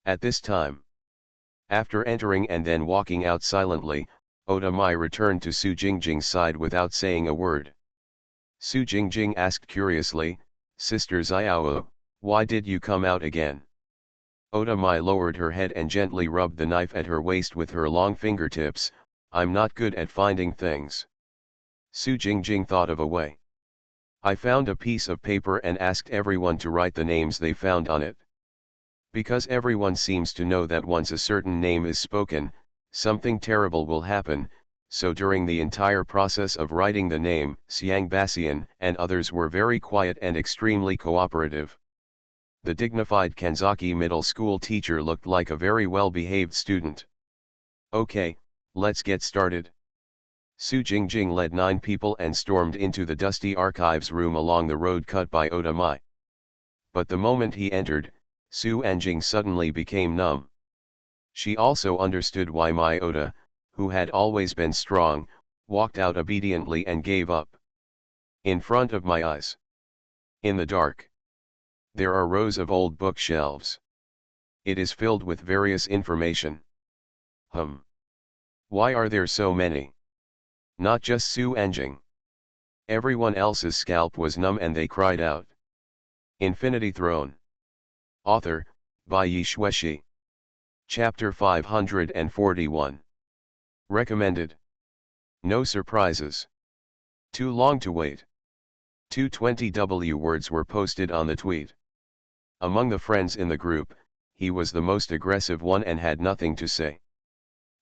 At this time, after entering and then walking out silently, Oda Mai returned to Su Jingjing's side without saying a word. Su Jingjing asked curiously, "Sister Xiao, why did you come out again?" Oda Mai lowered her head and gently rubbed the knife at her waist with her long fingertips. "I'm not good at finding things." Su Jingjing thought of a way. "I found a piece of paper and asked everyone to write the names they found on it. Because everyone seems to know that once a certain name is spoken, something terrible will happen. So during the entire process of writing the name, Xiang Bassian and others were very quiet and extremely cooperative." The dignified Kanzaki middle school teacher looked like a very well-behaved student. "Okay, let's get started." Su Jingjing led 9 people and stormed into the dusty archives room along the road cut by Oda Mai. But the moment he entered, Su Anjing suddenly became numb. She also understood why Mai Oda, who had always been strong, walked out obediently and gave up. In front of my eyes, in the dark, there are rows of old bookshelves. It is filled with various information. Why are there so many? Not just Su Anjing. Everyone else's scalp was numb and they cried out. Infinity Throne. Author, by Yi Shueshi. Chapter 541. Recommended. No surprises. Too long to wait. 220W words were posted on the tweet. Among the friends in the group, he was the most aggressive one and had nothing to say.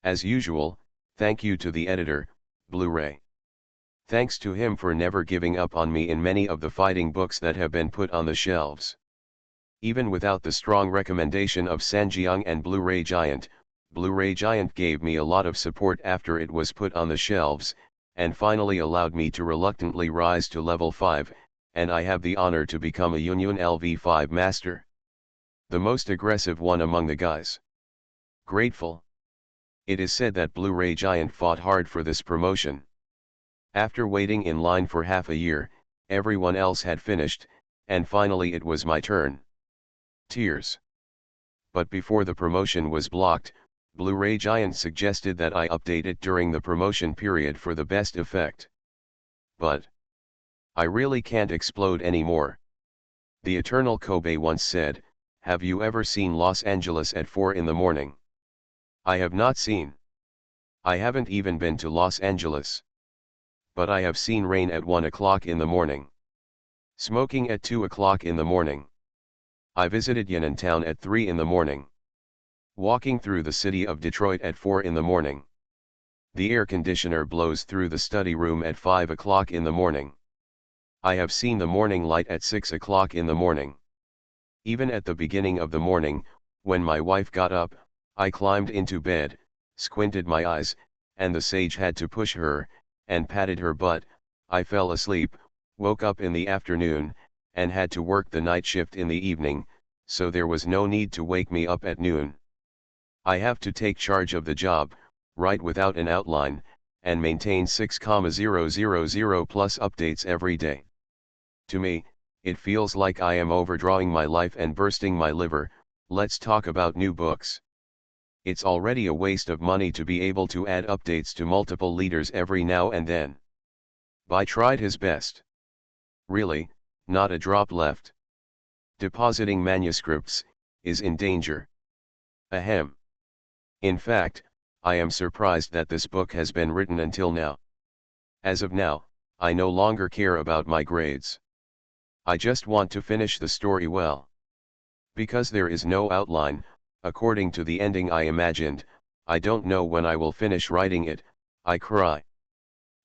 As usual, thank you to the editor, Blu-ray. Thanks to him for never giving up on me in many of the fighting books that have been put on the shelves. Even without the strong recommendation of Sanjiang and Blu-ray Giant gave me a lot of support after it was put on the shelves, and finally allowed me to reluctantly rise to level 5, and I have the honor to become a Union LV5 master. The most aggressive one among the guys. Grateful. It is said that Blu-ray Giant fought hard for this promotion. After waiting in line for half a year, everyone else had finished, and finally it was my turn. Tears. But before the promotion was blocked, Blu-ray Giant suggested that I update it during the promotion period for the best effect. But I really can't explode anymore. The Eternal Kobe once said, "Have you ever seen Los Angeles at 4 in the morning?" I have not seen. I haven't even been to Los Angeles. But I have seen rain at 1 o'clock in the morning. Smoking at 2 o'clock in the morning. I visited Town at 3 in the morning. Walking through the city of Detroit at 4 in the morning. The air conditioner blows through the study room at 5 o'clock in the morning. I have seen the morning light at 6 o'clock in the morning. Even at the beginning of the morning, when my wife got up, I climbed into bed, squinted my eyes, and the sage had to push her, and patted her butt. I fell asleep, Woke up in the afternoon, and had to work the night shift in the evening, so there was no need to wake me up at noon. I have to take charge of the job, write without an outline, and maintain 6,000 plus updates every day. To me, it feels like I am overdrawing my life and bursting my liver. Let's talk about new books. It's already a waste of money to be able to add updates to multiple leaders every now and then. Bai tried his best. Really, not a drop left. Depositing manuscripts is in danger. Ahem. In fact, I am surprised that this book has been written until now. As of now, I no longer care about my grades. I just want to finish the story well. Because there is no outline, according to the ending I imagined, I don't know when I will finish writing it. I cry.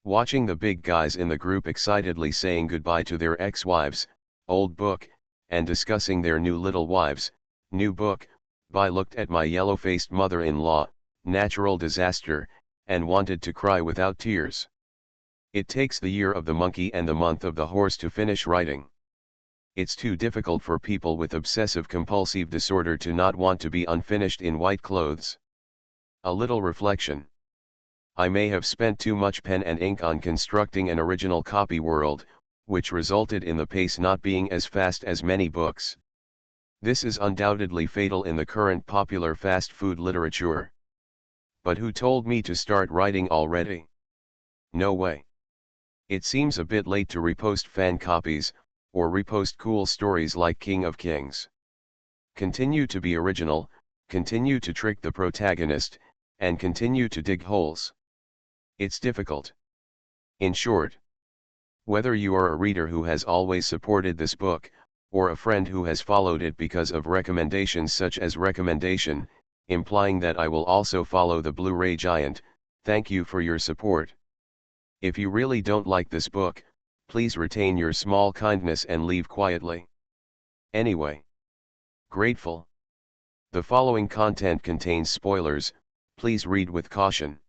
Watching the big guys in the group excitedly saying goodbye to their ex-wives, old book, and discussing their new little wives, new book, Bai looked at my yellow-faced mother-in-law, natural disaster, and wanted to cry without tears. It takes the year of the monkey and the month of the horse to finish writing. It's too difficult for people with obsessive-compulsive disorder to not want to be unfinished in white clothes. A little reflection. I may have spent too much pen and ink on constructing an original copy world, which resulted in the pace not being as fast as many books. This is undoubtedly fatal in the current popular fast food literature. But who told me to start writing already? No way. It seems a bit late to repost fan copies, or repost cool stories like King of Kings. Continue to be original, continue to trick the protagonist, and continue to dig holes. It's difficult. In short, whether you are a reader who has always supported this book, or a friend who has followed it because of recommendations such as recommendation, implying that I will also follow the Blu-ray giant, thank you for your support. If you really don't like this book, please retain your small kindness and leave quietly. Anyway. Grateful. The following content contains spoilers, please read with caution.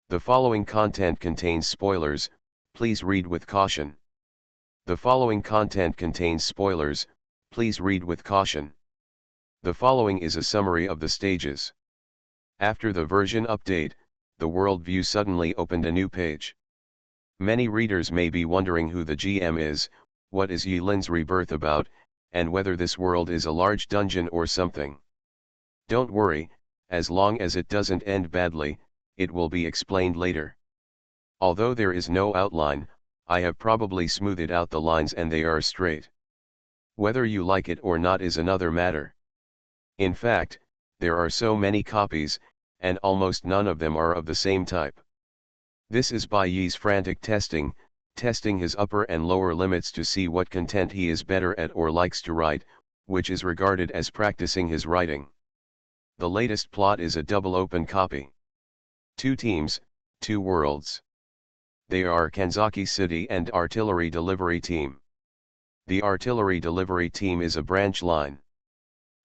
The following content contains spoilers, please read with caution. The following content contains spoilers, please read with caution. The following is a summary of the stages. After the version update, the world view suddenly opened a new page. Many readers may be wondering who the GM is, what is Yi Lin's rebirth about, and whether this world is a large dungeon or something. Don't worry, as long as it doesn't end badly, it will be explained later. Although there is no outline, I have probably smoothed out the lines and they are straight. Whether you like it or not is another matter. In fact, there are so many copies, and almost none of them are of the same type. This is Bai Yi's frantic testing his upper and lower limits to see what content he is better at or likes to write, which is regarded as practicing his writing. The latest plot is a double open copy. 2 teams, 2 worlds. They are Kanzaki City and Artillery Delivery Team. The Artillery Delivery Team is a branch line.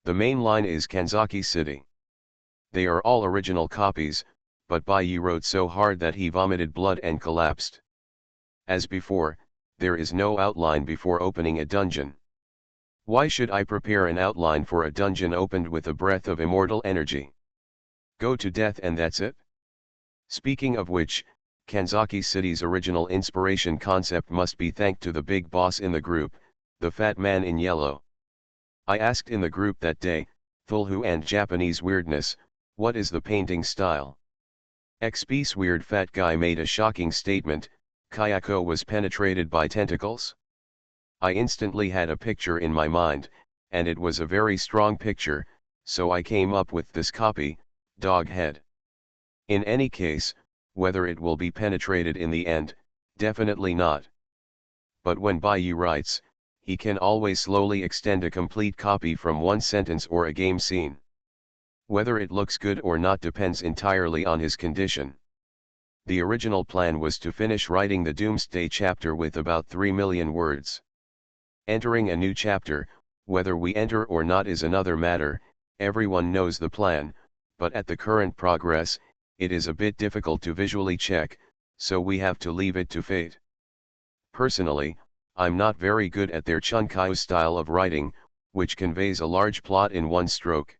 The main line is Kanzaki City. They are all original copies, but Bai Yi wrote so hard that he vomited blood and collapsed. As before, there is no outline before opening a dungeon. Why should I prepare an outline for a dungeon opened with a breath of immortal energy? Go to death and that's it? Speaking of which, Kanzaki City's original inspiration concept must be thanked to the big boss in the group, the fat man in yellow. I asked in the group that day, Thulhu and Japanese weirdness, what is the painting style? XP's weird fat guy made a shocking statement, Kayako was penetrated by tentacles? I instantly had a picture in my mind, and it was a very strong picture, so I came up with this copy, dog head. In any case, whether it will be penetrated in the end, definitely not. But when Bai Yi writes, he can always slowly extend a complete copy from one sentence or a game scene. Whether it looks good or not depends entirely on his condition. The original plan was to finish writing the Doomsday chapter with about 3 million words. Entering a new chapter, whether we enter or not is another matter, everyone knows the plan, but at the current progress, it is a bit difficult to visually check, so we have to leave it to fate. Personally, I'm not very good at their Chunkaiu style of writing, which conveys a large plot in one stroke.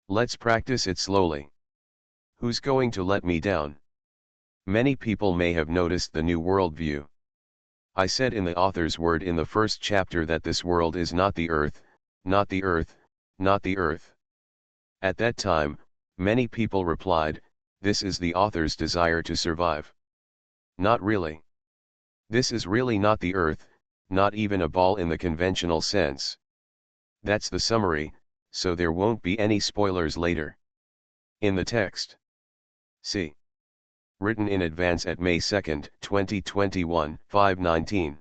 Let's practice it slowly. Who's going to let me down? Many people may have noticed the new worldview. I said in the author's word in the first chapter that this world is not the earth, not the earth, not the earth. At that time, many people replied, this is the author's desire to survive. Not really. This is really not the earth, not even a ball in the conventional sense. That's the summary, so there won't be any spoilers later. In the text. See. Written in advance at May 2, 2021, 5:19.